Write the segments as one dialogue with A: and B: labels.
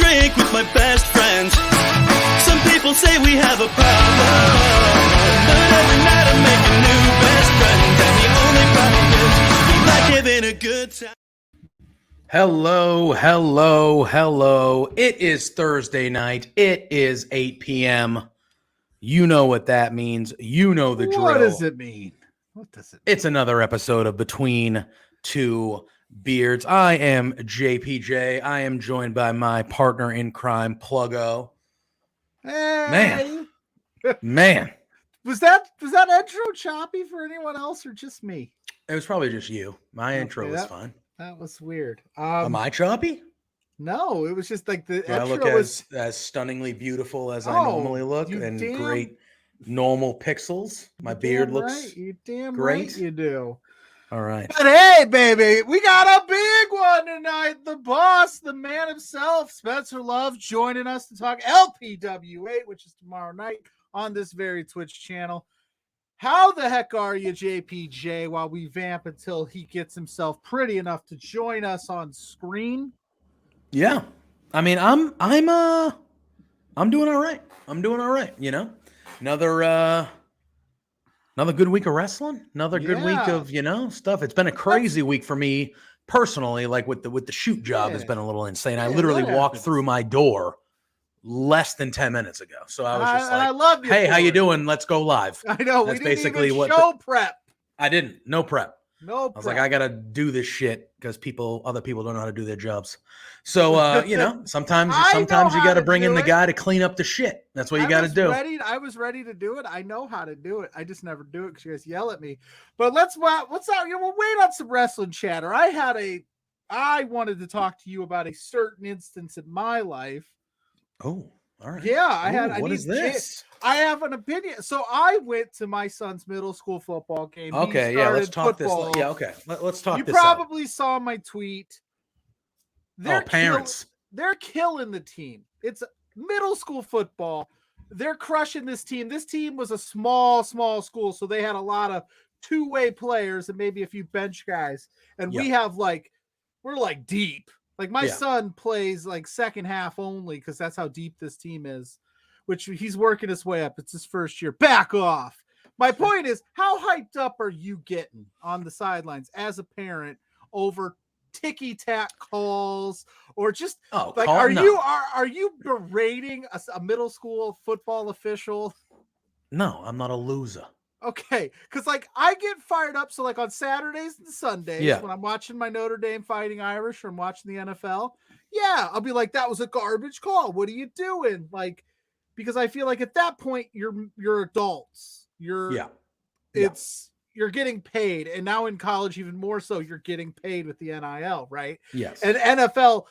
A: drink with my best friends. Some people say we have a problem, but every night I make a new best friend. And the only problem is we like having a good time.
B: Hello, hello, hello. It is Thursday night. It is 8 p.m. You know what that means. You know the drill.
C: What does it mean? What does it mean?
B: It's another episode of Between Two Beards. I am JPJ. I am joined by my partner in crime, Pluggo.
C: Hey.
B: Man.
C: Was that intro choppy for anyone else or just me?
B: It was probably just you. My intro was fine.
C: That was weird.
B: Am I choppy?
C: No, it was just like the
B: Do I look as stunningly beautiful as I normally look and great normal pixels? My beard looks
C: you damn
B: great.
C: Right you do.
B: All right.
C: But hey, baby, we got a big one tonight. The boss, the man himself, Spencer Love, joining us to talk LPW8, which is tomorrow night on this very Twitch channel. How the heck are you, JPJ, while we vamp until he gets himself pretty enough to join us on screen?
B: Yeah. I mean, I'm doing all right. I'm doing all right, you know. Another good week of wrestling, another good week of, stuff. It's been a crazy week for me personally, like with the shoot job has been a little insane. I literally walked through my door less than 10 minutes ago. So I was just like,
C: I love you.
B: Hey, how you doing? Let's go live.
C: I know.
B: That's
C: we didn't
B: basically
C: even
B: what
C: show prep.
B: I didn't. No prep.
C: No prep.
B: I was like, I got to do this shit because other people don't know how to do their jobs. So, sometimes you got to bring in the guy to clean up the shit. That's what you got to do.
C: I was ready to do it. I know how to do it. I just never do it because you guys yell at me. But what's up? We'll wait on some wrestling chatter. I wanted to talk to you about a certain instance in my life.
B: Oh, all right.
C: Yeah,
B: What is this?
C: I have an opinion. So I went to my son's middle school football game.
B: Okay, let's talk football. Yeah, okay. Let's talk this.
C: You probably saw my tweet.
B: Parents.
C: They're killing the team. It's middle school football. They're crushing this team. This team was a small school, so they had a lot of two-way players and maybe a few bench guys. And we're like deep. Like my son plays like second half only because that's how deep this team is, which he's working his way up. It's his first year. Back off. My point is, how hyped up are you getting on the sidelines as a parent over ticky-tack calls or just are you berating a middle school football official?
B: No, I'm not a loser.
C: Okay, because I get fired up. So on Saturdays and Sundays when I'm watching my Notre Dame Fighting Irish or I'm watching the NFL, I'll be like, that was a garbage call. What are you doing? Because I feel like at that point you're adults. You're getting paid, and now in college even more so. You're getting paid with the NIL, right?
B: Yes.
C: And NFL,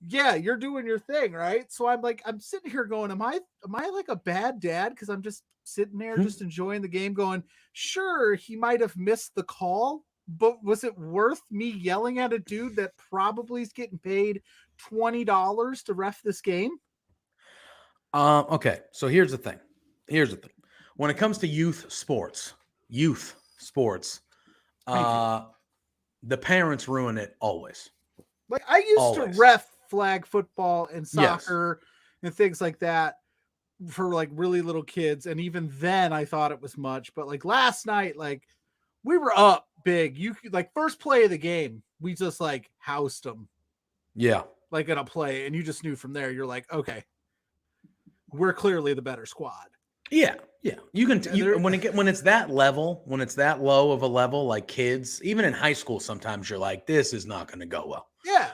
C: you're doing your thing, right? So I'm sitting here going, am I like a bad dad because I'm just sitting there just enjoying the game going, sure, he might have missed the call, but was it worth me yelling at a dude that probably is getting paid $20 to ref this game?
B: Okay, so here's the thing. When it comes to youth sports, the parents ruin it always.
C: I used to ref flag football and soccer and things like that for really little kids, and even then I thought it was much. But last night, we were up big. You could first play of the game, we just housed them.
B: Yeah,
C: in a play, and you just knew from there. You're like, okay, we're clearly the better squad.
B: Yeah. You can when it's that level, when it's that low of a level, like kids, even in high school, sometimes you're like, this is not going to go well.
C: Yeah.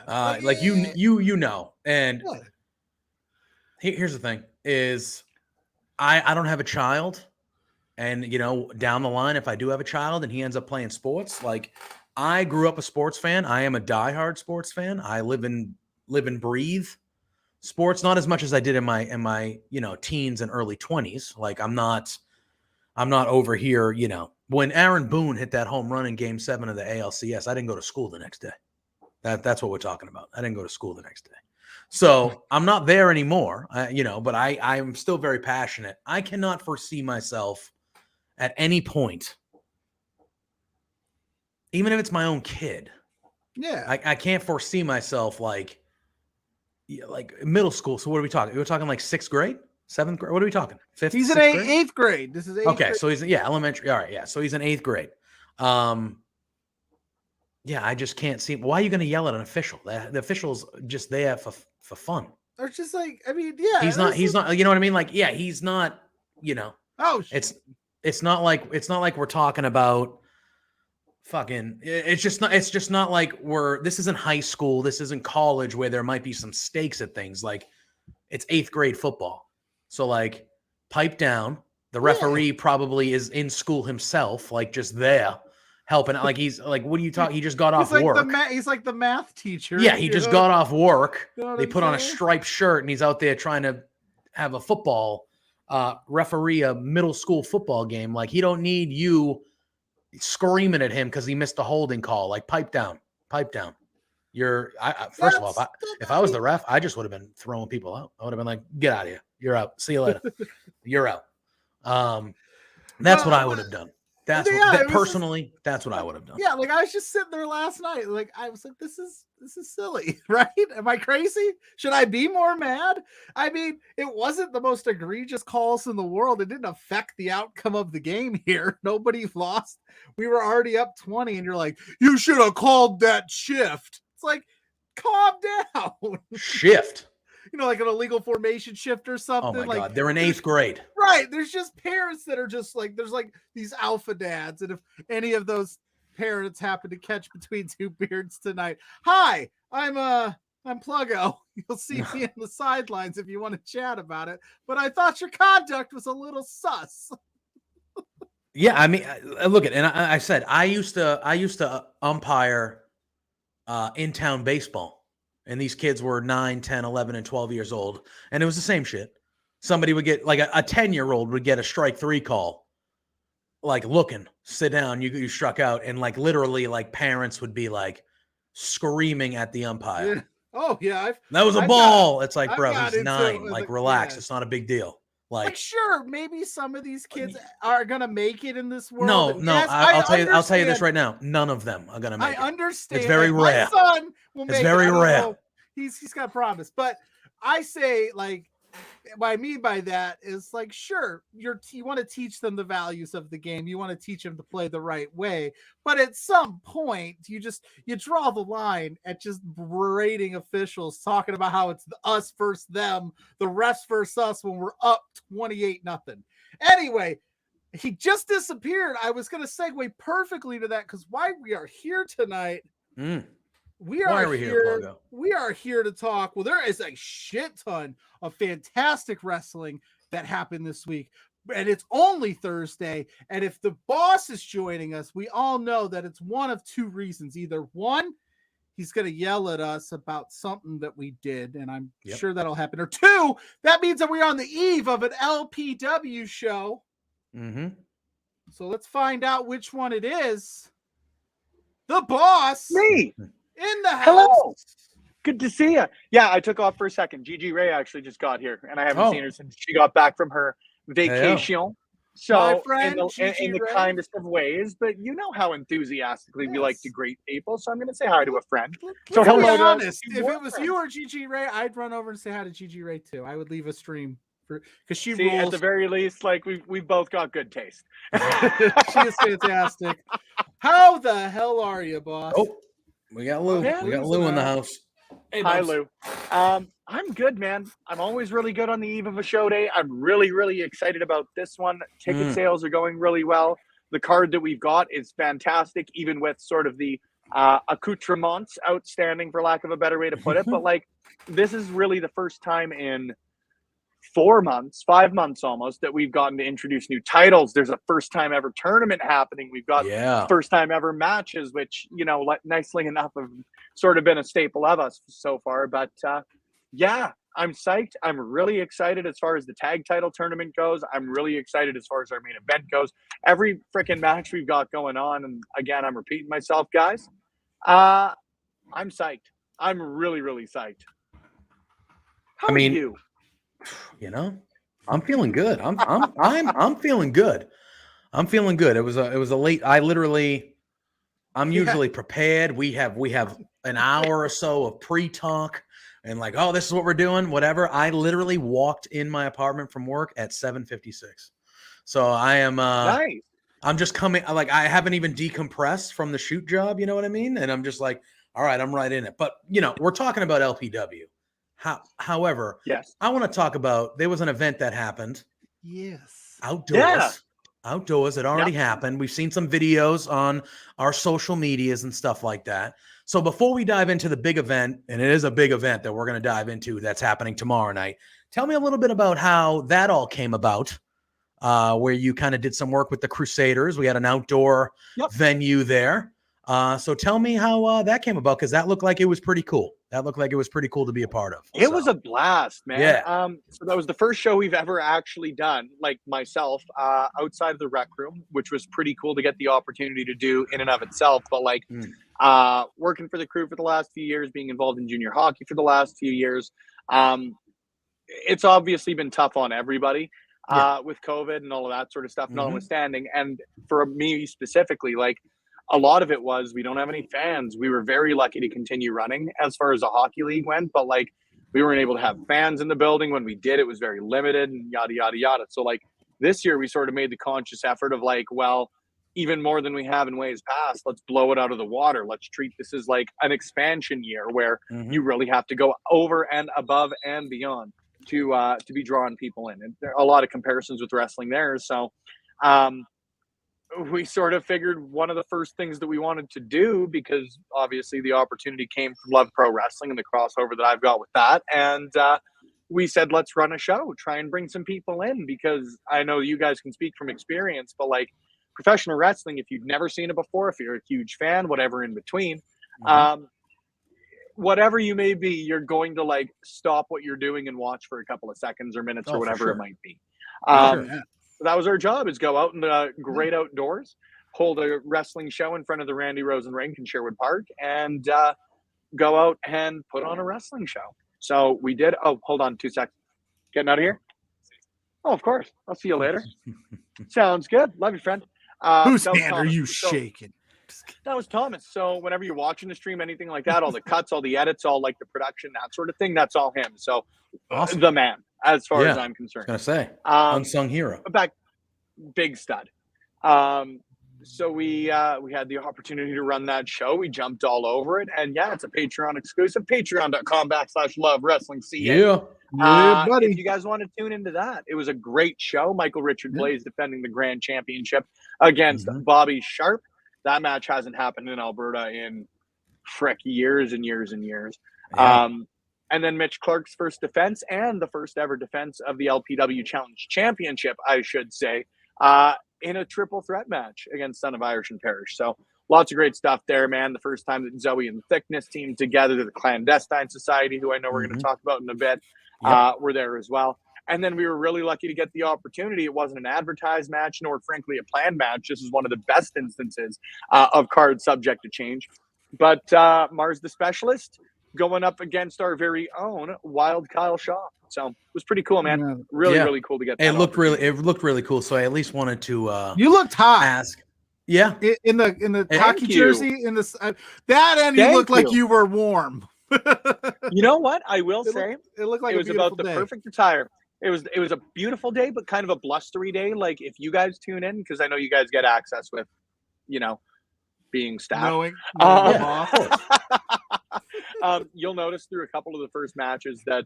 B: And here's the thing is I don't have a child, and down the line, if I do have a child and he ends up playing sports, I grew up a sports fan. I am a diehard sports fan. I live and breathe sports, not as much as I did in my teens and early 20s. I'm not over here, when Aaron Boone hit that home run in Game 7 of the ALCS, I didn't go to school the next day. That's what we're talking about. I didn't go to school the next day. So I'm not there anymore, but I'm still very passionate. I cannot foresee myself at any point, even if it's my own kid.
C: Yeah.
B: I can't foresee myself Yeah, like middle school. So what are we talking? We're talking like 6th grade, 7th grade. What are we talking? 5th,
C: He's in
B: 6th grade?
C: 8th grade. This is 8th
B: Okay,
C: grade.
B: so he's elementary. All right, yeah. So he's in 8th grade. Yeah, I just can't see. Why are you going to yell at an official? The official's just there for fun.
C: Or just like, I mean, yeah.
B: He's not. You know what I mean? Like, yeah, he's not. You know.
C: Oh, shit.
B: It's not like we're talking about fucking. It's just not like this isn't high school. This isn't college where there might be some stakes at things. Like, it's 8th grade football. So like, pipe down. The referee probably is in school himself, like just there helping out. Like he's like, what are you talking? He just got off work.
C: He's like the math teacher.
B: Yeah, he just got off work.
C: You know what
B: They
C: I'm
B: put on a
C: saying?
B: striped shirt and he's out there trying to have a football referee a middle school football game. Like, he don't need you screaming at him because he missed a holding call. Like, pipe down. First of all, if I was the ref, I just would have been throwing people out. I would have been like, get out of here. You're out. See you later. You're out. That's what I would have done. That's what I would have done.
C: Yeah, like I was just sitting there last night. Like I was like, this is silly, right? Am I crazy? Should I be more mad? I mean, it wasn't the most egregious calls in the world. It didn't affect the outcome of the game here. Nobody lost. We were already up 20, and you're like, you should have called that shift. It's like, calm down.
B: Shift.
C: You know, like an illegal formation shift or something.
B: Oh my
C: like,
B: God, they're in 8th grade.
C: Right. There's just parents that are just like, there's like these alpha dads. And if any of those parents happen to catch between two beards tonight, hi, I'm Pluggo. You'll see me on the sidelines if you want to chat about it. But I thought your conduct was a little sus.
B: Yeah, I mean, look at, and I said I used to umpire in-town baseball. And these kids were 9, 10, 11, and 12 years old. And it was the same shit. Somebody would get, like a 10-year-old would get a strike 3 call. Like, looking, sit down, you struck out. And like literally, like parents would be like screaming at the umpire.
C: Yeah. Oh, yeah.
B: That was a ball. It's like, bro, he's 9. Like, relax.
C: Yeah.
B: It's not a big deal. Like,
C: sure, maybe some of these kids are gonna make it in this world.
B: No.
C: Yes,
B: I'll tell you this right now. None of them are gonna make it.
C: I understand.
B: It's very rare.
C: My son will make
B: it's very rare.
C: He's got promise, but I say, like, what I mean by that is, like, sure, you want to teach them the values of the game. You want to teach them to play the right way, but at some point, you draw the line at just berating officials, talking about how it's us versus them, the refs versus us when we're up 28-0. Anyway, he just disappeared. I was going to segue perfectly to that because why we are here tonight. We are here to talk. Well, there is a shit ton of fantastic wrestling that happened this week, and it's only Thursday. And if the boss is joining us, we all know that it's one of two reasons. Either one, he's going to yell at us about something that we did, and I'm sure that'll happen. Or two, that means that we're on the eve of an LPW show.
B: Mm-hmm.
C: So let's find out which one it is. The boss.
D: Me.
C: In the house.
D: Hello. Good to see you. Yeah, I took off for a second. Gigi Ray actually just got here, and I haven't seen her since she got back from her vacation. So,
C: my friend,
D: in the kindest of ways, but you know how enthusiastically we like to greet people, so I'm going to say hi to a friend. So,
C: hello.
D: hello.
C: Be honest, if it was you or Gigi Ray, I'd run over and say hi to Gigi Ray too. I would leave a stream because she rules.
D: At the very least, like we've both got good taste.
C: She is fantastic. How the hell are you, boss?
B: Oh. We got Lou.
C: Yeah,
B: we got Lou in the house.
D: Hey, hi, Lou. I'm good, man. I'm always really good on the eve of a show day. I'm really, really excited about this one. Ticket sales are going really well. The card that we've got is fantastic, even with sort of the accoutrements outstanding, for lack of a better way to put it. But like, this is really the first time in 5 months almost, that we've gotten to introduce new titles. There's a first time ever tournament happening. We've got first time ever matches, which, you know, nicely enough have sort of been a staple of us so far. But yeah, I'm psyched. I'm really excited as far as the tag title tournament goes. I'm really excited as far as our main event goes. Every freaking match we've got going on. And again, I'm repeating myself, guys. I'm psyched. I'm really, really psyched. How are you?
B: You know, I'm feeling good. I'm feeling good. I'm feeling good. It was a late. I'm usually prepared. We have an hour or so of pre-talk and like, oh, this is what we're doing, whatever. I literally walked in my apartment from work at 7:56. So I am
D: Nice.
B: I'm just coming, like, I haven't even decompressed from the shoot job, you know what I mean? And I'm just like, all right, I'm right in it. But, we're talking about LPW. However,
D: Yes.
B: I want to talk about, there was an event that happened
C: Yes.
B: outdoors. It already happened. We've seen some videos on our social medias and stuff like that. So before we dive into the big event, and it is a big event that we're going to dive into that's happening tomorrow night, tell me a little bit about how that all came about. Where you kind of did some work with the Crusaders. We had an outdoor venue there. So tell me how that came about, because that looked like it was pretty cool. That looked like it was pretty cool to be a part of.
D: It was a blast, man.
B: Yeah.
D: So that was the first show we've ever actually done, like myself, outside of the rec room, which was pretty cool to get the opportunity to do in and of itself. But like working for the crew for the last few years, being involved in junior hockey for the last few years, it's obviously been tough on everybody. With COVID and all of that sort of stuff, notwithstanding. And for me specifically, like a lot of it was, we don't have any fans. We were very lucky to continue running as far as the hockey league went, but like we weren't able to have fans in the building. When we did, it was very limited and yada, yada, yada. So like this year we sort of made the conscious effort of like, well, even more than we have in ways past, let's blow it out of the water. Let's treat this as like an expansion year where you really have to go over and above and beyond to be drawing people in. And there are a lot of comparisons with wrestling there. So we sort of figured one of the first things that we wanted to do, because obviously the opportunity came from Love Pro Wrestling and the crossover that I've got with that. And we said, let's run a show, try and bring some people in, because I know you guys can speak from experience, but like professional wrestling, if you've never seen it before, if you're a huge fan, whatever in between, whatever you may be, you're going to like stop what you're doing and watch for a couple of seconds or minutes or whatever it might be. So that was our job, is go out in the great outdoors, hold a wrestling show in front of the Randy Rosen rink in Sherwood Park, and go out and put on a wrestling show. So we did. Oh, hold on 2 seconds. Getting out of here? Oh, of course. I'll see you later. Sounds good. Love you, friend.
C: Whose hand are you shaking?
D: That was Thomas. So whenever you're watching the stream, anything like that, all the cuts, all the edits, all like the production, that sort of thing, that's all him. So
B: awesome.
D: The man, as far as I'm concerned.
B: I was going to say, unsung hero.
D: Back, big stud. So we had the opportunity to run that show. We jumped all over it. And yeah, it's a Patreon exclusive, patreon.com/LoveWrestlingCA.
C: Buddy.
D: If you guys want to tune into that, it was a great show. Michael Richard Blaze defending the grand championship against Bobby Sharp. That match hasn't happened in Alberta in years and years and years.
B: Yeah.
D: And then Mitch Clark's first defense, and the first ever defense of the LPW Challenge Championship, I should say, in a triple threat match against Son of Irish and Parish. So lots of great stuff there, man. The first time that Zoe and Thickness teamed together, to the Clandestine Society, who I know we're going to talk about in a bit, were there as well. And then we were really lucky to get the opportunity. It wasn't an advertised match, nor frankly a planned match. This is one of the best instances of cards subject to change. But Mars the Specialist going up against our very own Wild Kyle Shaw. So it was pretty cool, man.
C: Yeah.
D: Really cool to get that.
B: It looked really cool. So I at least wanted to
C: you looked hot.
B: ask. Yeah.
C: In the hockey jersey, in this that end, you looked like you were warm.
D: You know what? I will say
C: it looked like
D: it was about the perfect attire. It was a beautiful day, but kind of a blustery day. Like if you guys tune in, because I know you guys get access with, being staff.
C: Knowing
D: you'll notice through a couple of the first matches that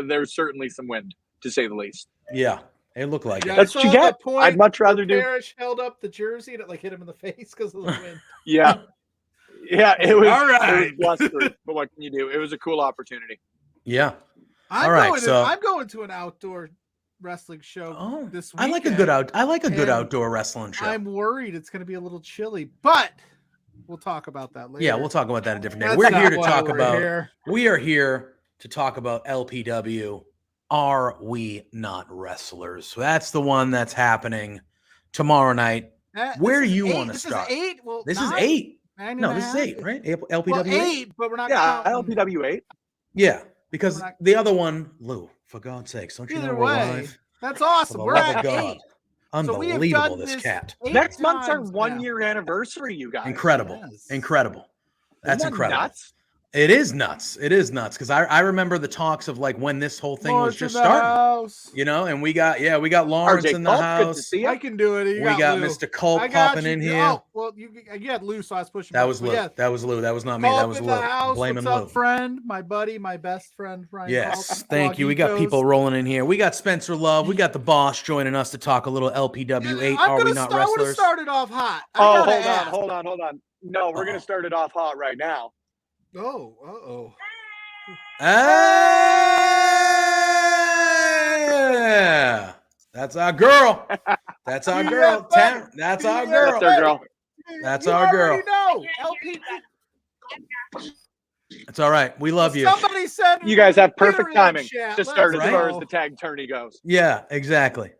D: there's certainly some wind, to say the least.
B: Yeah, it looked like it.
D: That's what you get. I'd much rather do.
C: Parrish held up the jersey and it like hit him in the face because of the wind.
D: Yeah, it was.
C: All right.
D: It was blustery, but what can you do? It was a cool opportunity.
B: Yeah.
C: I'm going to an outdoor wrestling show this weekend.
B: I like a good outdoor wrestling show.
C: I'm worried it's going to be a little chilly, but we'll talk about that later.
B: Yeah, we'll talk about that a different day.
C: That's
B: We are here to talk about LPW. Are we not wrestlers? So that's the one that's happening tomorrow night. Where do you want to start?
C: This is 8. Well,
B: this is 8. No, this is 8, right? LPW
C: 8, but we're not.
D: LPW 8.
B: Yeah, because the other one, Lou, for God's sakes, don't you know we're live?
C: That's awesome. We're at 8.
B: Unbelievable, this cat.
D: Next month's our 1-year anniversary, you guys.
B: Incredible. That's incredible.
D: Nuts?
B: It is nuts. It is nuts because I remember the talks of like when this whole thing was
C: Lawrence
B: just
C: in the
B: starting.
C: house.
B: You know, and we got Lawrence
D: RJ
B: in the
D: Culp, good to
B: house.
D: see you.
C: I can do it. You
B: We got
C: Lou.
B: Mr. Culp
C: I got
B: popping
C: you.
B: in here.
C: Oh, well, you had Lou, so I was pushing.
B: That
C: back.
B: was
C: But
B: Lou.
C: yeah,
B: That was Lou. That was not me. That
C: Culp
B: was
C: in
B: Lou.
C: the house.
B: Blaming
C: What's
B: Lou.
C: up, friend? My buddy, my best friend, Brian.
B: Yes,
C: Culp,
B: thank you. We got people rolling in here. We got Spencer Love. We got the boss joining us to talk a little LPW8. Are we not
C: I would have
B: wrestlers?
C: started off hot.
D: Oh, hold on. No, we're gonna
B: Uh-oh.
D: start it off hot right now.
C: Oh.
B: Yeah, that's our girl. That's our girl. Tam, that's our girl.
D: That's our girl.
B: That's
C: you
B: our girl.
C: already know. LP.
B: It's all right. We love you.
C: Somebody said
D: You guys have
C: Peter
D: perfect
C: in the
D: timing
C: chat.
D: to
C: Let's
D: start as
B: Right?
D: far as
C: go.
D: the tag tourney goes.
B: Yeah, exactly.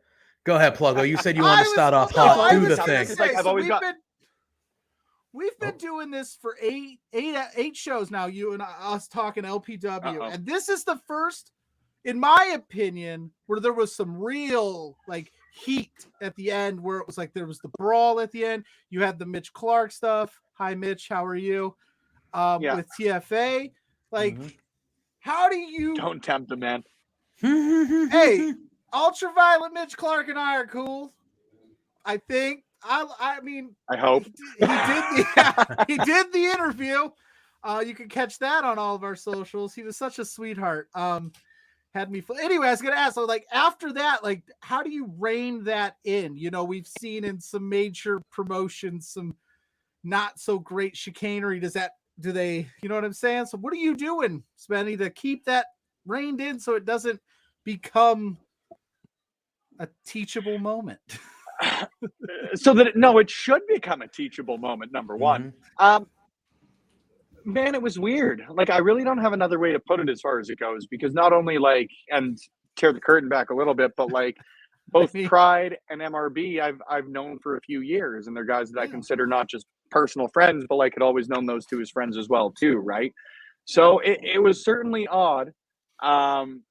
B: Go ahead, Pluggo. You said you wanted to start off hot. Do the thing.
D: It's like I've always got.
C: We've been doing this for eight shows now. You and us talking LPW, and this is the first, in my opinion, where there was some real like heat at the end. Where it was like there was the brawl at the end. You had the Mitch Clark stuff. Hi, Mitch. How are you? With TFA, like, how do you?
D: Don't tempt him, man.
C: Hey, Ultraviolet Mitch Clark and I are cool. I think. I mean,
D: I hope
C: he did the interview. You can catch that on all of our socials. He was such a sweetheart. Had me anyway. I was gonna ask, so like after that, like how do you rein that in? You know, we've seen in some major promotions some not so great chicanery. Do they? You know what I'm saying? So what are you doing, Spenny, to keep that reined in so it doesn't become a teachable moment?
D: So that it should become a teachable moment. Number one, man, it was weird. Like I really don't have another way to put it as far as it goes, because not only like, and tear the curtain back a little bit, but like both Pride and MRB I've known for a few years, and they're guys that I consider not just personal friends, but like had always known those two as friends as well too, right? So it was certainly odd, and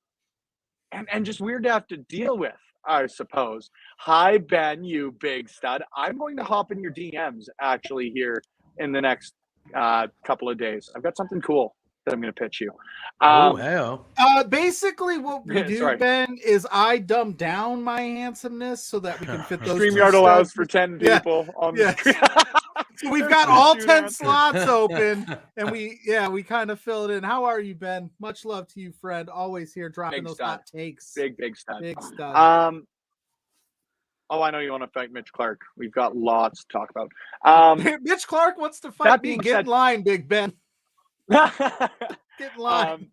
D: just weird to have to deal with, I suppose. Hi, Ben, you big stud. I'm going to hop in your DMs actually here in the next couple of days. I've got something cool that I'm going to pitch you.
B: Hell.
C: Basically, what we do, Ben, is I dumb down my handsomeness so that we can fit those.
D: StreamYard allows for 10 people on the screen.
C: So we've got all 10 slots open, and we kind of fill it in. How are you, Ben? Much love to you, friend. Always here dropping those hot takes.
D: Big stud.
C: Big stud.
D: Oh, I know you want to fight Mitch Clark. We've got lots to talk about.
C: Mitch Clark wants to fight me. Get in line, Big Ben. Get in line.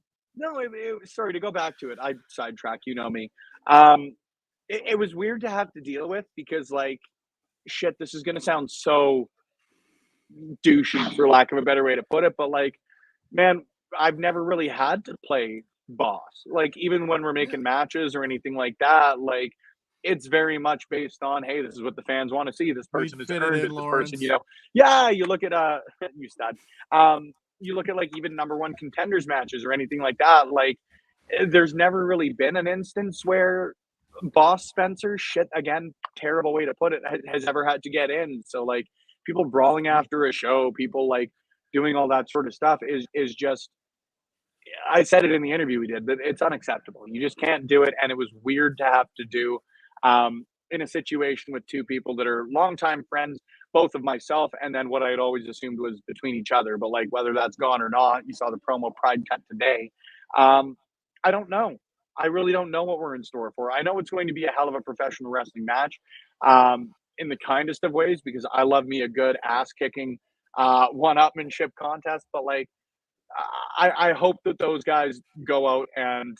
D: Sorry to go back to it. I sidetrack. You know me. It was weird to have to deal with because, like, shit, this is going to sound so douchey, for lack of a better way to put it. But, like, man, I've never really had to play boss. Like, even when we're making matches or anything like that, like, it's very much based on, hey, this is what the fans want to see. This person has earned it. This person, you know. Yeah, you look at you stud. You look at like even number one contenders matches or anything like that. Like, there's never really been an instance where Boss Spencer, shit, again, terrible way to put it, has ever had to get in. So like people brawling after a show, people like doing all that sort of stuff is just. I said it in the interview we did, but it's unacceptable. You just can't do it, and it was weird to have to do. In a situation with two people that are longtime friends, both of myself and then what I had always assumed was between each other. But like whether that's gone or not, you saw the promo Pride cut today. I don't know. I really don't know what we're in store for. I know it's going to be a hell of a professional wrestling match in the kindest of ways, because I love me a good ass kicking one-upmanship contest. But like I hope that those guys go out and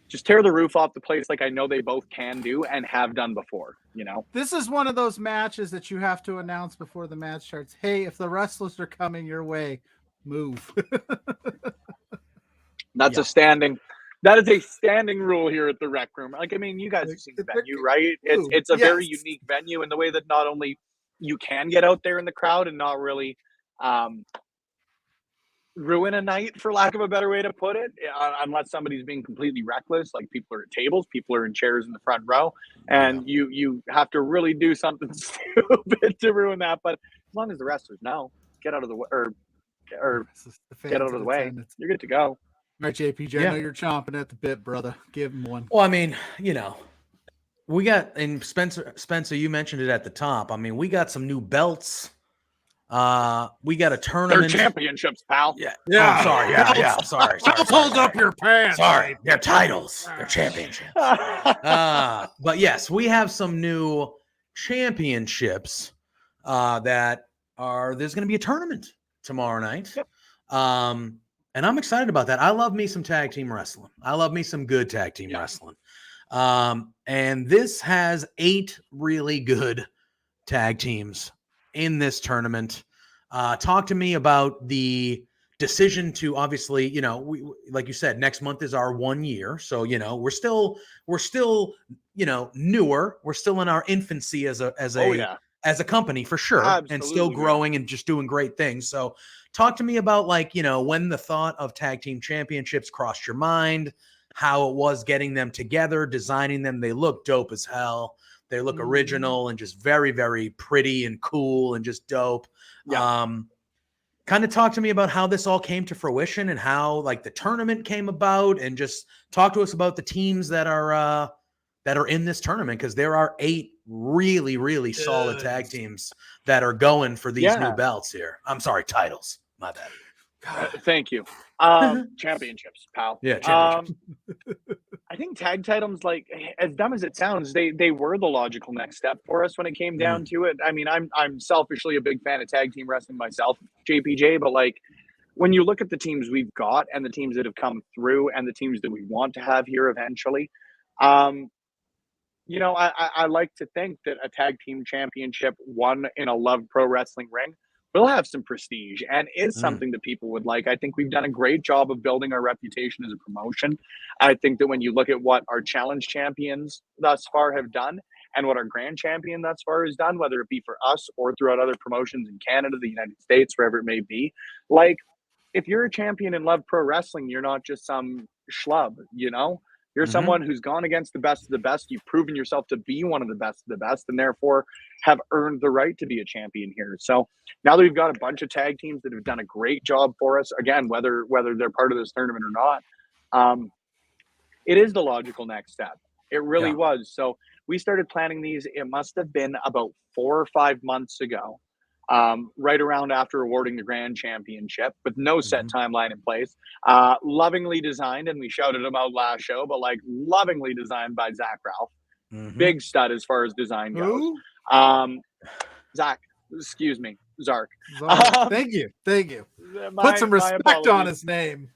D: just tear the roof off the place like I know they both can do and have done before, you know?
C: This is one of those matches that you have to announce before the match starts. Hey, if the wrestlers are coming your way, move.
D: That is a standing rule here at the Rec Room. Like, I mean, you guys have seen the venue, right? It's a very unique venue in the way that not only you can get out there in the crowd and not really ruin a night, for lack of a better way to put it, unless somebody's being completely reckless. Like, people are at tables, people are in chairs in the front row, and you have to really do something stupid to ruin that. But as long as the wrestlers know, get out of the way, or or get out of the way,
C: attendance.
D: you're good to go.
C: All right, JPJ, I know you're chomping at the bit, brother. Give him one.
B: Well, I mean, we got, and Spencer, you mentioned it at the top. I mean, we got some new belts. We got a
D: They're
B: tournament.
D: championships, pal.
B: Yeah.
C: Yeah.
B: I'm sorry. Yeah. I'm sorry.
C: Hold up your pants.
B: Sorry. They're titles. They're championships. But yes, we have some new championships that are, there's going to be a tournament tomorrow night.
D: Yep.
B: And I'm excited about that. I love me some tag team wrestling. I love me some good tag team wrestling. And this has 8 really good tag teams in this tournament. Talk to me about the decision to, obviously, we, like you said, next month is our 1 year. So, we're still, newer. We're still in our infancy as a company, for sure.
D: Absolutely,
B: and still growing and just doing great things. So talk to me about, like, when the thought of tag team championships crossed your mind, how it was getting them together, designing them. They look dope as hell. They look original and just very, very pretty and cool and just dope.
D: Yeah.
B: Kind of talk to me about how this all came to fruition and how, like, the tournament came about, and just talk to us about the teams that are in this tournament, because there are 8 really, really solid tag teams that are going for these new belts here. I'm sorry, titles. My bad.
D: Thank you. Championships, pal.
B: Yeah, championships.
D: I think tag titles, like, as dumb as it sounds, they were the logical next step for us when it came down to it. I mean, I'm selfishly a big fan of tag team wrestling myself, JPJ, but, like, when you look at the teams we've got and the teams that have come through and the teams that we want to have here eventually, I like to think that a tag team championship won in a Love Pro Wrestling ring will have some prestige and is something that people would like. I think we've done a great job of building our reputation as a promotion. I think that when you look at what our challenge champions thus far have done and what our grand champion thus far has done, whether it be for us or throughout other promotions in Canada, the United States, wherever it may be, like, if you're a champion in Love Pro Wrestling, you're not just some schlub, You're someone who's gone against the best of the best. You've proven yourself to be one of the best of the best, and therefore have earned the right to be a champion here. So now that we've got a bunch of tag teams that have done a great job for us, again, whether they're part of this tournament or not, it is the logical next step. It really was. So we started planning these. It must have been about 4 or 5 months ago. Right around after awarding the grand championship, with no set timeline in place. Lovingly designed, and we shouted him out last show, but, like, lovingly designed by Zach Ralph. Big stud as far as design goes. Zach, excuse me, Zark.
C: Thank you. Put some respect on his name.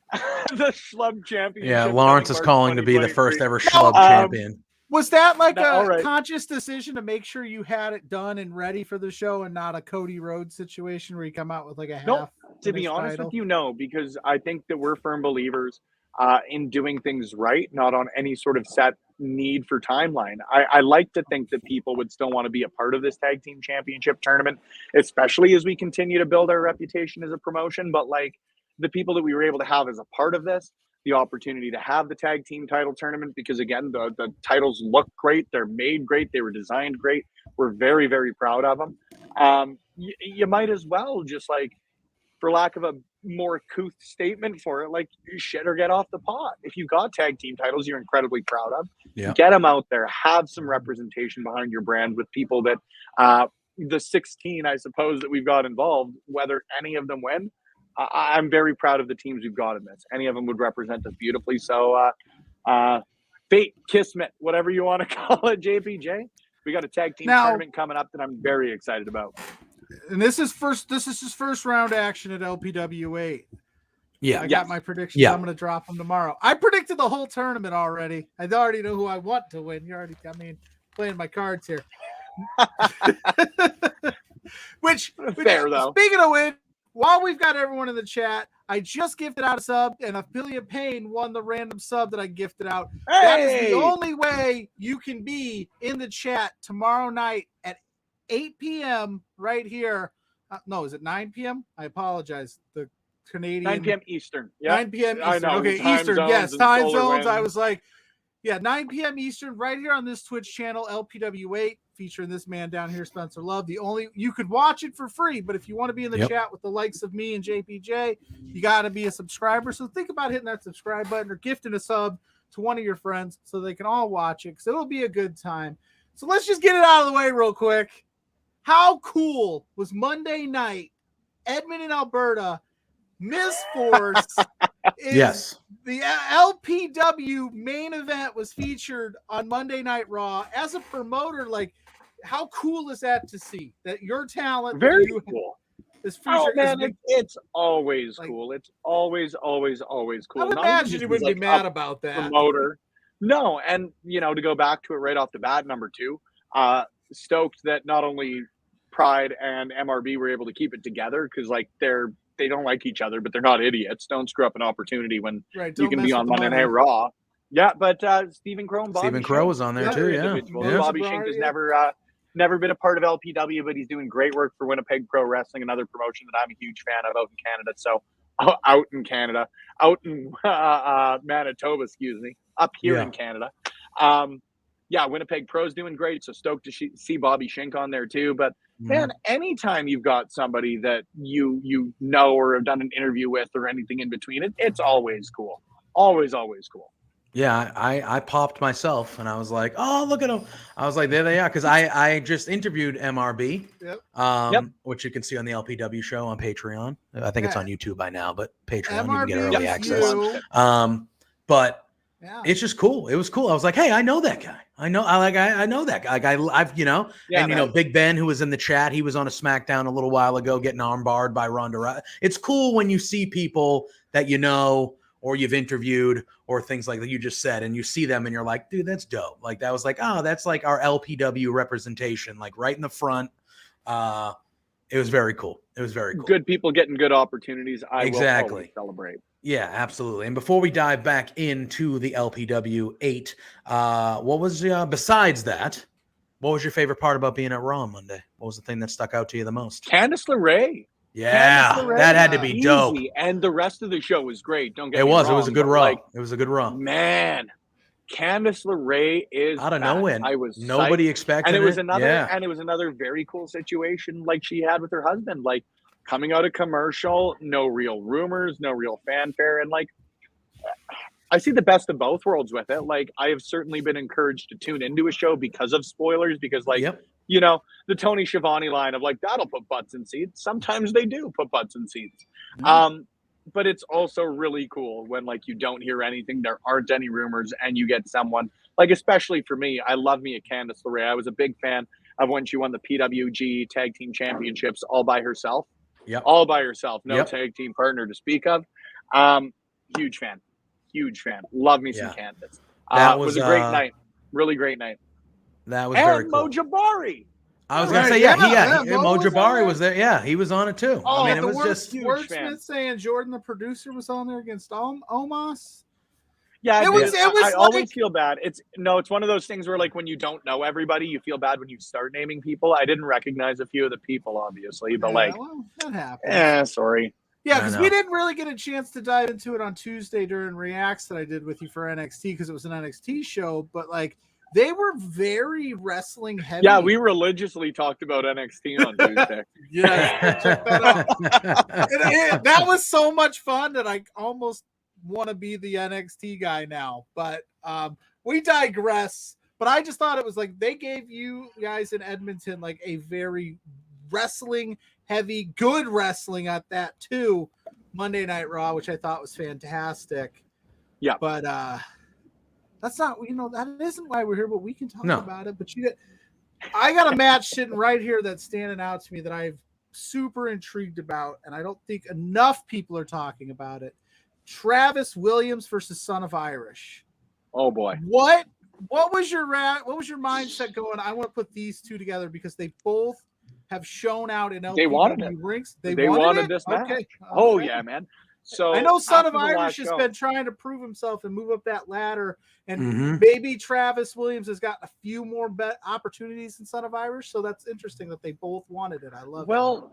D: The Schlub Championship.
B: Yeah, Lawrence is calling to be the first ever Schlub champion.
C: Was that like a conscious decision to make sure you had it done and ready for the show, and not a Cody Rhodes situation where you come out with like a half?
D: Nope. To be honest with you, no, because I think that we're firm believers in doing things right, not on any sort of set need for timeline. I like to think that people would still want to be a part of this tag team championship tournament, especially as we continue to build our reputation as a promotion. But, like, the people that we were able to have as a part of this, the opportunity to have the tag team title tournament, because, again, the titles look great. They're made great. They were designed great. We're very, very proud of them. You might as well just, like, for lack of a more couth statement for it, like, shit or get off the pot. If you've got tag team titles you're incredibly proud of, get them out there. Have some representation behind your brand with people that the 16, I suppose, that we've got involved, whether any of them win, I'm very proud of the teams we've got in this. Any of them would represent us beautifully. So, fate, kismet, whatever you want to call it, JPJ. We got a tag team tournament coming up that I'm very excited about.
C: And this is his first round action at LPW8.
B: Yeah,
C: I got my predictions. Yeah. I'm going to drop them tomorrow. I predicted the whole tournament already. I already know who I want to win. You already got me playing my cards here. which
D: fair though.
C: Speaking of which, while we've got everyone in the chat, I just gifted out a sub, and Affiliate Payne won the random sub that I gifted out. Hey! That is the only way you can be in the chat tomorrow night at 8 p.m. right here. No, is it 9 p.m.? I apologize. The Canadian
D: 9 p.m. Eastern.
C: Yeah, 9 p.m. Eastern. I know, okay, Eastern. Yes, time zones. I was like, 9 p.m. Eastern right here on this Twitch channel, LPW8. featuring this man down here, Spencer Love. You could watch it for free, but if you want to be in the chat with the likes of me and JPJ, you got to be a subscriber. So think about hitting that subscribe button or gifting a sub to one of your friends so they can all watch it, because it'll be a good time. So let's just get it out of the way real quick. How cool was Monday night? Edmonton, Alberta, Miss Force.
B: Yes.
C: The LPW main event was featured on Monday Night Raw. As a promoter, like, how cool is that to see that your talent
D: Very cool.
C: is featured?
D: Oh man, it's always cool. It's always cool.
C: I'd imagine you wouldn't be mad about that.
D: Promoter. No, and to go back to it right off the bat, number 2, stoked that not only Pride and MRB were able to keep it together, because like they don't like each other, but they're not idiots. Don't screw up an opportunity when you can be on Monday Night Raw. Yeah, but Stephen Crow and Bobby
B: Stephen Crow was on there too. Yeah.
D: Bobby Shink has never been a part of LPW, but he's doing great work for Winnipeg Pro Wrestling, another promotion that I'm a huge fan of out in Canada. So out in Manitoba, excuse me, up here in Canada. Winnipeg Pro's doing great. So stoked to see Bobby Shink on there too. But man, anytime you've got somebody that you know or have done an interview with or anything in between, it's always cool. Always cool.
B: Yeah, I popped myself and I was like, oh, look at them. I was like, there they are. Because I just interviewed MRB, which you can see on the LPW show on Patreon. I think it's on YouTube by now, but Patreon, you can get early access. But it's just cool. It was cool. I was like, hey, I know that guy. I know that guy. Like I've Big Ben, who was in the chat, he was on a SmackDown a little while ago getting armbarred by Ronda Rousey. It's cool when you see people that you know or you've interviewed or things like that you just said, and you see them and you're like, dude, that's dope. Like that was like, oh, that's like our LPW representation, like right in the front. It was very cool. It was very cool.
D: Good people getting good opportunities. I will always celebrate.
B: Yeah, absolutely. And before we dive back into the LPW 8, what was besides that? What was your favorite part about being at Raw on Monday? What was the thing that stuck out to you the most?
D: Candice LeRae.
B: Yeah, that had to be dope.
D: And the rest of the show was great. Don't get
B: me
D: wrong.
B: It was a good Raw. It was a good Raw.
D: Man, Candice LeRae is
B: out of nowhere.
D: I was
B: nobody
D: psyched.
B: expected
D: and it was another very cool situation like she had with her husband, like coming out of commercial, no real rumors, no real fanfare, and like I see the best of both worlds with it. Like I have certainly been encouraged to tune into a show because of spoilers, because like the Tony Schiavone line of like, that'll put butts in seats. Sometimes they do put butts in seats. But it's also really cool when like you don't hear anything, there aren't any rumors, and you get someone like, especially for me, I love me a Candice LeRae. I was a big fan of when she won the PWG Tag Team Championships all by herself. All by herself. No tag team partner to speak of. Huge fan. Love me some Candice. That was a great night. Really great night.
B: That was very cool.
D: Mo Jabari.
B: I was gonna say, Mo Jabari was there. Yeah, he was on it too.
C: Oh,
B: I mean, it was just
C: Wordsmith saying Jordan, the producer, was on there against Omos.
D: Yeah, I always feel bad. It's one of those things where like when you don't know everybody, you feel bad when you start naming people. I didn't recognize a few of the people, obviously, but
C: that happened.
D: Sorry.
C: Yeah, because we didn't really get a chance to dive into it on Tuesday during Reacts that I did with you for NXT, because it was an NXT show, but like they were very wrestling heavy.
D: Yeah, we religiously talked about NXT on Tuesday.
C: Check that out. That was so much fun that I almost want to be the NXT guy now. But we digress. But I just thought it was like they gave you guys in Edmonton like a very wrestling heavy, good wrestling at that too, Monday Night Raw, which I thought was fantastic.
D: Yeah.
C: But that's not, that isn't why we're here, but we can talk about it. But I got a match sitting right here that's standing out to me that I've super intrigued about, and I don't think enough people are talking about it. Travis Williams versus Son of Irish.
D: Oh boy.
C: What was your mindset going? I want to put these two together because they both have shown out in LPW
D: they wanted it.
C: rings.
D: They wanted this match.
C: Okay.
D: Oh yeah, man. So
C: I know Son of Irish has been trying to prove himself and move up that ladder, and maybe Travis Williams has got a few more opportunities than Son of Irish. So that's interesting that they both wanted it. I love it.
D: Well,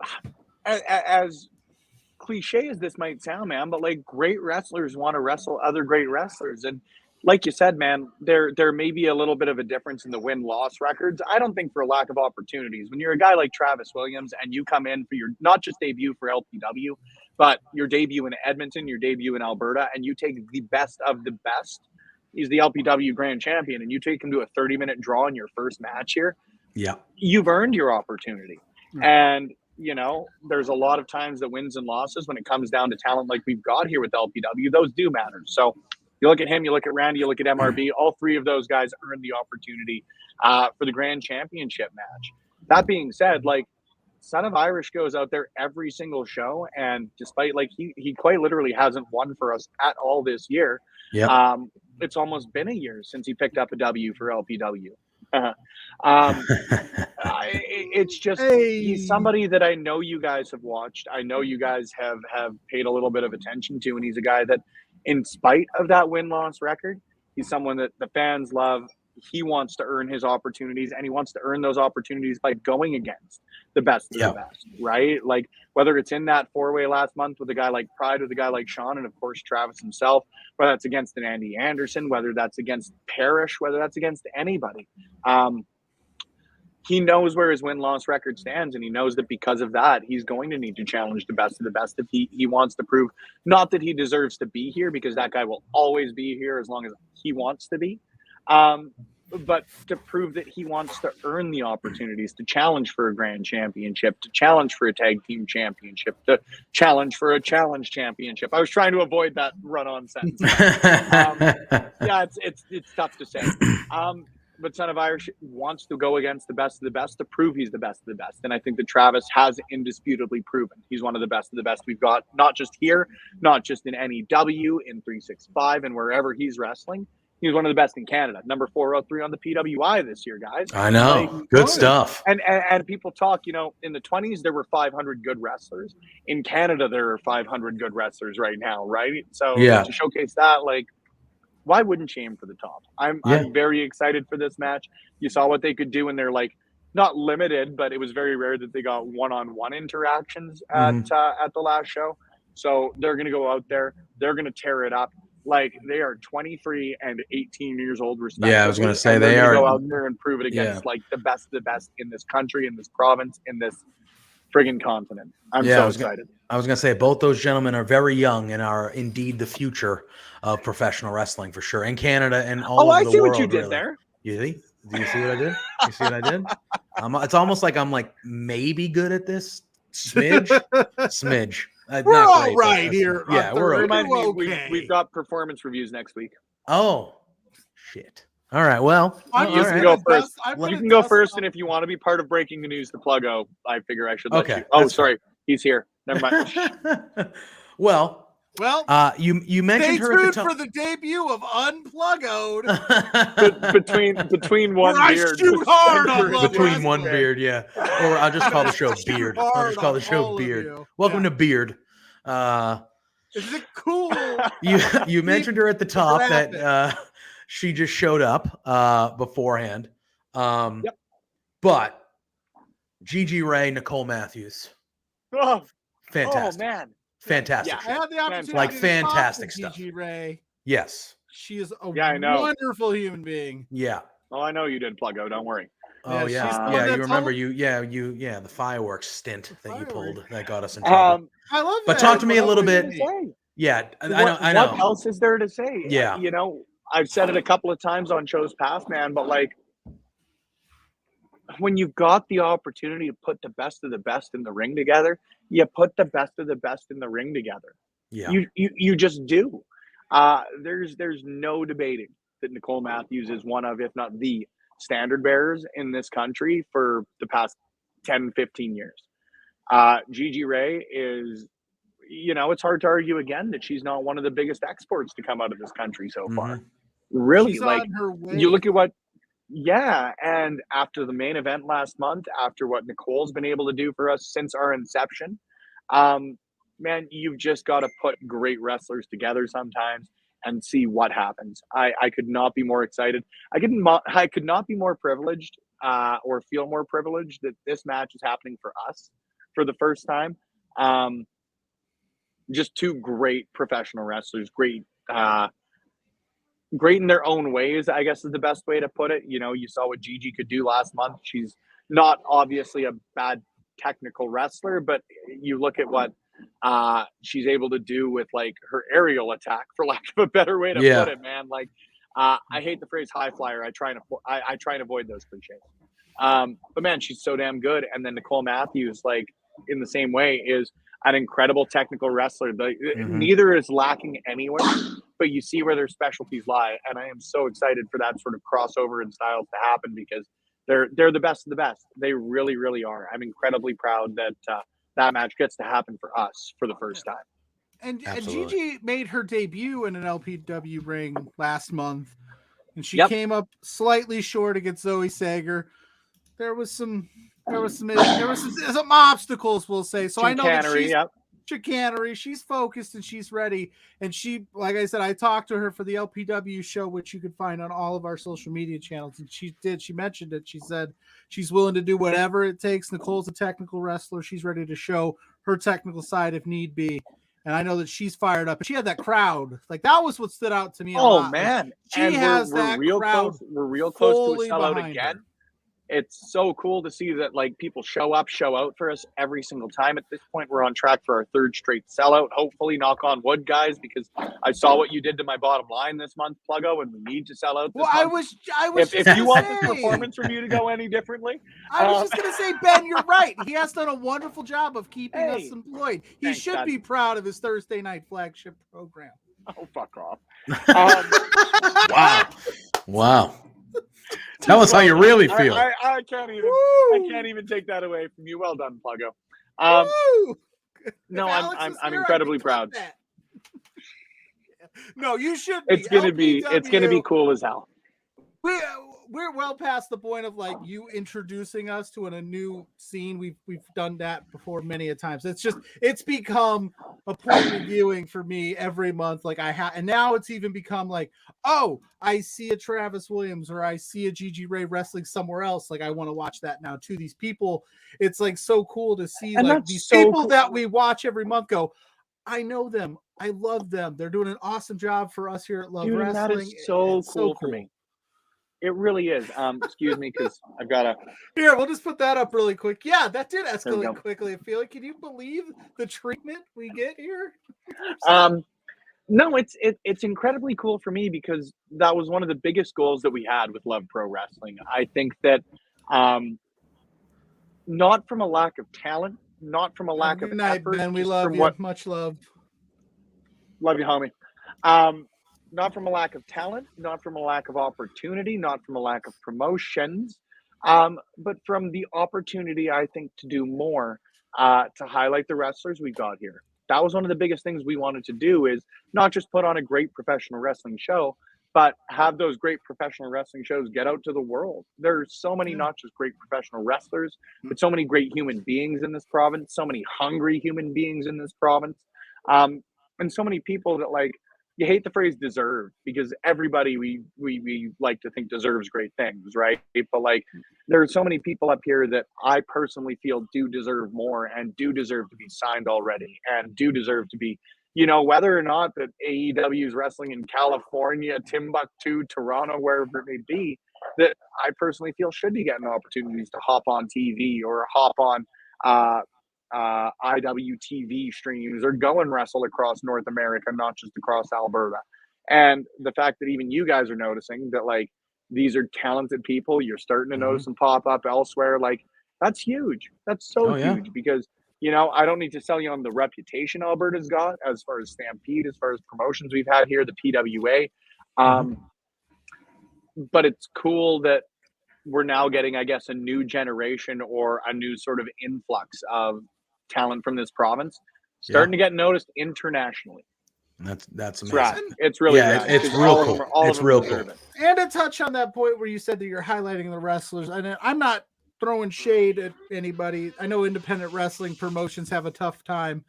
D: as cliche as this might sound, man, but like great wrestlers want to wrestle other great wrestlers, and like you said, man, there may be a little bit of a difference in the win-loss records. I don't think for a lack of opportunities. When you're a guy like Travis Williams and you come in for your not just debut for LPW, but your debut in Edmonton, your debut in Alberta, and you take the best of the best. He's the LPW grand champion, and you take him to a 30-minute draw in your first match here.
B: Yeah.
D: You've earned your opportunity. And, there's a lot of times that wins and losses when it comes down to talent like we've got here with LPW, those do matter. So you look at him, you look at Randy, you look at MRB, all three of those guys earned the opportunity for the grand championship match. That being said, Son of Irish goes out there every single show, and despite he quite literally hasn't won for us at all this year.
B: Yeah.
D: It's almost been a year since he picked up a W for LPW. It's just he's somebody that I know you guys have watched. I know you guys have paid a little bit of attention to, and he's a guy that, in spite of that win-loss record, he's someone that the fans love. He wants to earn his opportunities, and he wants to earn those opportunities by going against the best of the best, right? Whether it's in that four-way last month with a guy like Pride, with a guy like Sean, and of course Travis himself, whether that's against an Andy Anderson, whether that's against Parrish, whether that's against anybody. He knows where his win-loss record stands, and he knows that because of that, he's going to need to challenge the best of the best if he wants to prove, not that he deserves to be here, because that guy will always be here as long as he wants to be, but to prove that he wants to earn the opportunities to challenge for a grand championship, to challenge for a tag team championship, to challenge for a challenge championship. I was trying to avoid that run-on sentence. It's tough to say. But Son of Irish wants to go against the best of the best to prove he's the best of the best. And I think that Travis has indisputably proven he's one of the best of the best we've got, not just here, not just in NEW, in 365, and wherever he's wrestling. He's one of the best in Canada. Number 403 on the PWI this year, guys.
B: I know. Good stuff.
D: And people talk, in the 20s, there were 500 good wrestlers. In Canada, there are 500 good wrestlers right now, right? So to showcase that, why wouldn't you aim for the top? I'm very excited for this match. You saw what they could do when they're not limited, but it was very rare that they got one-on-one interactions at the last show. So they're going to go out there. They're going to tear it up. They are 23 and 18 years old, respectively.
B: Yeah, I was going to say
D: they
B: are.
D: Go out there and prove it against the best of the best in this country, in this province, in this friggin' continent. I'm so excited.
B: I was going to say both those gentlemen are very young and are indeed the future of professional wrestling for sure in Canada and all over the world.
D: Oh, I see what you did there.
B: You see? Do you see what I did? You see what I did? It's almost like I'm maybe good at this. Smidge.
C: We're all right here.
B: Yeah, we're
C: okay.
D: We've got performance reviews next week.
B: Oh, shit. All right. Well,
D: you can go first. You can go first, and if you want to be part of breaking the news to Pluggo, I figure I should let you. Oh, sorry. He's here. Never mind.
B: Well, you mentioned her at the top.
C: For the debut of Unpluggoed.
D: between one beard.
C: Shoot hard
B: between one beard, yeah. Or I'll just call the show Beard. I'll just call the show Beard. Welcome to Beard.
C: Is it cool?
B: You mentioned her at the top that she just showed up beforehand. But Gigi Ray, Nicole Matthews.
D: Oh,
B: fantastic.
D: Oh, man.
B: Fantastic.
C: Yeah, I had the opportunity
B: fantastic
C: to
B: stuff.
C: Gigi Ray.
B: Yes.
C: She is a wonderful human being.
B: Yeah.
D: Oh, I know you did, Pluggo. Don't worry.
B: Oh yeah. You remember the fireworks stint that you pulled that got us in trouble.
C: I love that.
B: But talk to me a little bit. Yeah, I know.
D: What else is there to say?
B: Yeah.
D: I've said it a couple of times on shows past, man, but when you've got the opportunity to put the best of the best in the ring together, you put the best of the best in the ring together.
B: Yeah.
D: You just do. There's no debating that Nicole Matthews is one of, if not the standard bearers in this country for the past 10, 15 years. Gigi Ray is, it's hard to argue again that she's not one of the biggest exports to come out of this country so far. Really,
C: she's on her way.
D: You look at and after the main event last month, after what Nicole's been able to do for us since our inception, man, you've just got to put great wrestlers together sometimes and see what happens. I could not be more excited. I could not be more privileged or feel more privileged that this match is happening for us for the first time. Just two great professional wrestlers, great great in their own ways, I guess is the best way to put it. You know, you saw what Gigi could do last month. She's not obviously a bad technical wrestler, but you look at what she's able to do with like her aerial attack, for lack of a better way to put it, man. Like, I hate the phrase high flyer. I try and avoid those cliches. But man, she's so damn good. And then Nicole Matthews, like in the same way, is an incredible technical wrestler. Neither is lacking anywhere, but you see where their specialties lie. And I am so excited for that sort of crossover in styles to happen, because they're the best of the best. They really, really are. I'm incredibly proud that that match gets to happen for us for the first time.
C: And Gigi made her debut in an LPW ring last month, and she came up slightly short against Zoe Sager. There was some obstacles, we'll say. So I know that she's chicanery. She's focused and she's ready. And she, like I said, I talked to her for the LPW show, which you can find on all of our social media channels. And she mentioned it. She said she's willing to do whatever it takes. Nicole's a technical wrestler. She's ready to show her technical side if need be. And I know that she's fired up. And she had that crowd. Like, that was what stood out to me a lot.
D: Oh, man.
C: Like, she has that crowd.
D: We're real close to a sellout again. Her. It's so cool to see that, like, people show up, show out for us every single time. At this point, we're on track for our third straight sellout. Hopefully, knock on wood, guys, because I saw what you did to my bottom line this month, Pluggo, and we need to sell out this month.
C: I was
D: if you want this performance review to go any differently.
C: I was just going to say, Ben, you're right. He has done a wonderful job of keeping us employed. He should be proud of his Thursday night flagship program.
D: Oh, fuck off.
B: Wow. Tell us how you really feel.
D: I can't even take that away from you. Well done, Pluggo. No, I'm incredibly proud.
C: No, you should be.
D: It's gonna be cool as hell.
C: We're well past the point of like you introducing us to a new scene. We've done that before many a times. It's become a point of viewing for me every month. Like and now it's even become like, oh, I see a Travis Williams or I see a Gigi Ray wrestling somewhere else. Like I want to watch that now too. These people, it's like so cool to see like these people that we watch every month go, I know them. I love them. They're doing an awesome job for us here at Love Wrestling.
D: That is so cool for me. It really is. Excuse me, because I've got to.
C: Here, we'll just put that up really quick. Yeah, that did escalate quickly. I feel like, can you believe the treatment we get here?
D: No, it's incredibly cool for me because that was one of the biggest goals that we had with Love Pro Wrestling. I think that not from a lack of talent, not from a lack of effort.
C: Ben, we love you. Much love.
D: Love you, homie. Not from a lack of talent, not from a lack of opportunity, not from a lack of promotions, but from the opportunity, I think, to do more, to highlight the wrestlers we've got here. That was one of the biggest things we wanted to do, is not just put on a great professional wrestling show, but have those great professional wrestling shows get out to the world. There's so many, not just great professional wrestlers, but so many great human beings in this province, so many hungry human beings in this province, and so many people that, like, you hate the phrase deserve, because everybody we like to think deserves great things, right? But like, there are so many people up here that I personally feel do deserve more and do deserve to be signed already and do deserve to be, you know, whether or not that AEW is wrestling in California, Timbuktu, Toronto, wherever it may be, that I personally feel should be getting opportunities to hop on TV or hop on IWTV streams or go and wrestle across North America, not just across Alberta. And the fact that even you guys are noticing that, like, these are talented people, you're starting to notice them pop up elsewhere, like, that's huge. That's so huge, because, you know, I don't need to sell you on the reputation Alberta's got as far as Stampede, as far as promotions we've had here, the PWA. But it's cool that we're now getting, I guess, a new generation or a new sort of influx of talent from this province starting to get noticed internationally.
B: That's amazing.
D: Right. It's really
B: it's real cool. It's real cool.
C: And to touch on that point where you said that you're highlighting the wrestlers, and I'm not throwing shade at anybody. I know independent wrestling promotions have a tough time,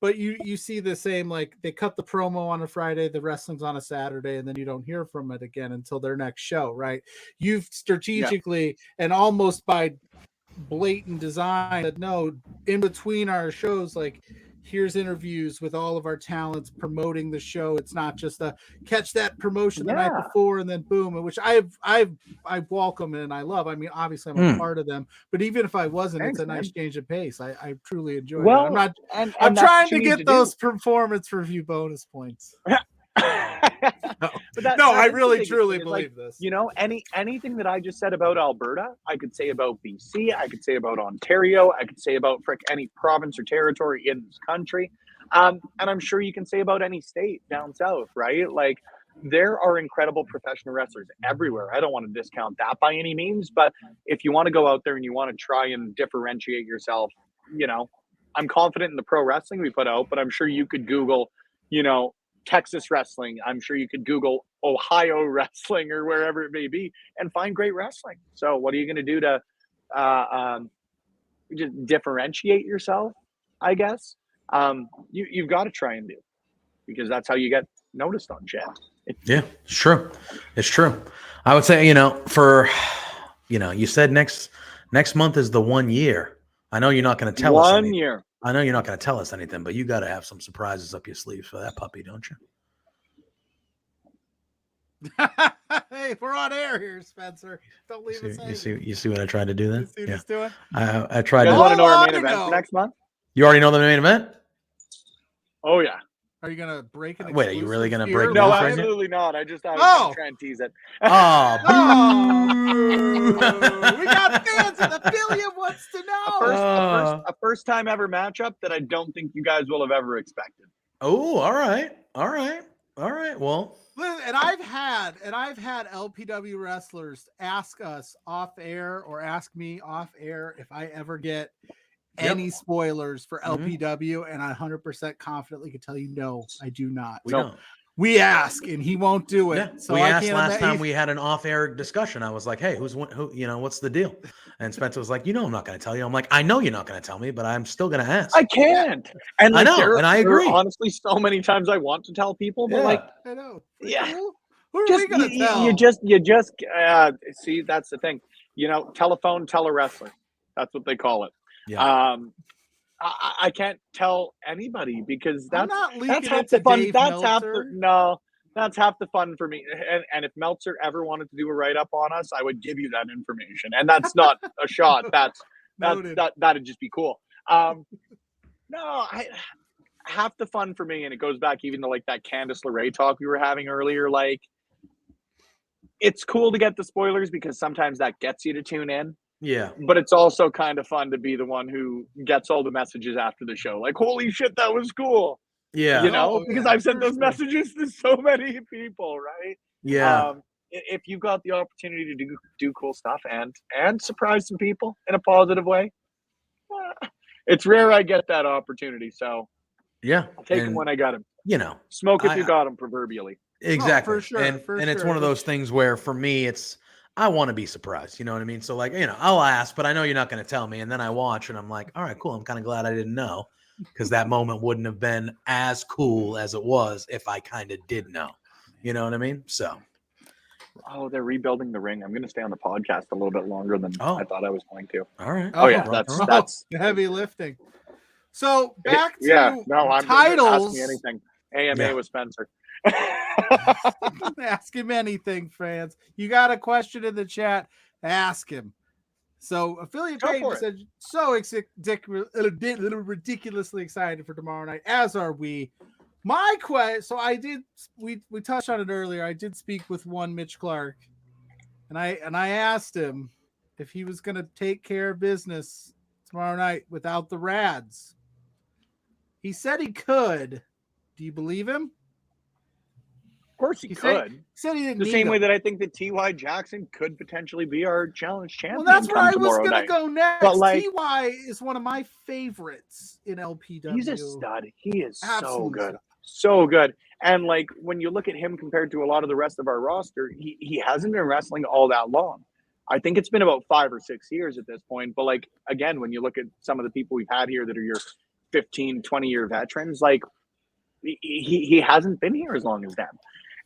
C: but you see the same, like, they cut the promo on a Friday, the wrestling's on a Saturday, and then you don't hear from it again until their next show, right? You've strategically and almost by blatant design that, no, in between our shows, like, here's interviews with all of our talents promoting the show. It's not just a catch that promotion the night before and then boom, which I welcome and I love. I mean, obviously I'm a part of them, but even if I wasn't, it's a nice change of pace. I truly enjoy it. I'm trying to get those performance review bonus points. I really truly believe this.
D: You know, anything that I just said about Alberta, I could say about BC, I could say about Ontario, I could say about any province or territory in this country. And I'm sure you can say about any state down south, right? Like, there are incredible professional wrestlers everywhere. I don't want to discount that by any means, but if you want to go out there and you want to try and differentiate yourself, you know, I'm confident in the pro wrestling we put out, but I'm sure you could Google, you know, Texas wrestling. I'm sure you could Google Ohio wrestling or wherever it may be and find great wrestling. So what are you going to do to just differentiate yourself, I guess? You've got to try and do, because that's how you get noticed on shit.
B: Yeah, it's true. It's true. I would say, you said next month is the 1 year. I know you're not going to tell us
D: 1 year.
B: I know you're not going to tell us anything, but you got to have some surprises up your sleeves for that puppy, don't you?
C: Hey, we're on air here, Spencer. Don't leave us hanging.
B: You see what I tried to do then?
C: You see what he's doing?
B: I tried
D: You
B: to.
D: want to know our main event for next month?
B: You already know the main event?
D: Oh, yeah.
C: Are you going to break it?
B: Wait, are you really going to break it?
D: No, absolutely not. I was going to try and tease it.
B: Oh,
C: we got fans in affiliate wants to know.
D: A first time ever matchup that I don't think you guys will have ever expected.
B: Oh, all right. Well,
C: and I've had LPW wrestlers ask us off air or ask me off air if I ever get any spoilers for LPW, and I 100% confidently can tell you, no, I do not. We ask, and he won't do it.
B: Yeah.
C: So
B: we asked last time we had an off-air discussion. I was like, "Hey, who? What's the deal?" And Spencer was like, I'm not going to tell you." I'm like, "I know you're not going to tell me, but I'm still going to ask."
D: I can't. And
B: I know, and I agree.
D: Honestly, so many times I want to tell people, but
C: I know.
D: Yeah.
C: Who are we going to tell?
D: You just see, that's the thing. Telephone telewrestler. That's what they call it.
B: Yeah.
D: I can't tell anybody because that's
C: half
D: the fun.
C: Dave
D: That's
C: Meltzer.
D: that's half the fun for me. And if Meltzer ever wanted to do a write up on us, I would give you that information. And that's not a shot. That'd just be cool. Half the fun for me, and it goes back even to like that Candice LeRae talk we were having earlier. Like, it's cool to get the spoilers because sometimes that gets you to tune in.
B: Yeah.
D: But it's also kind of fun to be the one who gets all the messages after the show. Like, holy shit, that was cool.
B: Yeah.
D: Because I've sent those messages to so many people, right?
B: Yeah.
D: If you've got the opportunity to do cool stuff and surprise some people in a positive way, it's rare I get that opportunity. So
B: yeah,
D: I'll take them when I got them. Smoke if you got them, proverbially.
B: Exactly.
C: For sure.
B: And it's one of those things where for me, I want to be surprised. You know what I mean? So like, I'll ask, but I know you're not going to tell me. And then I watch and I'm like, all right, cool. I'm kind of glad I didn't know, because that moment wouldn't have been as cool as it was if I kind of did know. You know what I mean? So.
D: Oh, they're rebuilding the ring. I'm going to stay on the podcast a little bit longer than I thought I was going to.
B: All right.
D: Oh yeah. That's
C: heavy lifting. So back to
D: titles. Ask me anything. AMA with Spencer.
C: Ask him anything, fans. You got a question in the chat, ask him. So affiliate Payton said, ridiculously excited for tomorrow night, as are we. My question, so we touched on it earlier. I did speak with one Mitch Clark, and I asked him if he was going to take care of business tomorrow night without the Rads. He said he could. Do you believe him?
D: Of course he could.
C: He said he didn't
D: the
C: need
D: same
C: him.
D: way that I think that T.Y. Jackson could potentially be our challenge champion.
C: Well, that's where I was going to go next.
D: But
C: T.Y. is one of my favorites in LPW.
D: He's a stud. He is so good. So good. And like, when you look at him compared to a lot of the rest of our roster, he hasn't been wrestling all that long. I think it's been about 5 or 6 years at this point. But like, again, when you look at some of the people we've had here that are your 15, 20-year veterans, like, he hasn't been here as long as them.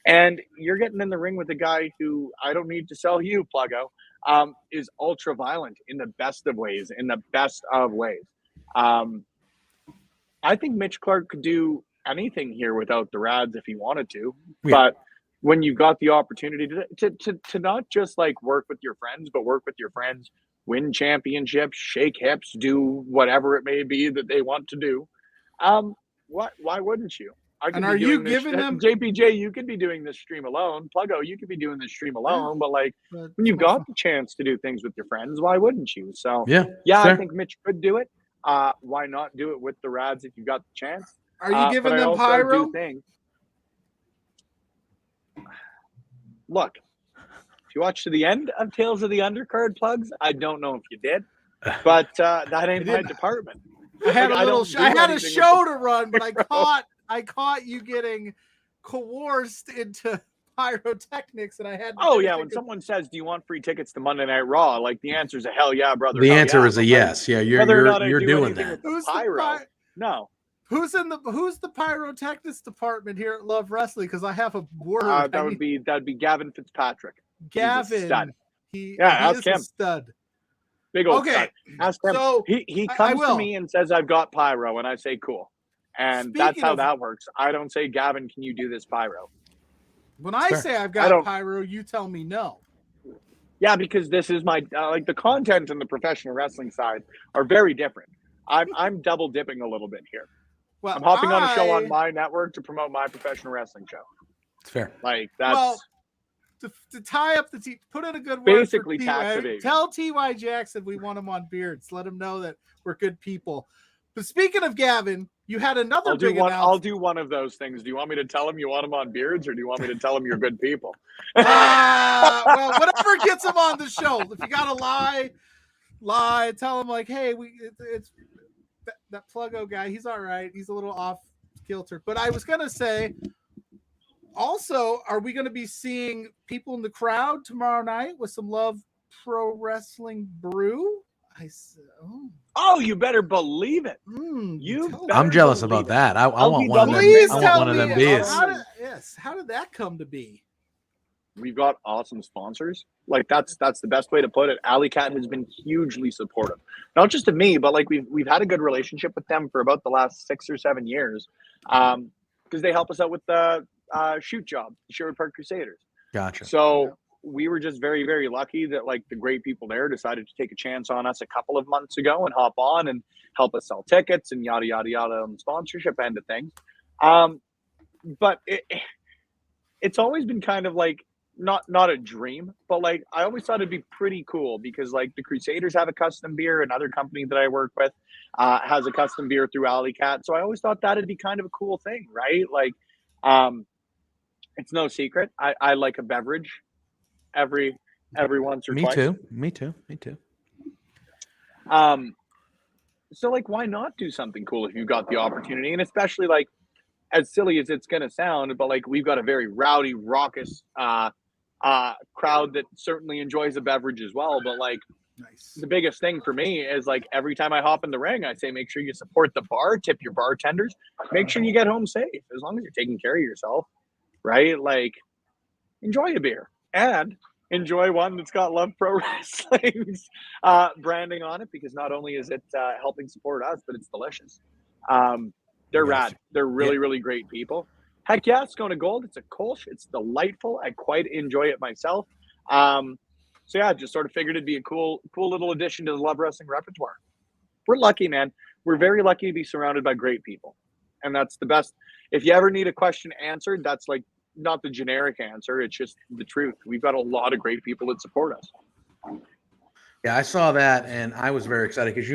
D: And you're getting in the ring with a guy who, I don't need to sell you, Pluggo, is ultra violent in the best of ways, I think Mitch Clark could do anything here without the Rads if he wanted to.
B: Yeah.
D: But when you got the opportunity to not just like work with your friends, but work with your friends, win championships, shake hips, do whatever it may be that they want to do, why wouldn't you? I could
C: And
D: be
C: are you
D: doing this,
C: giving them
D: JPJ? You could be doing this stream alone. Pluggo, you could be doing this stream alone. But like
C: but
D: when you've got the chance to do things with your friends, why wouldn't you? So
B: Yeah.
D: I
B: fair.
D: think Mitch could do it. Why not do it with the Rads if you got the chance?
C: are you
D: But
C: giving
D: I
C: them
D: also
C: pyro?
D: do think, look, if you watch to the end of Tales of the Undercard plugs, I don't know if you did, but that ain't my
C: didn't.
D: department.
C: I had
D: Like,
C: a
D: I
C: little.
D: don't do
C: I had a
D: anything with
C: show
D: the
C: to run, but
D: pyro.
C: I caught you getting coerced into pyrotechnics, and I had.
D: Oh yeah, when someone says, "Do you want free tickets to Monday Night Raw?" Like the answer is a hell yeah, brother.
B: The
D: hell
B: answer
D: yeah.
B: is a
D: But, like,
B: yes. Yeah,
D: whether or not I
B: you're
D: do
B: doing
D: anything
B: that.
D: with the
C: Who's
D: pyro, no.
C: Who's the pyrotechnics department here at Love Wrestling? Because I have a word.
D: That would be Gavin Fitzpatrick. He's a stud.
C: Gavin. He
D: ask
C: is a
D: him.
C: stud.
D: Big old
C: Okay,
D: stud. Ask him.
C: so
D: He
C: I
D: comes to
C: will.
D: me and says, "I've got pyro," and I say, "Cool." And that's
C: Speaking
D: how
C: of-
D: that works. I don't say, "Gavin, can you do this pyro?"
C: When I
B: Fair.
C: say I've
D: I
C: got
D: don't-
C: pyro, you tell me no.
D: Yeah, because this is my like the content and the professional wrestling side are very different. I'm double dipping a little bit here.
C: Well,
D: I'm hopping on a show on my network to promote my professional wrestling show.
B: It's fair.
D: Like that's
C: Well, to tie up the put in a good word.
D: basically
C: for
D: tax
C: T-Y.
D: evasion.
C: Tell T.Y. Jackson we want him on Beards. Let him know that we're good people. But speaking of Gavin, you had another
D: I'll do
C: big
D: one.
C: announcement.
D: I'll do one of those things. Do you want me to tell him you want him on Beards, or do you want me to tell him you're good people?
C: Well, whatever gets him on the show. If you gotta lie. Tell him like, hey, it's that Pluggo guy. He's all right. He's a little off kilter. But I was gonna say, also, are we gonna be seeing people in the crowd tomorrow night with some Love Pro Wrestling brew? I said,
D: Oh, you better believe it.
C: you
D: better
B: I'm jealous
D: believe
B: about
D: it.
B: that. I want one of them.
C: Please
B: I want
C: tell
B: one of
C: me
B: them beers.
C: how did that come to be?
D: We've got awesome sponsors. Like that's the best way to put it. Alley Cat has been hugely supportive, not just of me, but like we've had a good relationship with them for about the last 6 or 7 years, because they help us out with the shoot job, the Sherwood Park Crusaders.
B: Gotcha.
D: So we were just very, very lucky that like the great people there decided to take a chance on us a couple of months ago and hop on and help us sell tickets and yada yada yada on the sponsorship end of things. But it's always been kind of like not a dream, but like I always thought it'd be pretty cool because like the Crusaders have a custom beer, another company that I work with has a custom beer through Alley Cat. So I always thought that'd be kind of a cool thing, right? Like it's no secret. I like a beverage every once or twice.
B: Me too.
D: So like why not do something cool if you've got the opportunity? And especially like as silly as it's gonna sound, but like we've got a very rowdy, raucous crowd that certainly enjoys a beverage as well. But like
C: Nice.
D: the biggest thing for me is like every time I hop in the ring, I say make sure you support the bar, tip your bartenders, make sure you get home safe as long as you're taking care of yourself, right? Like enjoy a beer and enjoy one that's got Love Pro Wrestling's branding on it, because not only is it helping support us, but it's delicious. They're rad. They're really, really great people. Heck yeah, it's going to gold. It's a Kolsch. It's delightful. I quite enjoy it myself. So yeah, just sort of figured it'd be a cool little addition to the Love Wrestling repertoire. We're lucky, man. We're very lucky to be surrounded by great people. And that's the best. If you ever need a question answered, that's like not the generic answer. It's just the truth. We've got a lot of great people that support us.
B: Yeah, I saw that and I was very excited because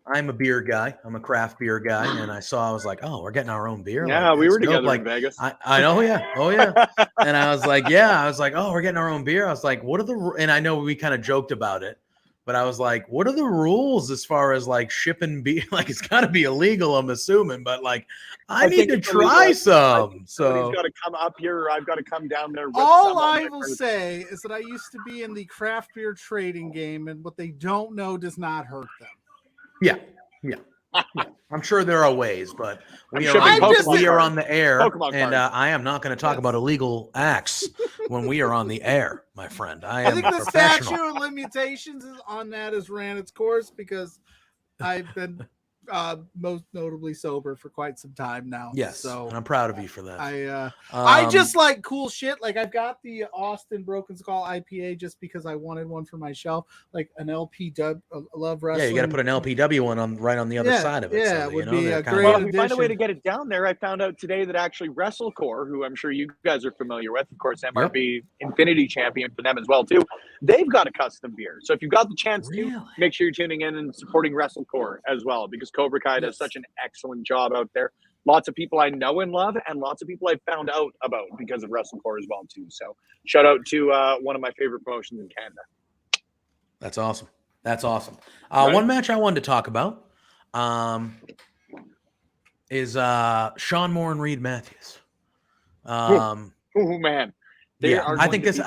B: I'm a beer guy. I'm a craft beer guy, and I was like, oh, we're getting our own beer.
D: Yeah,
B: like,
D: we were
B: dope.
D: together
B: like,
D: in Vegas.
B: I know, yeah. Oh yeah. And I was like, oh, we're getting our own beer. I was like, what are the, and I know we kind of joked about it, but I was like, what are the rules as far as like shipping beer? Like it's gotta be illegal, I'm assuming, but like I need to try some. So
D: he's got to come up here, or I've got to come down there. With
C: All I will say is that I used to be in the craft beer trading game, and what they don't know does not hurt them.
B: yeah. I'm sure there are ways, but we are on the air, and I am not going to talk about illegal acts when we are on the air, my friend. I
C: think the statute of limitations is on that has ran its course, because I've been most notably sober for quite some time now.
B: Yes,
C: so
B: and I'm proud of you for that.
C: I just like cool shit. Like I've got the Austin Broken Skull IPA just because I wanted one for my shelf, like an LPW. Love wrestling.
B: Yeah, you got to put an LPW one on right on the other side of it.
C: Yeah,
B: so,
C: would be a great
D: Well,
C: addition.
D: if we find a way to get it down there, I found out today that actually WrestleCore, who I'm sure you guys are familiar with, of course, MRB Infinity Champion for them as well too. They've got a custom beer. So if you've got the chance to, make sure you're tuning in and supporting WrestleCore as well, because Cobra Kai does such an excellent job out there. Lots of people I know and love, and lots of people I found out about because of WrestleCore as well too. So shout out to one of my favorite promotions in Canada.
B: That's awesome. That's awesome. One match I wanted to talk about is Sean Moore and Reed Matthews.
D: Oh man.
B: I think this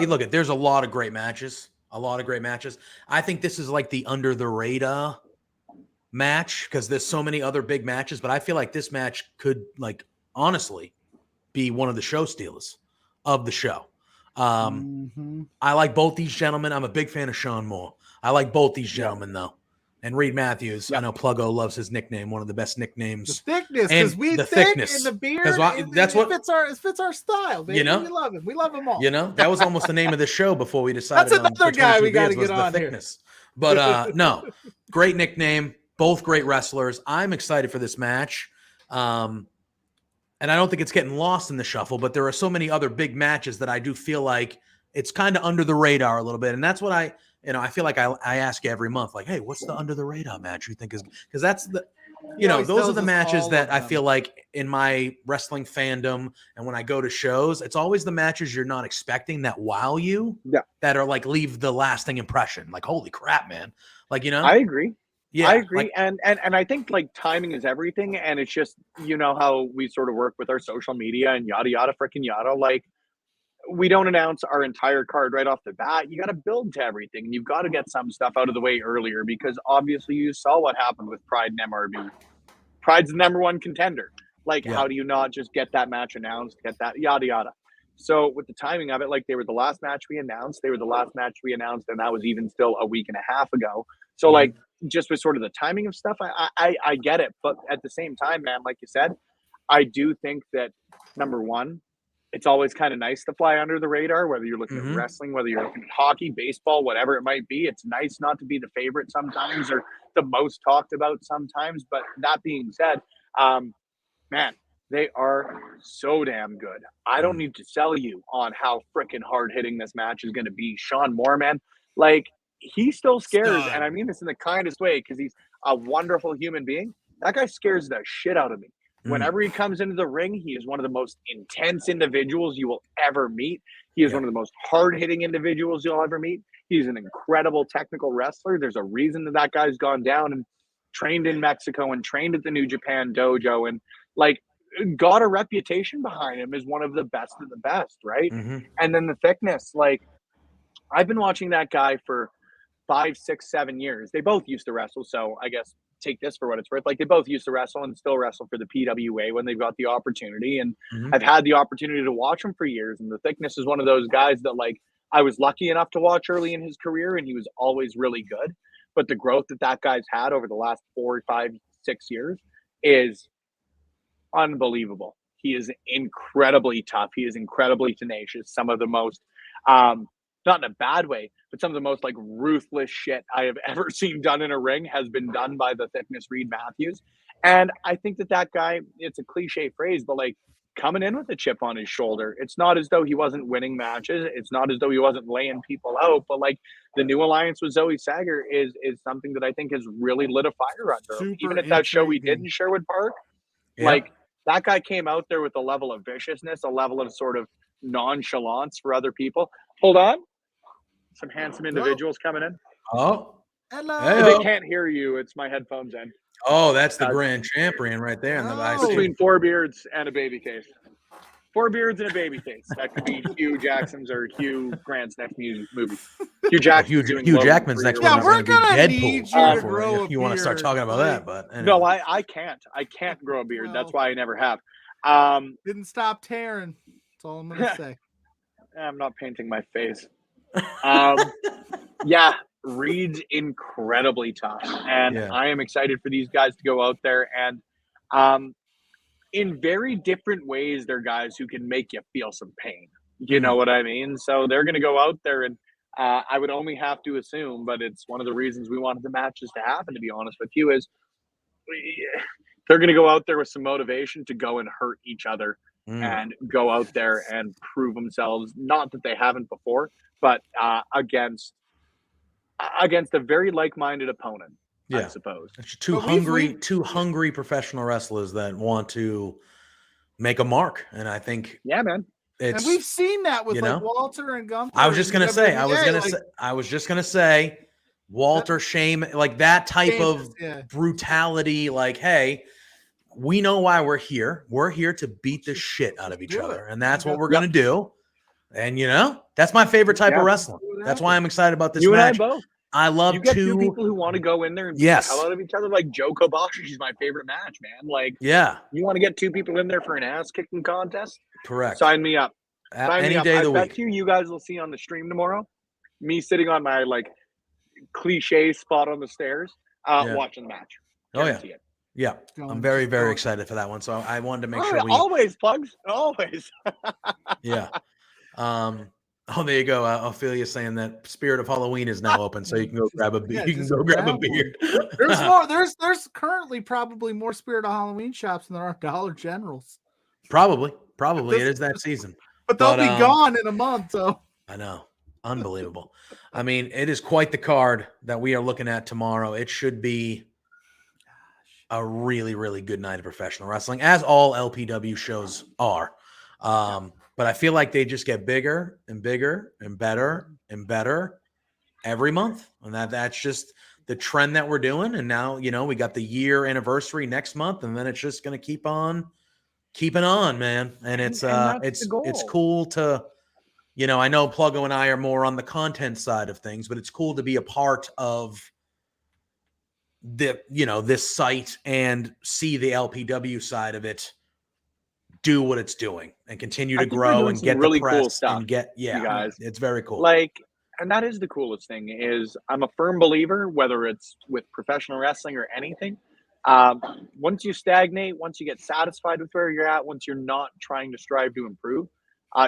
B: look, there's a lot of great matches. I think this is like the under the radar match because there's so many other big matches, but I feel like this match could, like, honestly be one of the show stealers of the show. I like both these gentlemen. I'm a big fan of Sean Moore. I like both these gentlemen though. And Reed Matthews, I know Pluggo loves his nickname, one of the best nicknames.
C: The thickness, because we thick in the beer. It fits our style, baby. We love him. We love them all.
B: That was almost the name of the show before we decided.
C: That's another guy we got to get on
B: thickness. Here. But no, great nickname. Both great wrestlers. I'm excited for this match. And I don't think it's getting lost in the shuffle, but there are so many other big matches that I do feel like it's kind of under the radar a little bit. And that's what I feel like I ask you every month, like, hey, what's the under the radar match you think is, because that's the, those are the matches that I feel like in my wrestling fandom. And when I go to shows, it's always the matches you're not expecting that wow you, that are like, leave the lasting impression. Like, holy crap, man. Like,
D: I agree.
B: Yeah,
D: I agree. And I think like timing is everything. And it's just, how we sort of work with our social media and yada, yada, freaking yada. Like, we don't announce our entire card right off the bat. You got to build to everything. And you've got to get some stuff out of the way earlier because obviously you saw what happened with Pride and MRB. Pride's the number one contender. Like, how do you not just get that match announced, get that yada, yada. So with the timing of it, like they were the last match we announced, and that was even still a week and a half ago. So like, just with sort of the timing of stuff, I get it. But at the same time, man, like you said, I do think that, number one, it's always kind of nice to fly under the radar, whether you're looking at wrestling, whether you're looking at hockey, baseball, whatever it might be. It's nice not to be the favorite sometimes or the most talked about sometimes. But that being said, man, they are so damn good. I don't need to sell you on how freaking hard-hitting this match is going to be. Sean Moore, man, like, he still scares, and I mean this in the kindest way because he's a wonderful human being. That guy scares the shit out of me. Whenever he comes into the ring, he is one of the most intense individuals you will ever meet. He is one of the most hard-hitting individuals you'll ever meet. He's an incredible technical wrestler. There's a reason that guy's gone down and trained in Mexico and trained at the New Japan dojo and, like, got a reputation behind him as one of the best of the best, right? And then the thickness, like, I've been watching that guy for 5, 6, 7 years. They both used to wrestle, so I guess take this for what it's worth. Like, they both used to wrestle and still wrestle for the PWA when they've got the opportunity. And I've had the opportunity to watch him for years. And the thickness is one of those guys that, like, I was lucky enough to watch early in his career, and he was always really good. But the growth that guy's had over the last 4, 5, 6 years is unbelievable. He is incredibly tough. He is incredibly tenacious. Some of the most, not in a bad way, but some of the most, like, ruthless shit I have ever seen done in a ring has been done by the thickness Reed Matthews. And I think that guy, it's a cliche phrase, but, like, coming in with a chip on his shoulder, it's not as though he wasn't winning matches. It's not as though he wasn't laying people out, but, like, the new alliance with Zoe Sager is something that I think has really lit a fire under him. Even at that show we did in Sherwood Park, like, that guy came out there with a level of viciousness, a level of sort of nonchalance for other people. Hold on. Some handsome individuals coming in.
B: Oh,
C: hello.
D: They can't hear you. It's my headphones in.
B: Oh, that's the grand champion right there. In the
D: between 4 beards and a baby face. 4 beards and a baby face. That could be Hugh Jackson's or Hugh Grant's next movie. Hugh Jackson's
B: Hugh Jackman's next one.
C: Yeah, we're gonna need you to grow a
B: you want to start talking about that, but anyway.
D: No, I can't. I can't grow a beard. That's why I never have.
C: Didn't stop tearing. That's all I'm gonna say.
D: I'm not painting my face. Yeah, Reed's incredibly tough, and
B: Yeah.
D: I am excited for these guys to go out there and, in very different ways, they're guys who can make you feel some pain. You know what I mean? So they're going to go out there, and I would only have to assume, but it's one of the reasons we wanted the matches to happen, to be honest with you, is they're going to go out there with some motivation to go and hurt each other and go out there and prove themselves. Not that they haven't before, but against a very like-minded opponent, I suppose.
B: It's two hungry professional wrestlers that want to make a mark, and I think
D: Yeah, man.
C: And we've seen that with like Walter and Gunther.
B: I was just gonna say,
C: WWE,
B: I was just gonna say, Walter Shame, like that type of brutality. Like, hey, we know why we're here. We're here to beat the shit out of each other, and that's what we're gonna do. And that's my favorite type of wrestling. That's why I'm excited about this match.
D: And I both.
B: I love
D: you get two people who want to go in there and beat the hell out of each other. Like Joe Kobashi is my favorite match, man. Like, you want to get two people in there for an ass kicking contest?
B: Correct.
D: Sign me up.
B: Any day of the week.
D: I bet you guys will see on the stream tomorrow me sitting on my like cliche spot on the stairs, watching the match. Guarantee it.
B: Yeah, I'm very, very excited for that one. So I wanted to make sure we
D: always plugs, always.
B: Yeah. Oh, there you go. Ophelia saying that Spirit of Halloween is now open, so you can go grab a beer. You can go grab a beer.
C: There's more. There's currently probably more Spirit of Halloween shops than there are Dollar Generals.
B: Probably. It is that season.
C: But they'll be gone in a month. So
B: I know. Unbelievable. I mean, it is quite the card that we are looking at tomorrow. It should be a really, really good night of professional wrestling, as all LPW shows are. But I feel like they just get bigger and bigger and better and better every month. And that's just the trend that we're doing. And now, we got the year anniversary next month, and then it's just going to keep on keeping on, man. And it's cool to, I know Pluggo and I are more on the content side of things, but it's cool to be a part of this site and see the LPW side of it do what it's doing and continue to grow and get really the press cool stuff and get guys. It's very cool.
D: Like, and that is the coolest thing is I'm a firm believer, whether it's with professional wrestling or anything. Once you stagnate, once you get satisfied with where you're at, once you're not trying to strive to improve,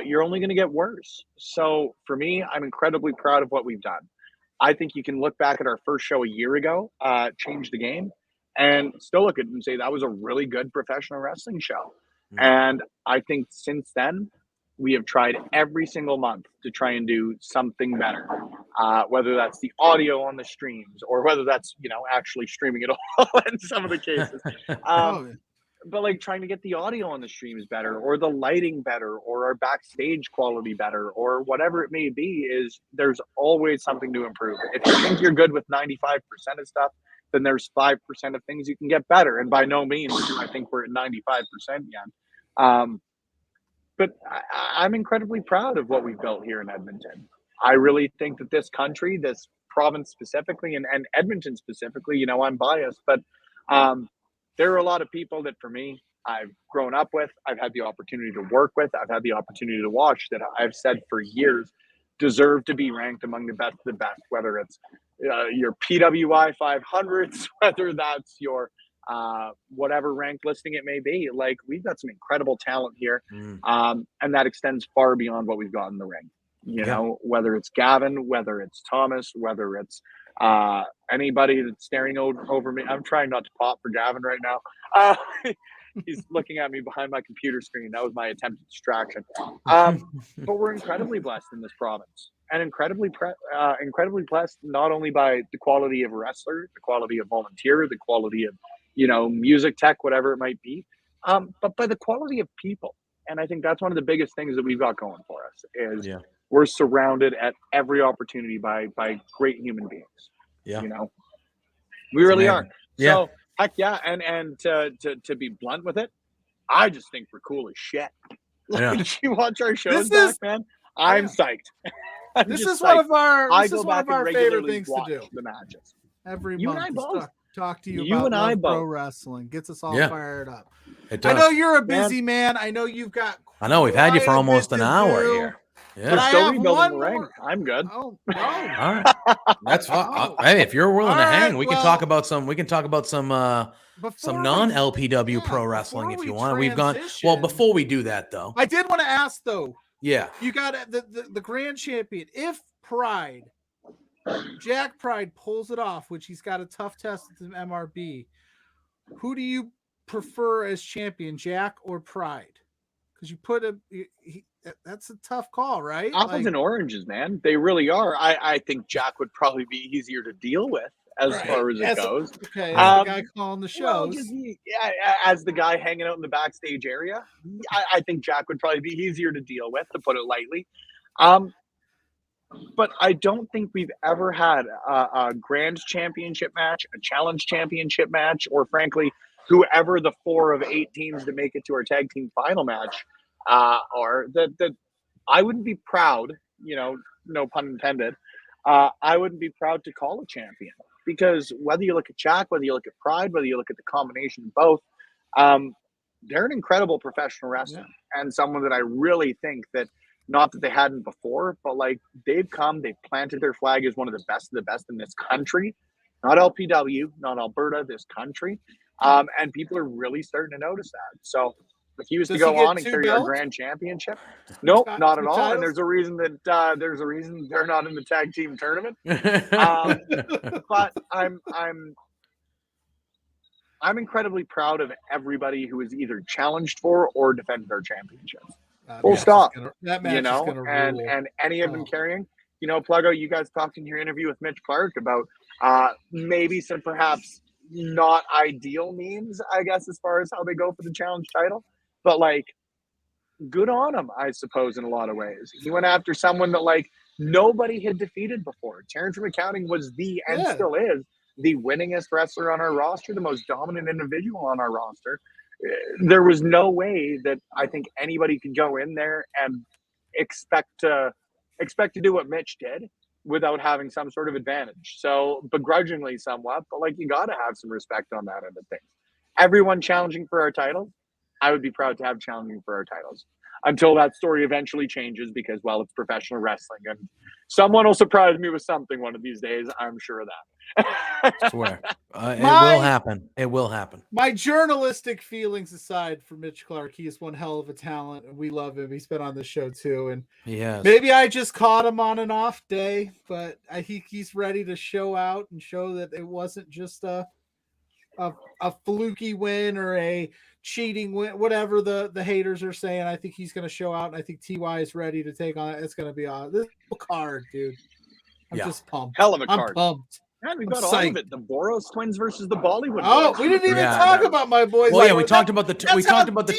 D: you're only going to get worse. So for me, I'm incredibly proud of what we've done. I think you can look back at our first show a year ago, change the game, and still look at it and say that was a really good professional wrestling show. And I think since then, we have tried every single month to try and do something better, whether that's the audio on the streams or whether that's, actually streaming it all in some of the cases. But like trying to get the audio on the streams better or the lighting better or our backstage quality better or whatever it may be is there's always something to improve. If you think you're good with 95% of stuff, then there's 5% of things you can get better. And by no means do I think we're at 95% yet. But I'm incredibly proud of what we've built here in Edmonton. I really think that this country, this province specifically, and Edmonton specifically, I'm biased, but there are a lot of people that for me, I've grown up with, I've had the opportunity to work with, I've had the opportunity to watch that I've said for years deserve to be ranked among the best of the best, whether it's your PWI 500s, whether that's your whatever ranked listing it may be. Like, we've got some incredible talent here, and that extends far beyond what we've got in the ring. Whether it's Gavin, whether it's Thomas, whether it's anybody that's staring over me. I'm trying not to pop for Gavin right now. He's looking at me behind my computer screen. That was my attempted distraction. But we're incredibly blessed in this province, and incredibly blessed not only by the quality of wrestler, the quality of volunteer, the quality of music tech, whatever it might be, but by the quality of people. And I think that's one of the biggest things that we've got going for us is we're surrounded at every opportunity by great human beings. We really are. So heck yeah. And to be blunt with it, I just think we're cool as shit. Like, you watch our shows back, man. I'm psyched.
C: This is one of our favorite things to do.
D: The matches
C: every
D: you
C: month.
D: and I both.
C: Talk to you
D: and I
C: about pro
D: both.
C: wrestling. Gets us all fired up.
B: It does.
C: I know you're a busy man. I know you've got.
B: I know we've had you for almost an hour here. Yeah.
C: But I
D: Still
C: have
D: rebuilding
C: one
D: the ring.
C: more.
D: I'm good.
C: Oh no!
B: All right. That's fine.
C: Oh.
B: Hey, if you're willing
C: All
B: to hang,
C: right,
B: we can
C: well,
B: talk about some. We can talk about some
C: Before
B: non
C: we,
B: LPW
C: yeah,
B: pro wrestling
C: before
B: if
C: we
B: you want. We've gone. Well,
C: transition,
B: before we do that though,
C: I did want to ask though.
B: yeah.
C: You got the grand champion. If Pride, Jack Pride pulls it off, which he's got a tough test at the MRB, who do you prefer as champion, Jack or Pride? Because you put him, that's a tough call, right?
D: Apples and oranges, man. They really are. I think Jack would probably be easier to deal with as
C: Right.
D: far as it goes.
C: Okay, as the guy calling the
D: Well,
C: shows.
D: just as the guy hanging out in the backstage area, I think Jack would probably be easier to deal with, to put it lightly. But I don't think we've ever had a grand championship match, a challenge championship match, or frankly, whoever the 4 of 8 teams that make it to our tag team final match are. That I wouldn't be proud, no pun intended. I wouldn't be proud to call a champion, because whether you look at Jack, whether you look at Pride, whether you look at the combination of both, they're an incredible professional wrestler, and someone that I really think that, not that they hadn't before, but like they've planted their flag as one of the best in this country, not LPW, not Alberta, this country. And people are really starting to notice that. So if he was to go on and carry our grand championship, nope, not at all. Titles? And there's a reason they're not in the tag team tournament. But I'm incredibly proud of everybody who has either challenged for or defended our championships. Full stop.
C: That match is gonna rule.
D: And any of them carrying, Pluggo, you guys talked in your interview with Mitch Clark about maybe some perhaps not ideal means, I guess, as far as how they go for the challenge title. But like, good on him, I suppose, in a lot of ways. He went after someone that like nobody had defeated before. Terrence from Accounting was and still is the winningest wrestler on our roster, the most dominant individual on our roster. There was no way that I think anybody could go in there and expect to do what Mitch did without having some sort of advantage. So begrudgingly somewhat, but like, you got to have some respect on that end of things. Everyone challenging for our titles, I would be proud to have challenging for our titles, until that story eventually changes, because, well, it's professional wrestling and someone will surprise me with something one of these days. I'm sure of that.
B: I swear. It will happen. It will happen.
C: My journalistic feelings aside for Mitch Clark, he is one hell of a talent, and we love him. He's been on the show too, and maybe I just caught him on an off day, but he's ready to show out and show that it wasn't just a fluky win or a cheating win, whatever the haters are saying. I think he's going to show out, and I think TY is ready to take on it. It's going to be this card, dude. I'm just pumped.
D: Hell of a card.
C: I'm pumped.
D: Man, we've got all of it. The Boros twins versus the Bollywood.
C: Oh, we didn't even talk about my boys.
B: Well, we talked about the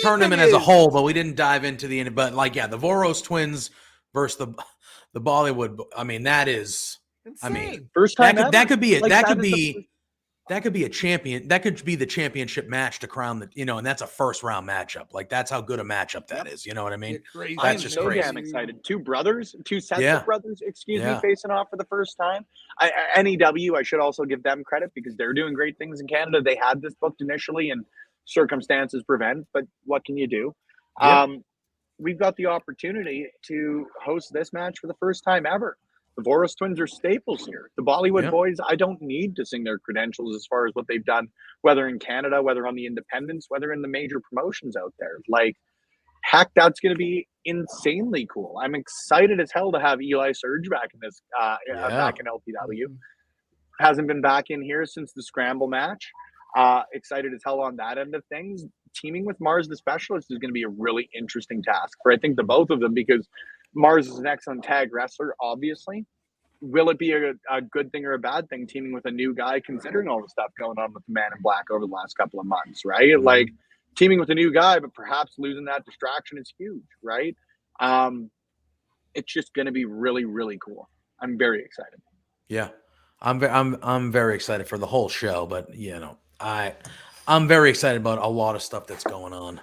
B: tournament as a whole, but we didn't dive into the end. But like, the Voros twins versus the Bollywood. I mean, that is insane. I mean,
D: first time
B: that could be a champion. That could be the championship match to crown the, and that's a first round matchup. Like, that's how good a matchup that is. You know what I mean?
D: That's just crazy. Damn excited. Two sets of brothers, facing off for the first time. NEW, I should also give them credit, because they're doing great things in Canada. They had this booked initially, and circumstances prevent, but what can you do? We've got the opportunity to host this match for the first time ever. The Voros twins are staples here. The Bollywood boys, I don't need to sing their credentials as far as what they've done, whether in Canada, whether on the independents, whether in the major promotions out there. Like, heck, that's going to be insanely cool. I'm excited as hell to have Eli Surge back in this, back in LPW. Hasn't been back in here since the Scramble match. Excited as hell on that end of things. Teaming with Mars the Specialist is going to be a really interesting task for, I think, the both of them, because Mars is an excellent tag wrestler, obviously. Will it be a good thing or a bad thing teaming with a new guy, considering all the stuff going on with the Man in Black over the last couple of months, right? Mm-hmm. Like, teaming with a new guy, but perhaps losing that distraction is huge, right? It's just going to be really, really cool. I'm very excited.
B: Yeah, I'm very excited for the whole show, but I'm very excited about a lot of stuff that's going on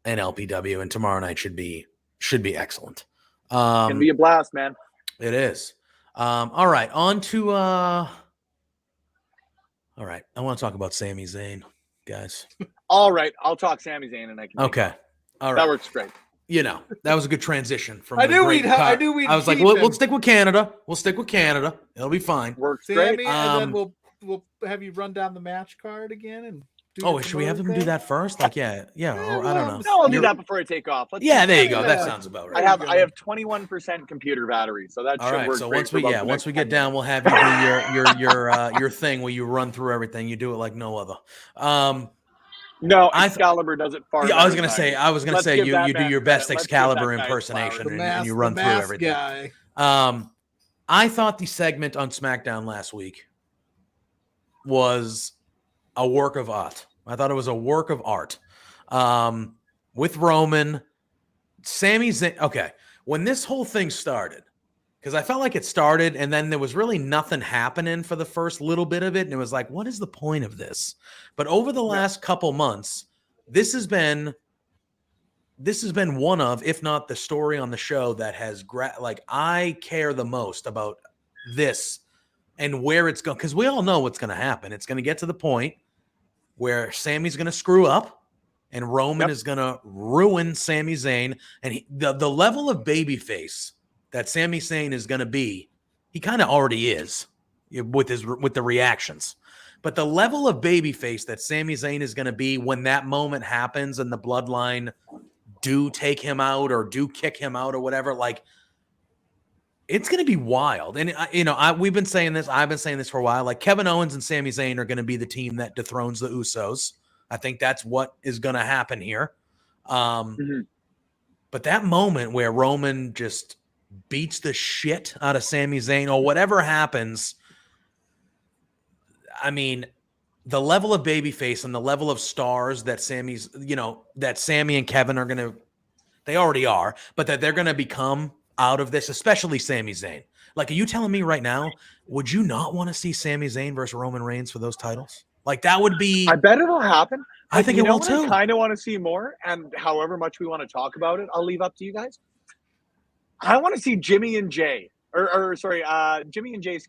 B: in LPW, and tomorrow night should be excellent.
D: Can be a blast, man.
B: It is. All right, on to all right. I want to talk about Sami Zayn, guys.
D: All right, I'll talk Sami Zayn, and I can.
B: Okay. All right.
D: That works great.
B: that was a good transition from.
C: I
B: the
C: knew
B: great
C: we'd.
B: car-
C: I knew we'd.
B: I was like,
C: keep
B: we'll
C: him.
B: stick with Canada. We'll stick with Canada. It'll be fine.
D: Works
C: Sammy,
D: great.
C: and then we'll have you run down the match card again and. Do
B: Oh,
C: your
B: should we have them
C: promoter
B: do
C: thing?
B: that first? Like, yeah, or I don't know.
D: No, I'll do
B: You're-
D: that before I take off. Let's
B: Yeah,
D: do
B: there you go. That
C: Yeah.
B: sounds about
D: I
B: right.
D: have 21% computer battery, so that
B: All
D: should
B: right.
D: work.
B: So
D: great
B: once
D: for
B: we
D: about the
B: once
D: next
B: we get
D: 10
B: down, we'll have you do your thing where you run through everything. You do it like no other.
D: No,
B: I
D: Excalibur does it far.
B: Yeah, I was
D: better
B: gonna
D: than
B: say.
D: do.
B: I was gonna
D: Let's
B: say
D: give
B: you
D: that
B: do
D: man
B: your best
D: credit. Let's give
B: Excalibur
D: that guy
B: impersonation
C: The
B: and you
C: mask,
B: run
C: the
B: through
C: mask
B: everything.
C: guy.
B: I thought the segment on SmackDown last week was a work of art. I thought it was a work of art. With Roman, Sami Zayn. Okay, when this whole thing started, because I felt like it started and then there was really nothing happening for the first little bit of it, and it was like, what is the point of this? But over the last couple months, this has been one of, if not the story on the show that has I care the most about this and where it's going, because we all know what's going to happen. It's going to get to the point where Sammy's going to screw up and Roman is going to ruin Sami Zayn. And the level of babyface that Sami Zayn is going to be, he kind of already is with the reactions. But the level of babyface that Sami Zayn is going to be when that moment happens and the bloodline do take him out or do kick him out or whatever, like, it's going to be wild. And, we've been saying this. I've been saying this for a while. Like, Kevin Owens and Sami Zayn are going to be the team that dethrones the Usos. I think that's what is going to happen here. But that moment where Roman just beats the shit out of Sami Zayn or whatever happens, I mean, the level of babyface and the level of stars that Sami and Kevin are going to, they already are, but that they're going to become out of this, especially Sami Zayn. Like, are you telling me right now, would you not want to see Sami Zayn versus Roman Reigns for those titles? Like, that would be.
D: I bet it'll happen.
B: I think it will
D: too.
B: too.
D: I kind of want to see more, and however much we want to talk about it, I'll leave up to you guys. I want to see Jimmy and Jay, Jimmy and Jay,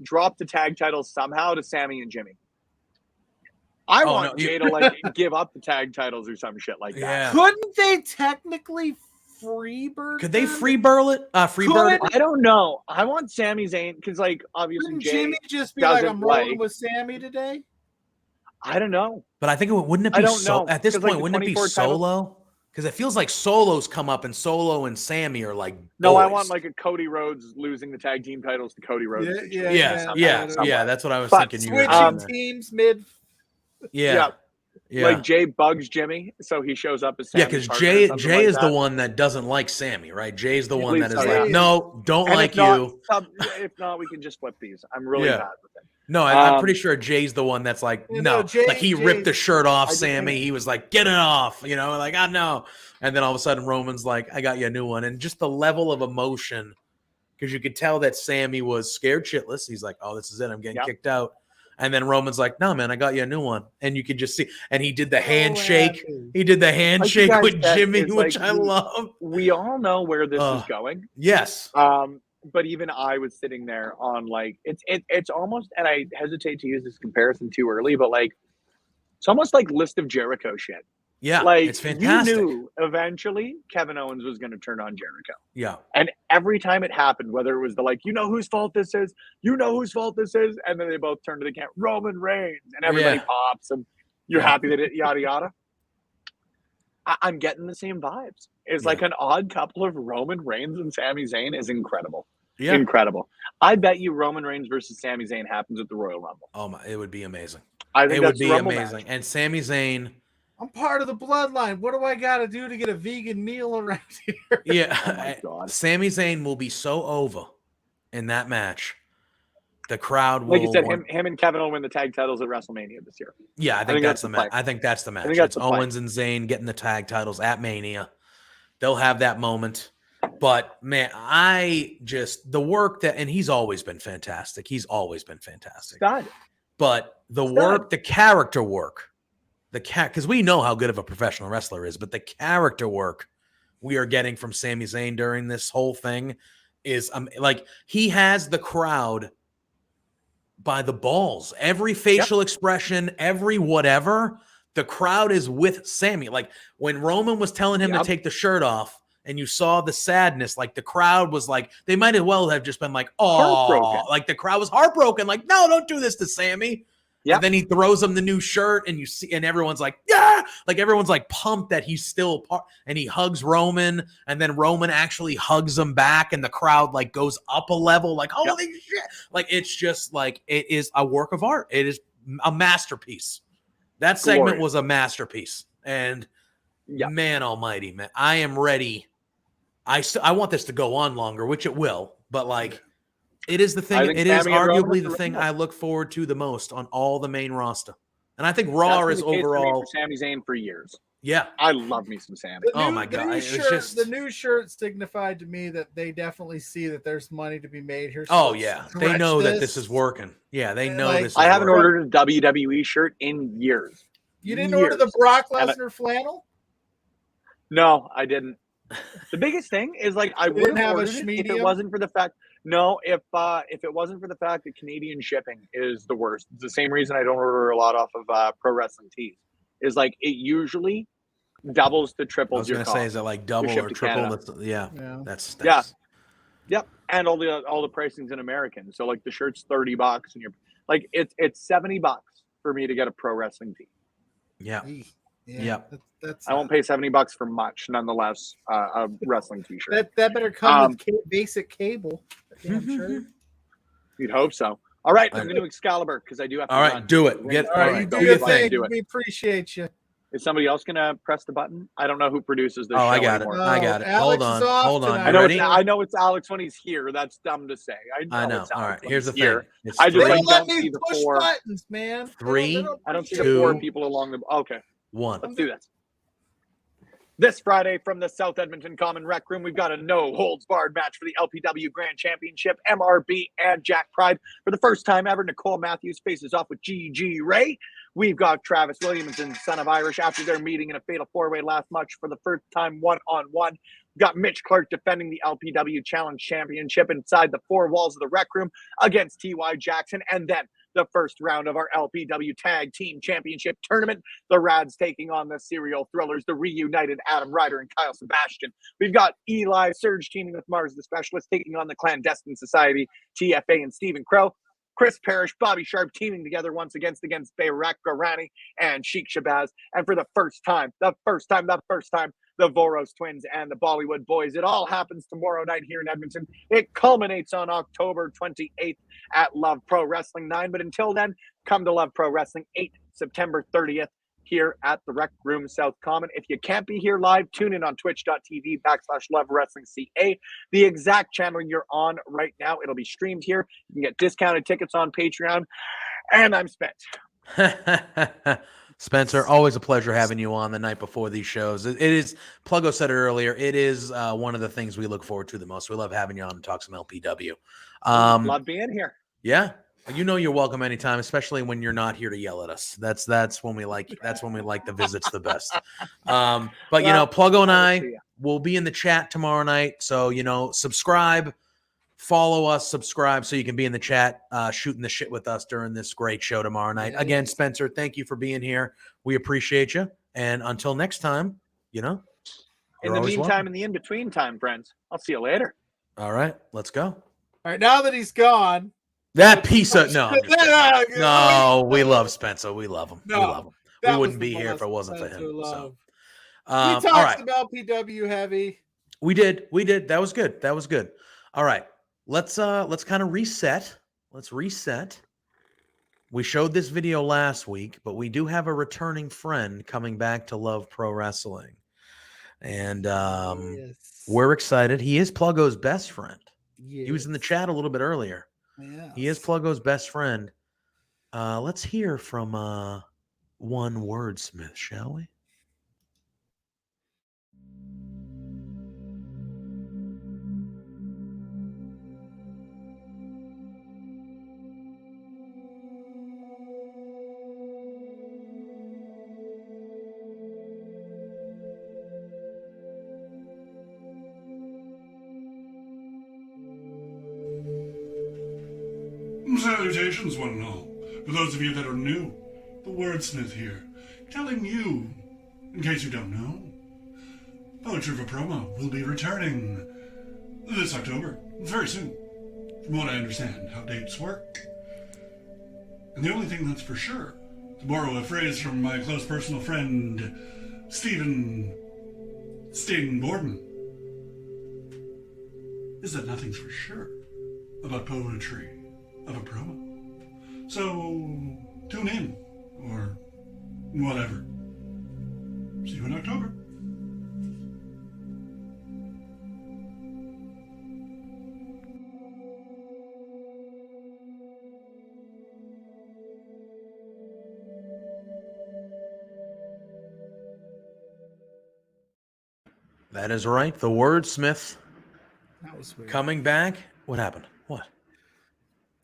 D: drop the tag titles somehow to Sammy and Jimmy. I want Jay to give up the tag titles or some shit like that.
B: Yeah.
C: Couldn't they technically freebird?
B: Could they freebird it? Freebird it?
D: I don't know. I want Sami Zayn because, like, obviously
C: Couldn't
D: Jay
C: Jimmy just be like,
D: doesn't
C: I'm rolling with Sammy today?
D: I don't know.
B: But I think wouldn't it be at this point? Wouldn't it be Solo? Because it feels like Solo's come up, and Solo and Sammy are like.
D: No,
B: boys.
D: I want like a Cody Rhodes losing the tag team titles to Cody Rhodes.
B: Yeah. That's what I was thinking.
C: Switching teams mid.
B: Yeah.
D: Like Jay bugs Jimmy, so he shows up as Sammy.
B: Yeah, because Jay is the one that doesn't like Sammy, right? Jay's the one that is like, no, don't like you.
D: If not, we can just flip these. I'm really bad with it.
B: No, I'm pretty sure Jay's the one that's like, no. Like, he ripped the shirt off Sammy. He was like, get it off, like, I know. And then all of a sudden Roman's like, I got you a new one. And just the level of emotion, because you could tell that Sammy was scared shitless. He's like, oh, this is it. I'm getting kicked out. And then Roman's like, no, man, I got you a new one. And you could just see. And he did the handshake. He did the handshake with Jimmy, which I love.
D: We all know where this is going.
B: Yes.
D: But even I was sitting there on like, it's almost, and I hesitate to use this comparison too early, but like, it's almost like List of Jericho shit.
B: Yeah,
D: like,
B: it's fantastic.
D: You knew eventually Kevin Owens was going to turn on Jericho.
B: Yeah.
D: And every time it happened, whether it was whose fault this is, and then they both turn to the camera, Roman Reigns, and everybody pops, and you're happy that it, yada, yada. I'm getting the same vibes. It's like an odd couple of Roman Reigns and Sami Zayn is incredible. Yeah. Incredible. I bet you Roman Reigns versus Sami Zayn happens at the Royal Rumble.
B: Oh my, it would be amazing.
D: I think
B: it would be
D: Rumble
B: amazing.
D: Match.
B: And Sami Zayn.
C: I'm part of the bloodline. What do I got to do to get a vegan meal around here?
B: Yeah.
D: Oh my God.
B: Sami Zayn will be so over in that match. The crowd will.
D: Like you said, him and Kevin will win the tag titles at WrestleMania this year.
B: Yeah, I think that's the match. I think that's the match. It's Owens and Zayn getting the tag titles at Mania. They'll have that moment. But man, the work that, and he's always been fantastic.
D: Stud.
B: But the work, the character work, because we know how good of a professional wrestler is, but the character work we are getting from Sami Zayn during this whole thing is like, he has the crowd by the balls. Every facial expression, every whatever, the crowd is with Sami. Like when Roman was telling him to take the shirt off and you saw the sadness, like the crowd was like, they might as well have just been like, oh, like the crowd was heartbroken. Like, no, don't do this to Sami. Yep. And then he throws him the new shirt and you see, and everyone's like, yeah, like everyone's like pumped that he's still part, and he hugs Roman, and then Roman actually hugs him back, and the crowd like goes up a level, like, holy shit. Like, it's just like, it is a work of art. It is a masterpiece. That segment was a masterpiece. And man almighty, man, I am ready. I want this to go on longer, which it will, but like, it is the thing. It is arguably the thing I look forward to the most on all the main roster. And I think Raw is overall
D: for Sami Zayn for years.
B: Yeah.
D: I love me some Sami.
B: My God.
C: The new shirt signified to me that they definitely see that there's money to be made here.
B: So they know that this is working. Yeah, they know this is
D: I haven't ordered a WWE shirt in years.
C: You didn't order the Brock Lesnar flannel?
D: No, I didn't. The biggest thing is like I wouldn't have ordered it if it wasn't for the fact. No, if it wasn't for the fact that Canadian shipping is the worst. It's the same reason I don't order a lot off of Pro Wrestling Tees. Is like it usually doubles to triples your cost.
B: I was going to say, is it like double or triple? That's
D: Yep. And all the pricing's in American. So like the shirt's $30 and you're like it's $70 for me to get a Pro Wrestling tee.
B: Yeah.
C: That's
D: I won't pay $70 for much, nonetheless. A wrestling t-shirt.
C: That better come with basic cable. I'm sure.
D: You'd hope so. All right, I'm going to Excalibur because I do have to.
B: All right,
D: run.
B: do it.
C: All right, do your thing. We appreciate you.
D: Is somebody else going to press the button? I don't know who produces this.
B: Oh,
D: show
B: I got
D: anymore.
B: it. I got it.
C: Alex
B: Hold on.
D: I know it's Alex when he's here. That's dumb to say. I know.
B: All right, here's the
D: thing.
C: I just don't see the four buttons, man.
B: 3.
D: I don't see the 4 people along the. Okay.
B: 1.
D: Let's do this. This Friday from the South Edmonton Common Rec Room, we've got a no-holds-barred match for the LPW Grand Championship. MRB and Jack Pride. For the first time ever, Nicole Matthews faces off with GG Ray. We've got Travis Williamson, son of Irish, after their meeting in a fatal 4-way last match for the first time one-on-one. We've got Mitch Clark defending the LPW Challenge Championship inside the 4 walls of the Rec Room against T.Y. Jackson. And then the first round of our LPW Tag Team Championship Tournament. The Rads taking on the Serial Thrillers, the reunited Adam Ryder and Kyle Sebastian. We've got Eli Surge teaming with Mars the Specialist, taking on the Clandestine Society, TFA and Stephen Crow. Chris Parrish, Bobby Sharp teaming together once against Bayrak Garani and Sheik Shabazz. And for the first time, the Voros twins and the Bollywood Boys. It all happens tomorrow night here in Edmonton. It culminates on October 28th at Love Pro Wrestling 9. But until then, come to Love Pro Wrestling 8, September 30th here at the Rec Room South Common. If you can't be here live, tune in on twitch.tv/Love Wrestling CA. The exact channel you're on right now. It'll be streamed here. You can get discounted tickets on Patreon. And I'm spent.
B: Spencer, always a pleasure having you on the night before these shows. It is, Pluggo said it earlier, it is one of the things we look forward to the most. We love having you on and talk some LPW.
D: Love being here.
B: Yeah. You know you're welcome anytime, especially when you're not here to yell at us. That's when we like the visits the best. But Pluggo and I will be in the chat tomorrow night. So, subscribe, follow us, subscribe so you can be in the chat, shooting the shit with us during this great show tomorrow night. Again, Spencer, thank you for being here. We appreciate you. And until next time,
D: in the meantime, in the in-between time, friends, I'll see you later.
B: All right, let's go.
C: All right, now that he's gone.
B: That piece of no, we love Spencer. We love him. We love him. We wouldn't be here if it wasn't for him. So,
C: we talked about PW heavy.
B: We did. That was good. All right, let's kind of reset. Let's reset. We showed this video last week, but we do have a returning friend coming back to Love Pro Wrestling, and we're excited. He is Pluggo's best friend. Yes. He was in the chat a little bit earlier.
C: Yeah.
B: He is Pluggo's best friend. Let's hear from one wordsmith, shall we?
E: Salutations, one and all. For those of you that are new, the wordsmith here, telling you, in case you don't know, Poetry of a Promo will be returning this October, very soon. From what I understand, how dates work. And the only thing that's for sure, to borrow a phrase from my close personal friend, Stephen Borden, is that nothing's for sure about Poetry of a Promo. So, tune in, or whatever. See you in October.
B: That is right. The wordsmith
C: That was weird.
B: coming back. What happened? What?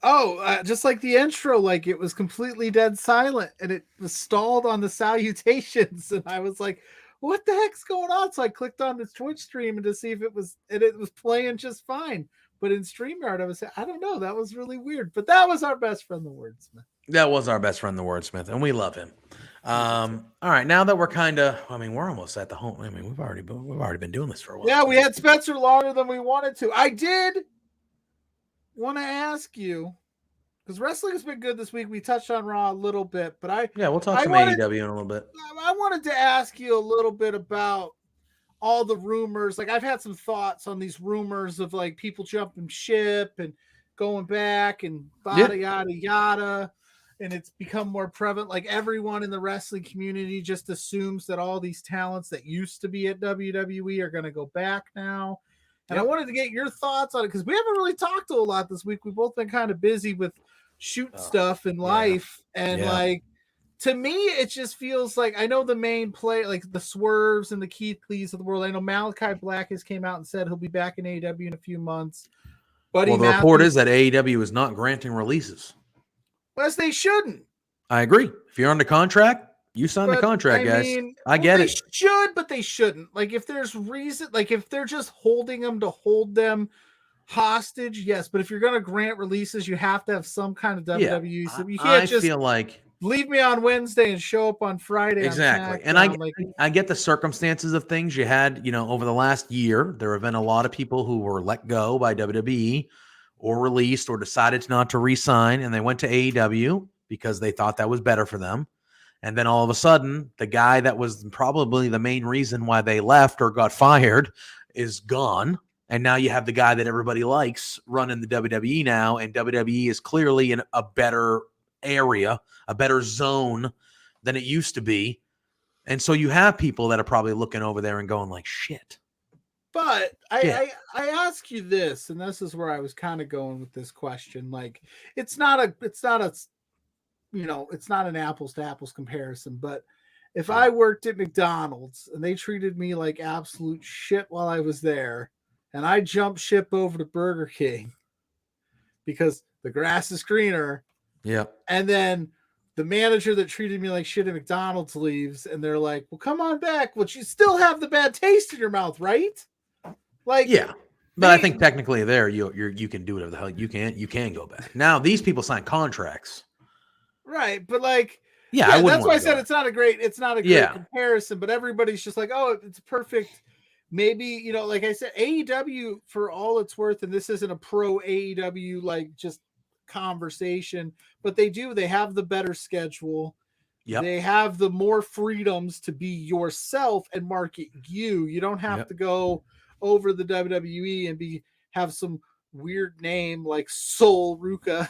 C: Oh, just like the intro, like it was completely dead silent and it was stalled on the salutations. And I was like, what the heck's going on? So I clicked on the Twitch stream and to see if it was playing just fine. But in StreamYard, I don't know. That was really weird. But that was our best friend, the wordsmith.
B: That was our best friend, the wordsmith, and we love him. All right, now that we're we're almost at the home. I mean, we've already been doing this for a while.
C: Yeah, we had Spencer longer than we wanted to. I did want to ask you, because wrestling has been good this week. We touched on Raw a little bit, but
B: we'll talk some AEW in a little bit.
C: I wanted to ask you a little bit about all the rumors. Like, I've had some thoughts on these rumors of like people jumping ship and going back and yada yada. And it's become more prevalent. Like, everyone in the wrestling community just assumes that all these talents that used to be at WWE are going to go back now. And I wanted to get your thoughts on it because we haven't really talked a lot this week. We've both been kind of busy with stuff in life. And like, to me, it just feels like, I know the main play, like the Swerves and the Keith Lees of the world. I know Malachi Black has came out and said he'll be back in AEW in a few months. Buddy
B: Well, the report is that AEW is not granting releases.
C: As they shouldn't.
B: I agree. If you're under contract, you sign the contract, guys. I get it.
C: They should, but they shouldn't. Like, if there's reason, like if they're just holding them to hold them hostage, yes. But if you're going to grant releases, you have to have some kind of WWE. So you can't just
B: feel like
C: leave me on Wednesday and show up on Friday.
B: Exactly. And I get the circumstances of things. You had, over the last year, there have been a lot of people who were let go by WWE or released or decided not to re-sign, and they went to AEW because they thought that was better for them. And then all of a sudden, the guy that was probably the main reason why they left or got fired is gone. And now you have the guy that everybody likes running the WWE now, and WWE is clearly in a better area, a better zone than it used to be. And so you have people that are probably looking over there and going like, shit.
C: But I ask you this, and this is where I was kind of going with this question. Like, it's not an apples to apples comparison, but if I worked at McDonald's and they treated me like absolute shit while I was there, and I jumped ship over to Burger King because the grass is greener.
B: Yeah.
C: And then the manager that treated me like shit at McDonald's leaves, and they're like, well, come on back. Well, you still have the bad taste in your mouth, right? Like,
B: yeah. But I think technically there you can do whatever the hell you can go back. Now these people sign contracts.
C: Right. But like,
B: I
C: that's why I said it's not a great comparison, but everybody's just like, oh, it's perfect. Maybe, like I said, AEW, for all it's worth, and this isn't a pro AEW, like, just conversation, but they have the better schedule.
B: Yep.
C: They have the more freedoms to be yourself and market you. You don't have to go over the WWE and have some weird name like Sol Ruka.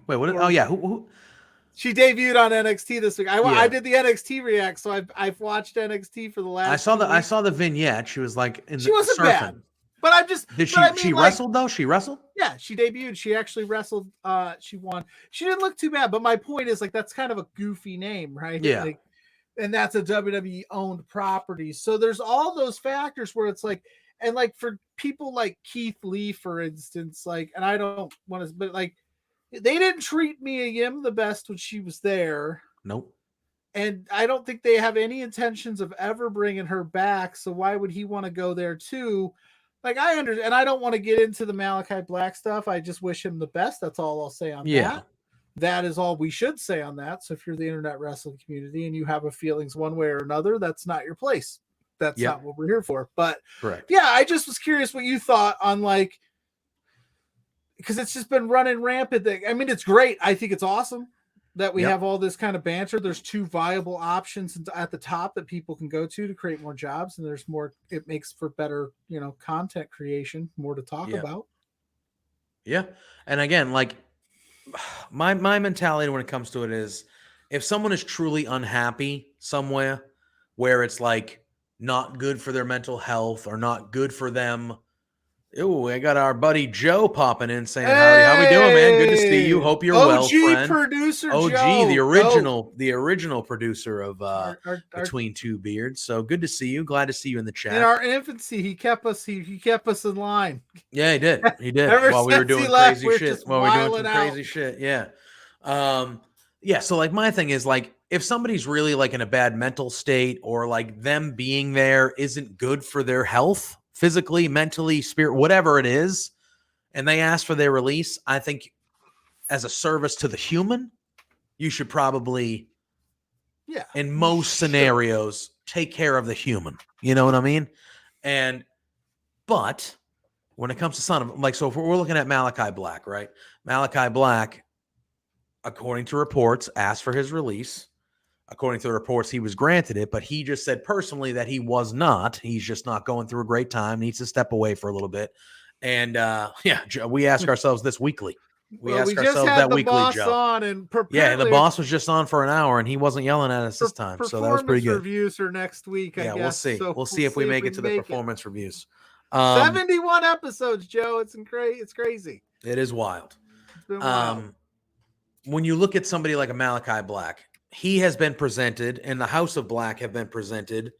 B: Wait, what? Oh yeah, who?
C: She debuted on NXT this week. I did the NXT react, so I've watched NXT for the last.
B: I saw the vignette. She was like
C: she wasn't
B: surfing.
C: Bad, but I'm just.
B: Did she wrestled though? She wrestled.
C: Yeah, she debuted. She actually wrestled. She won. She didn't look too bad, but my point is, like, that's kind of a goofy name, right?
B: Yeah.
C: Like, and that's a WWE owned property. So there's all those factors where it's like, and like for people like Keith Lee, for instance, like, and I don't want to, but like, they didn't treat Mia Yim the best when she was there.
B: Nope.
C: And I don't think they have any intentions of ever bringing her back. So why would he want to go there too? Like, I understand, and I don't want to get into the Malachi Black stuff. I just wish him the best. That's all I'll say on that. that is all we should say on that. So if you're the internet wrestling community and you have a feelings one way or another, that's not your place. That's not what we're here for. But
B: Correct.
C: yeah, I just was curious what you thought on like, because it's just been running rampant. I mean, it's great. I think it's awesome that we have all this kind of banter. There's two viable options at the top that people can go to create more jobs. And there's more, it makes for better, content creation, more to talk about.
B: Yeah. And again, like my mentality when it comes to it is if someone is truly unhappy somewhere where it's like not good for their mental health or not good for them. Oh, I got our buddy Joe popping in saying, how we doing, man? Good to see you. Hope you're well, friend.
C: Producer
B: OG,
C: Joe.
B: the original producer of Between Two Beards. So good to see you. Glad to see you in the chat.
C: In our infancy, he kept us in line.
B: Yeah, he did. He did. While we were doing crazy shit. While we were doing some crazy shit. Yeah. Yeah. So like my thing is like if somebody's really like in a bad mental state or like them being there isn't good for their health, physically, mentally, spirit, whatever it is, and they ask for their release, I think as a service to the human, you should probably, in most scenarios, take care of the human. You know what I mean? But when it comes to son of, like, so if we're looking at Malachi Black, right? Malachi Black, according to reports, asked for his release. According to the reports, he was granted it, but he just said personally that he was not. He's just not going through a great time, needs to step away for a little bit. And we ask ourselves this weekly. We ask ourselves that weekly, Joe.
C: On and
B: the boss was just on for an hour, and he wasn't yelling at us this time, so that was pretty good.
C: Reviews are next week, I guess.
B: We'll see.
C: So
B: we'll see if we make it to the performance reviews.
C: 71 episodes, Joe. It's crazy.
B: It is wild.
C: It's been wild.
B: When you look at somebody like a Malachi Black, he has been presented, and the House of Black have been presented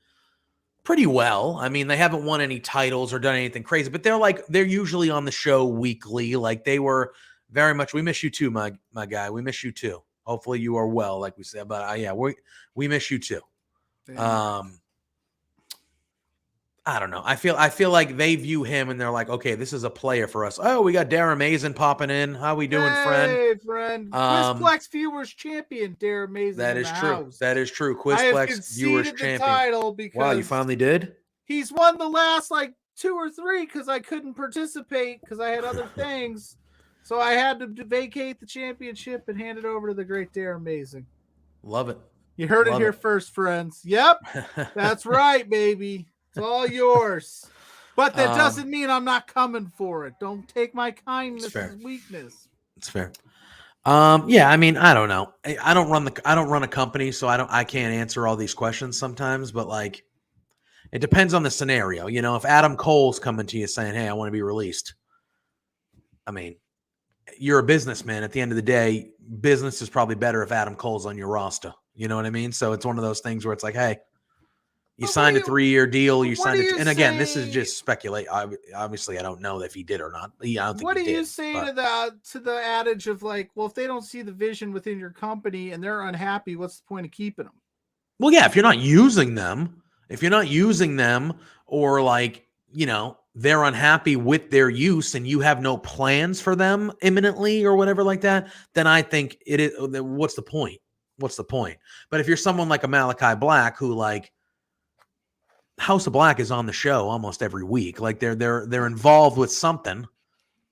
B: pretty well. I mean, they haven't won any titles or done anything crazy, but they're usually on the show weekly. Like they were very much. We miss you too, my guy. We miss you too. Hopefully you are well, like we said. But we miss you too. Damn. I don't know. I feel like they view him and they're like, okay, this is a player for us. Oh, we got Darren Mason popping in. How we doing, friend?
C: Hey, friend. Quizplex Viewers Champion, Darren Mason.
B: That is true.
C: House.
B: That is true. Quizplex Viewers Champion.
C: Title because
B: wow, you finally did?
C: He's won the last like 2 or 3 because I couldn't participate because I had other things. So I had to vacate the championship and hand it over to the great Darren Mason.
B: Love it.
C: You heard it here first, friends. Yep. That's right, baby. It's all yours. But that doesn't mean I'm not coming for it. Don't take my kindness as weakness.
B: It's fair. I mean, I don't know. I don't run a company, so I can't answer all these questions sometimes, but like it depends on the scenario. You know, if Adam Cole's coming to you saying, "Hey, I want to be released." I mean, you're a businessman. At the end of the day, business is probably better if Adam Cole's on your roster. You know what I mean? So it's one of those things where it's like, hey, you signed a 3-year deal. You signed it. And again, this is just speculate. Obviously, I don't know if he did or not. I don't think
C: what
B: he
C: do you
B: did,
C: say to the adage of like, well, if they don't see the vision within your company and they're unhappy, what's the point of keeping them?
B: Well, yeah, if you're not using them, or like, you know, they're unhappy with their use and you have no plans for them imminently or whatever like that, then I think it is. What's the point? What's the point? But if you're someone like a Malachi Black who like House of Black is on the show almost every week, like they're involved with something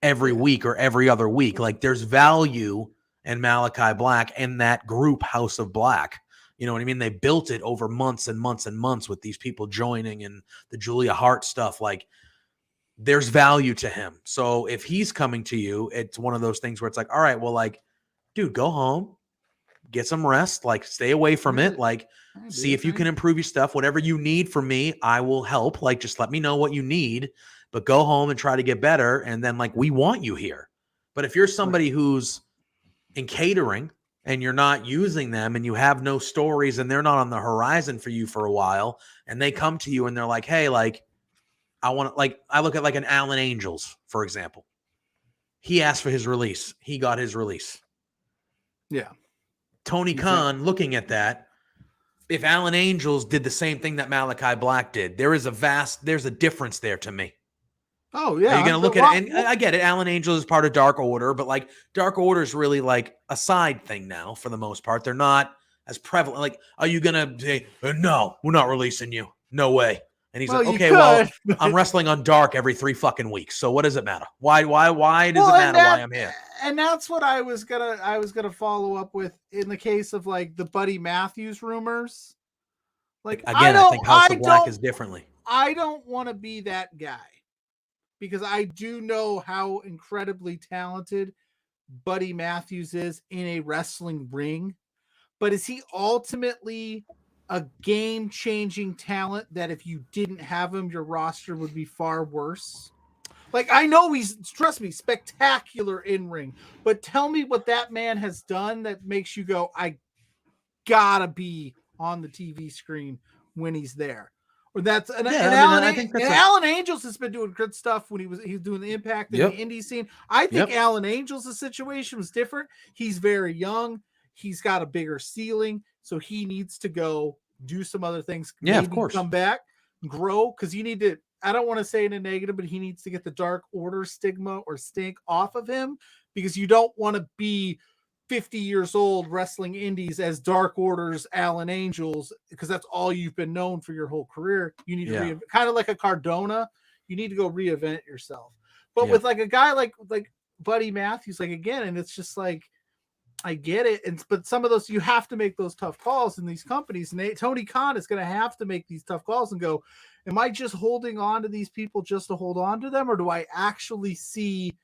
B: every week or every other week. Like there's value in Malachi Black and that group House of Black. You know what I mean? They built it over months and months and months with these people joining and the Julia Hart stuff. Like there's value to him. So if he's coming to you, it's one of those things where it's like, all right, well, like, dude, go home, get some rest, like stay away from it. Like, see if you can improve your stuff. Whatever you need from me, I will help. Like, just let me know what you need, but go home and try to get better. And then like, we want you here. But if you're somebody who's in catering and you're not using them and you have no stories and they're not on the horizon for you for a while, and they come to you and they're like, hey, like, I want to, like, I look at like an Alan Angels, for example. He asked for his release. He got his release.
C: Yeah.
B: Tony Khan looking at that. If Alan Angels did the same thing that Malachi Black did, there's a difference there to me.
C: Oh yeah.
B: Are you going to look at it? And I get it. Alan Angel is part of Dark Order, but like Dark Order is really like a side thing now for the most part. They're not as prevalent. Like, are you going to say, no, we're not releasing you? No way. And he's
C: Well,
B: like,
C: you
B: okay,
C: could,
B: well,
C: but-
B: I'm wrestling on Dark every 3 fucking weeks. So what does it matter? Why does
C: Well,
B: it
C: and
B: matter why I'm here?
C: And that's what I was gonna follow up with in the case of like the Buddy Matthews rumors. Like
B: Again, I think House of Black is differently.
C: I don't want to be that guy because I do know how incredibly talented Buddy Matthews is in a wrestling ring. But is he ultimately a game-changing talent that if you didn't have him, your roster would be far worse? Like, I know he's, trust me, spectacular in ring, but tell me what that man has done that makes you go, I gotta be on the TV screen when he's there. Or that's Alan Angels has been doing good stuff when he was doing the Impact in the indie scene. I think Alan Angels' situation was different. He's very young. He's got a bigger ceiling, so he needs to go do some other things.
B: Yeah,
C: maybe
B: of course.
C: Come back, grow, because you need to. I don't want to say in a negative, but he needs to get the Dark Order stigma or stink off of him because you don't want to be 50 years old wrestling indies as Dark Order's Alan Angels because that's all you've been known for your whole career. You need to kind of like a Cardona. You need to go reinvent yourself. But with like a guy like Buddy Matthews, like again, and it's just like I get it, but some of those you have to make those tough calls in these companies, and Tony Khan is going to have to make these tough calls and go, am I just holding on to these people just to hold on to them, or do I actually see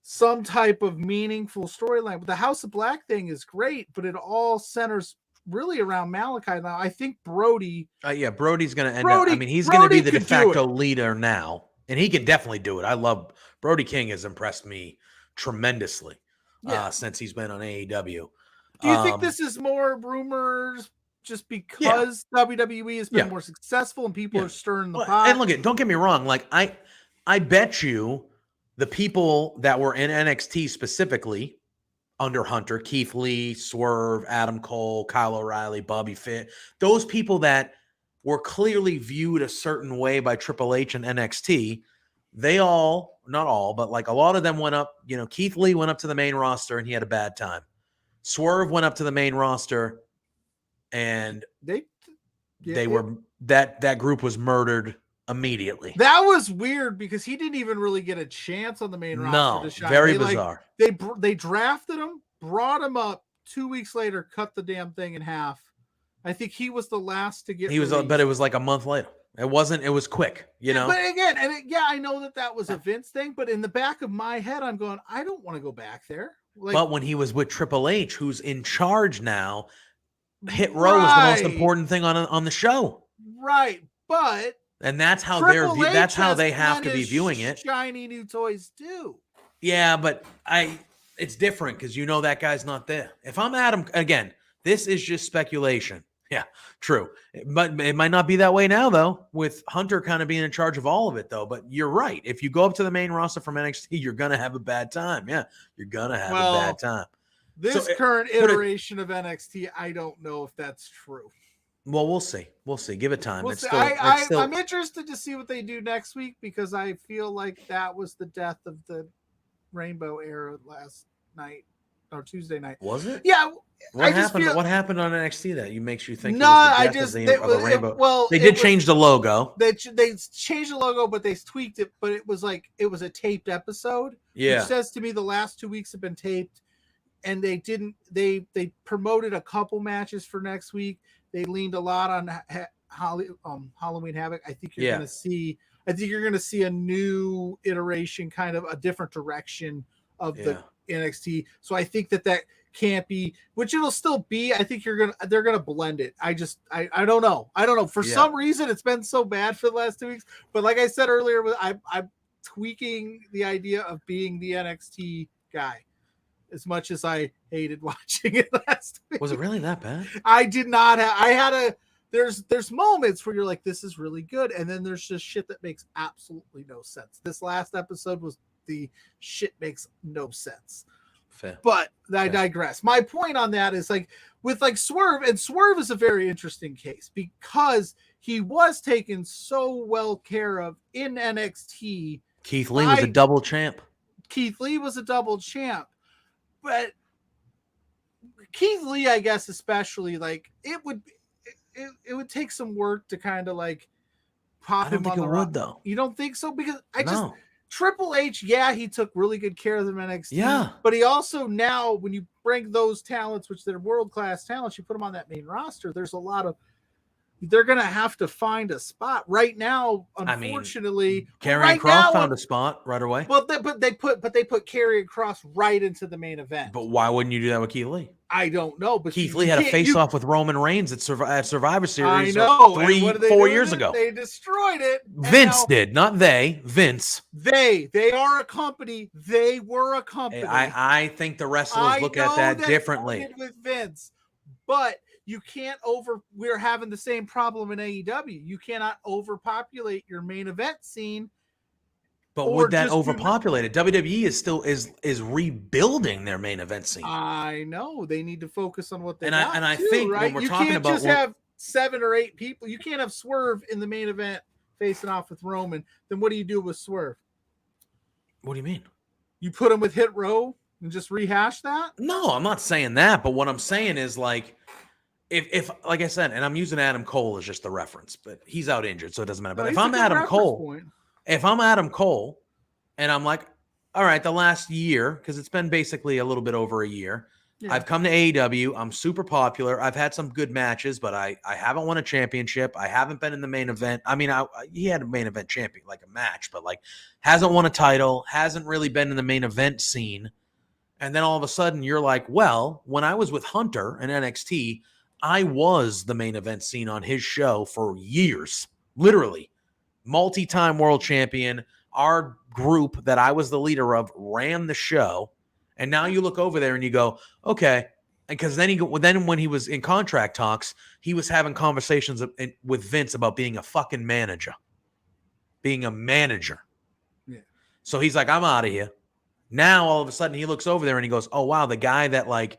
C: some type of meaningful storyline? But the House of Black thing is great, but it all centers really around Malachi now. I think Brody.
B: Brody's going to end up. I mean, he's going to be the de facto leader now, and he can definitely do it. I love Brody King. Has impressed me tremendously. Since he's been on AEW.
C: Do you think this is more rumors just because WWE has been more successful and people are stirring the pot?
B: And look, don't get me wrong. Like I bet you the people that were in NXT specifically under Hunter, Keith Lee, Swerve, Adam Cole, Kyle O'Reilly, Bobby Fitt, those people that were clearly viewed a certain way by Triple H and NXT, they all, not all, but like a lot of them went up. You know, Keith Lee went up to the main roster and he had a bad time. Swerve went up to the main roster and that group was murdered immediately.
C: That was weird because he didn't even really get a chance on the main roster to shine.
B: Very bizarre.
C: They drafted him, brought him up 2 weeks later, cut the damn thing in half. I think he was the last to get released.
B: But it was like a month later. It was quick, you know.
C: But again, I know that was a Vince thing, but in the back of my head, I'm going, I don't want to go back there. Like,
B: but when he was with Triple H, who's in charge now, Hit Row is the most important thing on the show.
C: Right, but
B: and that's how they have to be viewing it.
C: Shiny new toys do.
B: Yeah, but it's different because you know that guy's not there. If I'm Adam, again, this is just speculation. Yeah, true. But it might not be that way now, though, with Hunter kind of being in charge of all of it, though. But you're right. If you go up to the main roster from NXT, you're going to have a bad time. Yeah, you're going to have a bad time.
C: This current iteration of NXT, I don't know if that's true.
B: Well, we'll see. We'll see. Give it time.
C: I'm interested to see what they do next week because I feel like that was the death of the Rainbow Era last night or Tuesday night.
B: Was it?
C: Yeah.
B: What happened on NXT that makes you think?
C: Rainbow? Well,
B: they did change the logo.
C: They changed the logo, but they tweaked it. But it was a taped episode.
B: Yeah,
C: which says to me the last 2 weeks have been taped, and they didn't. They promoted a couple matches for next week. They leaned a lot on Halloween Havoc. I think you're going to see. I think you're going to see a new iteration, kind of a different direction of the NXT. So I think that can't be, which it'll still be. I think they're gonna blend it. I don't know. For some reason, it's been so bad for the last 2 weeks. But like I said earlier, I'm tweaking the idea of being the NXT guy. As much as I hated watching it last week.
B: Was it really that bad?
C: I did not have. There's moments where you're like, this is really good, and then there's just shit that makes absolutely no sense. This last episode was the shit makes no sense.
B: Fair.
C: But I digress. My point on that is with Swerve, and Swerve is a very interesting case because he was taken so well care of in NXT
B: Keith Lee was a double champ.
C: Keith Lee was a double champ, but Keith Lee, I guess, especially like it would take some work to kind of like pop
B: I don't
C: him
B: think
C: on
B: it
C: the
B: would though.
C: You don't think so? Because
B: No.
C: Triple H, yeah, he took really good care of them NXT.
B: Yeah.
C: But he also now, when you bring those talents, which they're world-class talents, you put them on that main roster, there's a lot of, they're going to have to find a spot. Right now, unfortunately,
B: Karrion Kross found a spot right away.
C: Well, they put Karrion Kross right into the main event.
B: But why wouldn't you do that with Keith Lee?
C: I don't know. But
B: Keith Lee had a face-off with Roman Reigns at Survivor Series.
C: I know.
B: 4 years ago.
C: They destroyed it.
B: Vince did, not they. Vince.
C: They are a company. They were a company.
B: I think the wrestlers look at that differently.
C: With Vince, but you can't we're having the same problem in AEW. You cannot overpopulate your main event scene.
B: But would that overpopulate it? WWE is still is rebuilding their main event scene.
C: I know they need to focus on what they
B: got. I think
C: right?
B: when we're talking about,
C: you can't just have 7 or 8 people. You can't have Swerve in the main event facing off with Roman. Then what do you do with Swerve?
B: What do you mean?
C: You put him with Hit Row and just rehash that?
B: No, I'm not saying that. But what I'm saying is like, if like I said, and I'm using Adam Cole as just the reference, but he's out injured, so it doesn't matter. But if I'm Adam Cole. If I'm Adam Cole and I'm like, all right, the last year, because it's been basically a little bit over a year, I've come to AEW. I'm super popular. I've had some good matches, but I haven't won a championship. I haven't been in the main event. I mean, he had a main event champion, like a match, but like hasn't won a title, hasn't really been in the main event scene. And then all of a sudden you're like, well, when I was with Hunter in NXT, I was the main event scene on his show for years, literally. Multi-time world champion. Our group that I was the leader of ran the show, and now you look over there and you go, okay, because then when he was in contract talks, he was having conversations with Vince about being a fucking manager, being a manager. Yeah. So he's like, I'm out of here. Now all of a sudden he looks over there and he goes, oh wow, the guy that like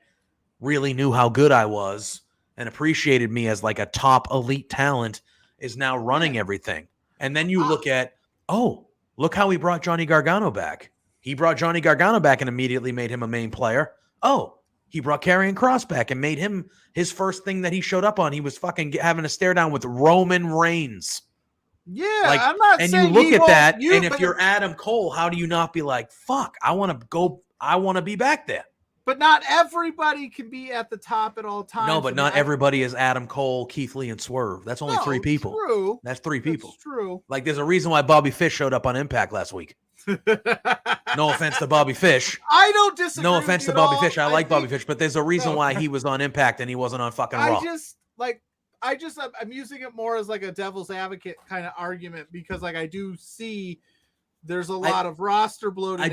B: really knew how good I was and appreciated me as like a top elite talent is now running everything. And then you look at, oh, look how he brought Johnny Gargano back. He brought Johnny Gargano back and immediately made him a main player. Oh, he brought Karrion Kross back and made him his first thing that he showed up on. He was fucking having a stare down with Roman Reigns.
C: Yeah,
B: like,
C: I'm not saying.
B: And you look at that, and if you're Adam Cole, how do you not be like, fuck, I want to be back there.
C: But not everybody can be at the top at all times.
B: No, but not everybody is Adam Cole, Keith Lee, and Swerve. That's only 3 people.
C: True.
B: That's 3 people.
C: That's true.
B: Like, there's a reason why Bobby Fish showed up on Impact last week. No offense to Bobby Fish.
C: I don't disagree.
B: No offense to Bobby Fish. I like Bobby Fish, but there's a reason why he was on Impact and he wasn't on fucking Raw.
C: I'm using it more as like a devil's advocate kind of argument because like I do see there's a lot of roster bloat.
B: I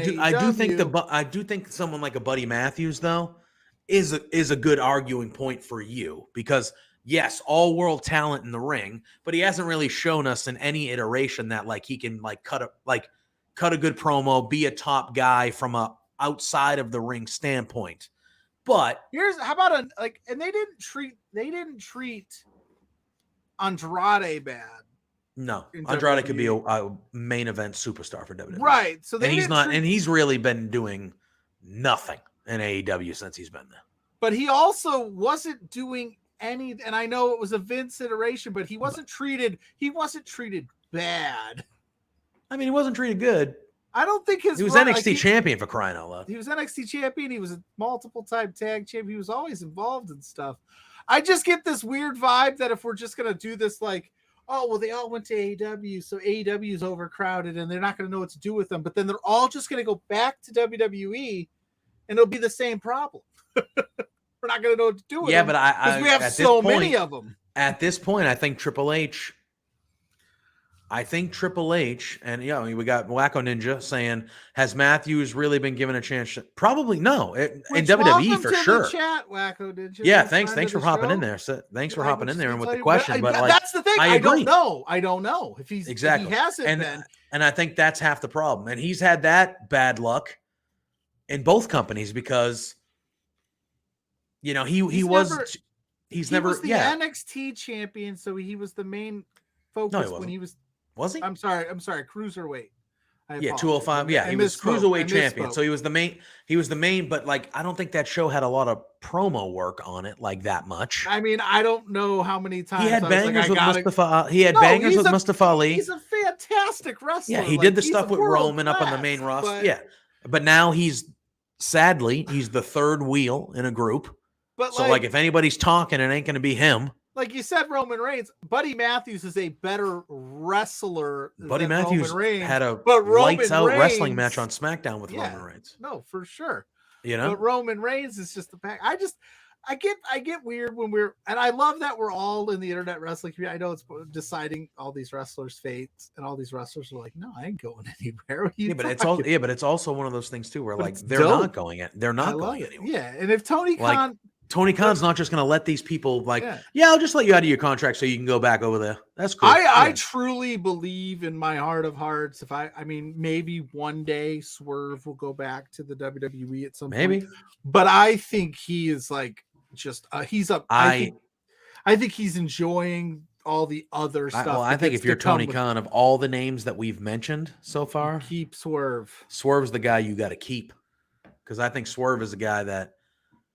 B: do think someone like a Buddy Matthews though is a good arguing point for you because yes, all world talent in the ring, but he hasn't really shown us in any iteration that like he can like cut a good promo, be a top guy from a outside of the ring standpoint. But
C: how about and they didn't treat Andrade bad.
B: No, Andrade could be a main event superstar for WWE.
C: Right. So
B: he's really been doing nothing in AEW since he's been there.
C: But he also wasn't doing any, and I know it was a Vince iteration, but he wasn't treated bad. I
B: mean, he wasn't treated good.
C: I don't think he was
B: NXT champion for crying out loud.
C: He was NXT champion. He was a multiple time tag champion. He was always involved in stuff. I just get this weird vibe that if we're just going to do this, like, oh, well, they all went to AEW, so AEW is overcrowded and they're not going to know what to do with them. But then they're all just going to go back to WWE and it'll be the same problem. We're not going to know what to do with them.
B: Yeah, but
C: we have so many of them.
B: At this point, I think Triple H, and we got Wacko Ninja saying, has Matthews really been given a chance? Probably no. In WWE for sure.
C: The chat, Wacko Ninja.
B: Yeah, thanks for hopping in there. So, thanks for hopping in there and with the question. But
C: that's the thing.
B: I agree.
C: I don't know if he's
B: exactly.
C: If he hasn't been.
B: And I think that's half the problem. And he's had that bad luck in both companies because he was the
C: NXT champion, so he was the main focus when he was.
B: Was he?
C: I'm sorry, cruiserweight.
B: Yeah,
C: apologize.
B: 205. Yeah,
C: I
B: he was
C: misspoke. I
B: cruiserweight champion.
C: misspoke.
B: So he was the main. He was the main, but like I don't think that show had a lot of promo work on it like that much.
C: I mean, I don't know how many times
B: He had
C: I was like,
B: bangers
C: I
B: with
C: gotta.
B: Mustafa. He had
C: No,
B: bangers
C: he's
B: with
C: a
B: Mustafa Ali.
C: he's a fantastic wrestler.
B: Yeah, he
C: Like,
B: did the
C: he's
B: stuff with
C: world
B: Roman up on the main
C: class,
B: roster.
C: but-
B: Yeah, but now sadly he's the third wheel in a group.
C: But
B: So like if anybody's talking, it ain't going to be him.
C: like you said, Roman Reigns, Buddy Matthews is a better wrestler.
B: Buddy
C: than
B: Matthews
C: Roman Reigns,
B: had a
C: but Roman
B: lights out wrestling
C: Reigns-
B: match on SmackDown with
C: Yeah.
B: Roman Reigns.
C: No, for sure.
B: You know,
C: But Roman Reigns is just the pack. I get weird when and I love that we're all in the internet wrestling community. I know it's deciding all these wrestlers' fates, and all these wrestlers are like, no, I ain't going anywhere. What are you
B: yeah, but
C: talking
B: it's also one of those things too, where
C: But
B: like
C: it's
B: they're
C: dope.
B: not going anywhere.
C: Yeah, and if Tony
B: Like,
C: Khan,
B: Tony Khan's not just going to let these people like,
C: Yeah.
B: yeah, I'll just let you out of your contract so you can go back over there. That's cool.
C: I
B: Yeah.
C: truly believe in my heart of hearts. If I mean, maybe one day Swerve will go back to the WWE at some point.
B: Maybe.
C: But I think he is like just he's up. I think he's enjoying all the other stuff.
B: I think if you're Tony Khan, of all the names that we've mentioned so far,
C: keep Swerve.
B: Swerve's the guy you got to keep, because I think Swerve is a guy that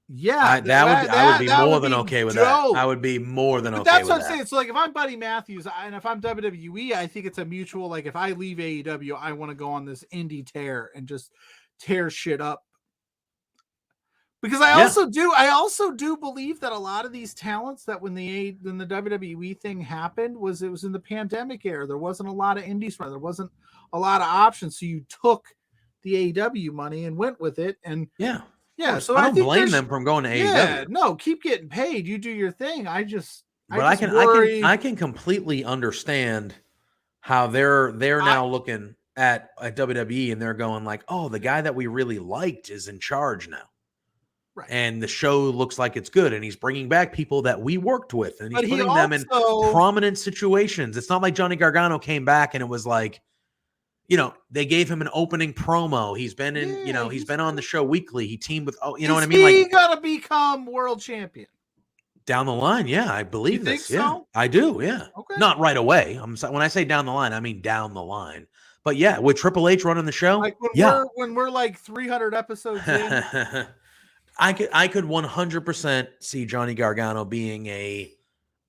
C: Yeah,
B: I would be more than
C: be
B: okay with
C: dope.
B: that. I would be more than
C: But
B: okay
C: that's
B: with
C: what I'm
B: that.
C: saying. So like if I'm Buddy Matthews and if I'm WWE, I think it's a mutual, like if I leave AEW, I want to go on this indie tear and just tear shit up. Because I also do believe that a lot of these talents that when the WWE thing happened it was in the pandemic era. There wasn't a lot of indies run. There wasn't a lot of options. So you took the AEW money and went with it. And
B: yeah.
C: so
B: I don't
C: think
B: blame them from going to AEW.
C: No, keep getting paid. You do your thing. I
B: can completely understand how they're now looking at WWE and they're going like, oh, the guy that we really liked is in charge now.
C: Right.
B: And the show looks like it's good, and he's bringing back people that we worked with, and he's putting them in
C: also-
B: prominent situations. It's not like Johnny Gargano came back and it was like, they gave him an opening promo. He's been in, he's been on the show weekly. He teamed with, what I mean?
C: He
B: Like,
C: gotta become world champion.
B: down the line, yeah, I believe
C: You
B: this.
C: think
B: Yeah,
C: so?
B: I do. Yeah,
C: Okay.
B: not right away. When I say down the line, I mean down the line. But yeah, with Triple H running the show,
C: Like when we're like 300 episodes in.
B: I could 100% see Johnny Gargano being a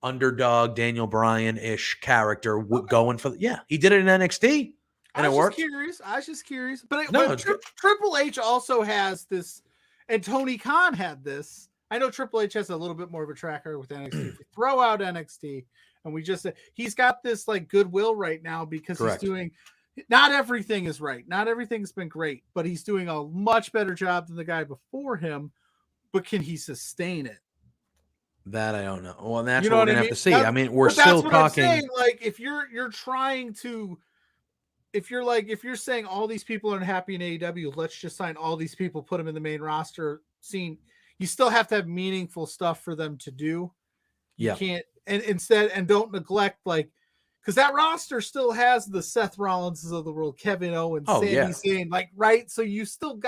B: underdog Daniel Bryan-ish character going for he did it in NXT and it worked.
C: I was just curious. But
B: It's good.
C: Triple H also has this, and Tony Khan had this. I know Triple H has a little bit more of a tracker with NXT. If we throw out NXT and we just he's got this like goodwill right now because
B: Correct.
C: he's doing. Not everything is right. Not everything's been great, but he's doing a much better job than the guy before him. But can he sustain it?
B: That I don't know. Well, that's
C: You know
B: what
C: what
B: we're
C: I
B: gonna
C: mean?
B: have to see.
C: That's-
B: I mean, we're
C: But that's
B: still
C: what I'm
B: talking.
C: saying, like if you're trying to, if you're saying all these people are unhappy in AEW, let's just sign all these people, put them in the main roster scene. You still have to have meaningful stuff for them to do. You can't, and don't neglect because that roster still has the Seth Rollinses of the world, Kevin Owens, Sami Zayn, right? So you still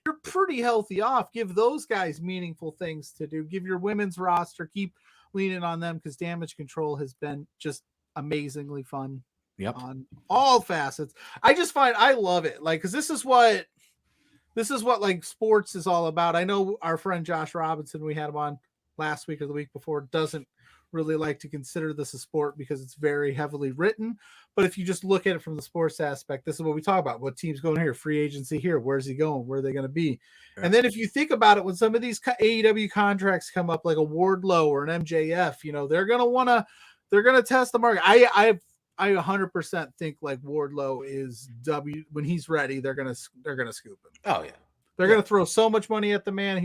C: you're pretty healthy off. Give those guys meaningful things to do. Give your women's roster, keep leaning on them because Damage Control has been just amazingly fun.
B: Yep.
C: On all facets. I love it. Like, because this is what like sports is all about. I know our friend Josh Robinson, we had him on last week or the week before, doesn't really like to consider this a sport because it's very heavily written. But if you just look at it from the sports aspect, this is what we talk about. What team's going here? Free agency here. Where's he going? Where are they going to be? Yeah. And then if you think about it, when some of these AEW contracts come up, like a Wardlow or an MJF, they're going to test the market. I 100% think like Wardlow is when he's ready, they're going to scoop him.
B: Oh yeah.
C: They're going to throw so much money at the man.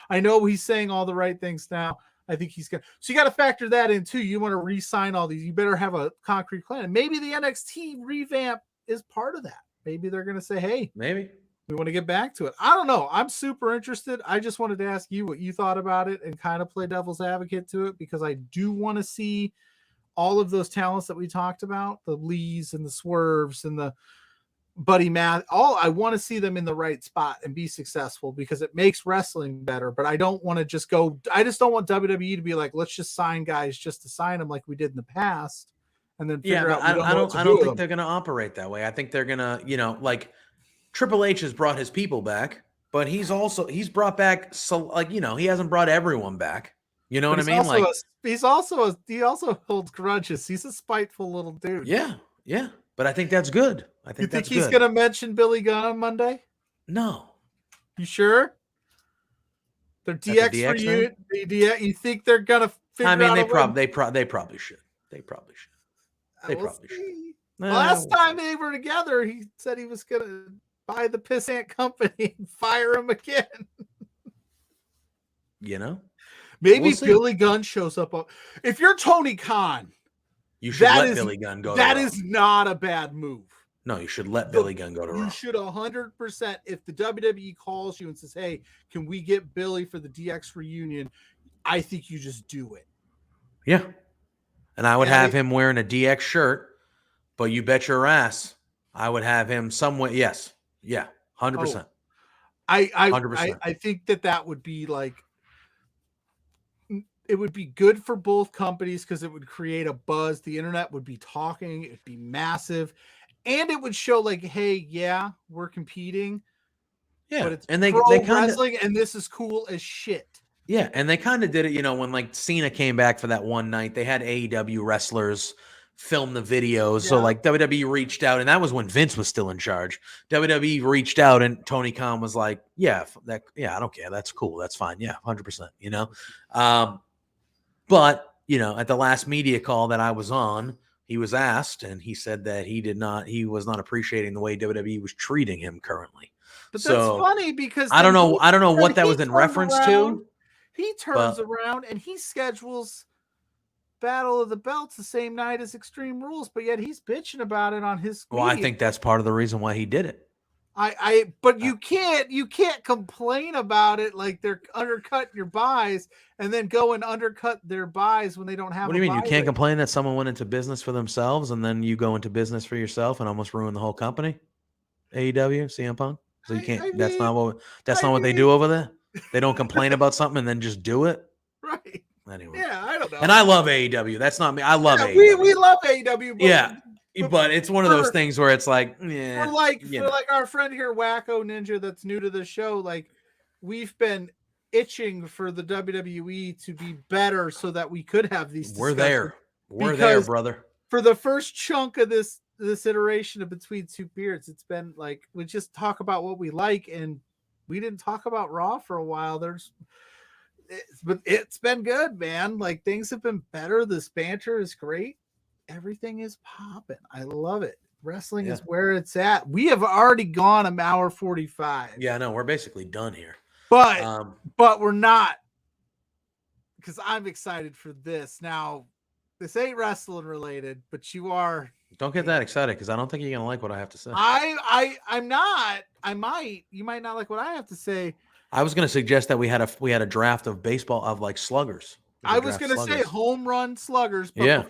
C: I know he's saying all the right things now. I think he's going to. So you got to factor that in too. You want to re-sign all these. You better have a concrete plan. And maybe the NXT revamp is part of that. Maybe they're going to say, hey,
B: maybe
C: we want to get back to it. I don't know. I'm super interested. I just wanted to ask you what you thought about it and kind of play devil's advocate to it because I do want to see all of those talents that we talked about, the Lees and the Swerves and the Buddy Matt, I want to see them in the right spot and be successful because it makes wrestling better. But I don't want to just go. I just don't want WWE to be like, let's just sign guys just to sign them like we did in the past and then
B: Yeah,
C: figure
B: but
C: out. We don't know what to
B: I
C: do
B: don't
C: with
B: think
C: them.
B: they're going to operate that way. I think they're going to, like Triple H has brought his people back, but he's brought back he hasn't brought everyone back. You know
C: But
B: what I mean? Like,
C: he also holds grudges. He's a spiteful little dude.
B: yeah. But I think that's good. I
C: You
B: think
C: think
B: that's
C: he's
B: good.
C: going to mention Billy Gunn on Monday?
B: No.
C: You sure? Their
B: At the
C: DX
B: DX
C: reunion. You think they're going to figure
B: I mean,
C: out
B: they
C: a way?
B: probably should. They probably should. They
C: We'll
B: probably should.
C: see.
B: Nah,
C: Last
B: we'll
C: time
B: see.
C: they were together, he said he was going to buy the pissant company and fire him again. Maybe
B: We'll see.
C: Billy Gunn shows up. If you're Tony Khan,
B: You should
C: that
B: let
C: is
B: Billy Gunn go.
C: that is not a bad move.
B: No, you should let Billy Gunn go to Raw.
C: You should 100%. If the WWE calls you and says, "Hey, can we get Billy for the DX reunion?" I think you just do it.
B: Yeah, and I would have him wearing a DX shirt, but you bet your ass I would have him somewhere. Yes, yeah, 100%.
C: I
B: 100%.
C: I think that would be like, it would be good for both companies because it would create a buzz. The internet would be talking. It'd be massive. And it would show like, hey, yeah, we're competing.
B: Yeah,
C: but it's
B: and they
C: wrestling, and this is cool as shit.
B: Yeah, and they kind of did it, when like Cena came back for that one night, they had AEW wrestlers film the videos. So like WWE reached out, and that was when Vince was still in charge. WWE reached out, and Tony Khan was like, "Yeah, I don't care. That's cool. That's fine. Yeah, 100%." But at the last media call that I was on, he was asked, and he said that he was not appreciating the way WWE was treating him currently.
C: But that's funny because
B: I don't know what that was in reference to.
C: He turns around and he schedules Battle of the Belts the same night as Extreme Rules, but yet he's bitching about it on his.
B: Well, I think that's part of the reason why he did it.
C: But you can't complain about it like they're undercutting your buys and then go and undercut their buys when they don't have.
B: What do you mean? You can't complain that someone went into business for themselves and then you go into business for yourself and almost ruin the whole company? AEW, CM Punk. So you can't. That's not what they do over there. They don't complain about something and then just do it.
C: Right.
B: Anyway.
C: Yeah, I don't know.
B: And I love AEW. That's not me. I love AEW.
C: We love AEW.
B: But it's one of those things where it's like, yeah.
C: For like our friend here, Wacko Ninja, that's new to the show, like we've been itching for the WWE to be better so that we could have these discussions.
B: We're there, brother.
C: For the first chunk of this iteration of Between Two Beards, it's been like we just talk about what we like, and we didn't talk about Raw for a while. But it's been good, man. Like things have been better. This banter is great. Everything is popping. I love it. Wrestling is where it's at. We have already gone an hour 45.
B: Yeah, no, we're basically done here.
C: But we're not, because I'm excited for this. Now, this ain't wrestling related, but you are.
B: Don't get that excited because I don't think you're gonna like what I have to say.
C: I'm not. I might. You might not like what I have to say.
B: I was gonna suggest that we had a draft of baseball of like sluggers.
C: I was gonna say home run sluggers. But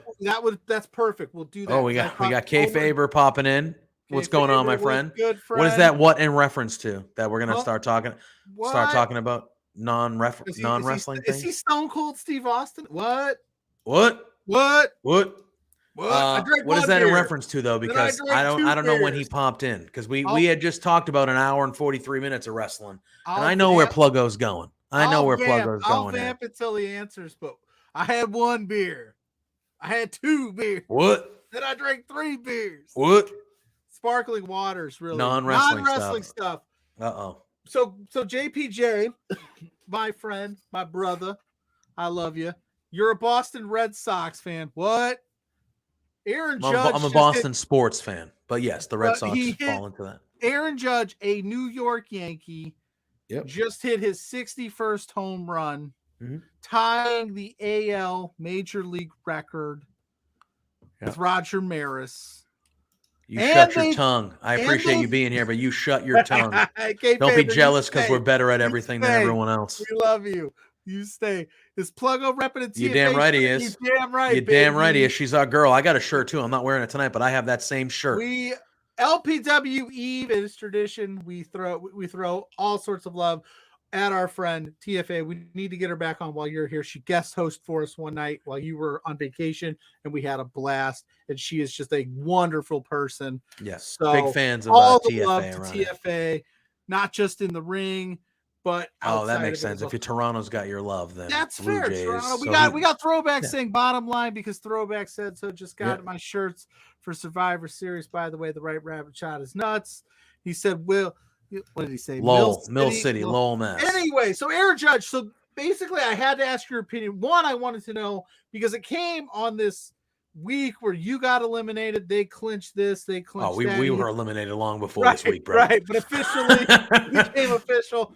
C: that's perfect. We'll do that.
B: Oh, we got Kay Faber popping in. What's going on, my friend?
C: Good friend?
B: What is that? What in reference to that we're gonna start talking about non-wrestling things?
C: Is he Stone Cold Steve Austin? What?
B: What is that in reference to though? Because I don't know when he popped in because we had just talked about an hour and 43 minutes of wrestling, and I know where Pluggo's going.
C: I'll vamp until he answers. But I had one beer. I had two beers.
B: What?
C: Then I drank 3 beers.
B: What?
C: Sparkling waters, really.
B: Non-wrestling
C: stuff.
B: Uh-oh.
C: So JPJ, my friend, my brother, I love you. You're a Boston Red Sox fan. What? Aaron Judge.
B: I'm a Boston sports fan, but yes, the Red Sox fall into that.
C: Aaron Judge, a New York Yankee, just hit his 61st home run, tying the AL Major League record with Roger Maris.
B: You shut your tongue. I appreciate you being here, but you shut your tongue. Don't be jealous because we're better at everything than everyone else.
C: We love you. You stay. Is Pluggo repping a TFA?
B: You damn right he is.
C: You damn right.
B: You damn right he is. She's our girl. I got a shirt too. I'm not wearing it tonight, but I have that same shirt.
C: LPW Eve is tradition. We throw all sorts of love. at our friend TFA. We need to get her back on while you're here. She guest host for us one night while you were on vacation, and we had a blast. And she is just a wonderful person.
B: Yes,
C: So
B: big fans of
C: all the
B: TFA
C: love to
B: around here.
C: TFA, not just in the ring, but outside.
B: Oh, that makes
C: of it
B: sense.
C: as well.
B: If your Toronto's got your love, then
C: That's
B: Blue
C: fair,
B: Jays.
C: Toronto. We
B: So
C: got Throwback
B: yeah.
C: saying bottom line because Throwback said so. Just got
B: Yeah.
C: my shirts for Survivor Series. By the way, the Right Rabbit shot is nuts. He said, "Will." What did he say?
B: Mill City, Lowell, Mass.
C: Anyway, so Aaron Judge. So basically, I had to ask your opinion. One, I wanted to know because it came on this week where you got eliminated. They clinched this. They clinched
B: Oh, we
C: that.
B: were eliminated long before
C: right,
B: this week, bro.
C: right. But officially, became official.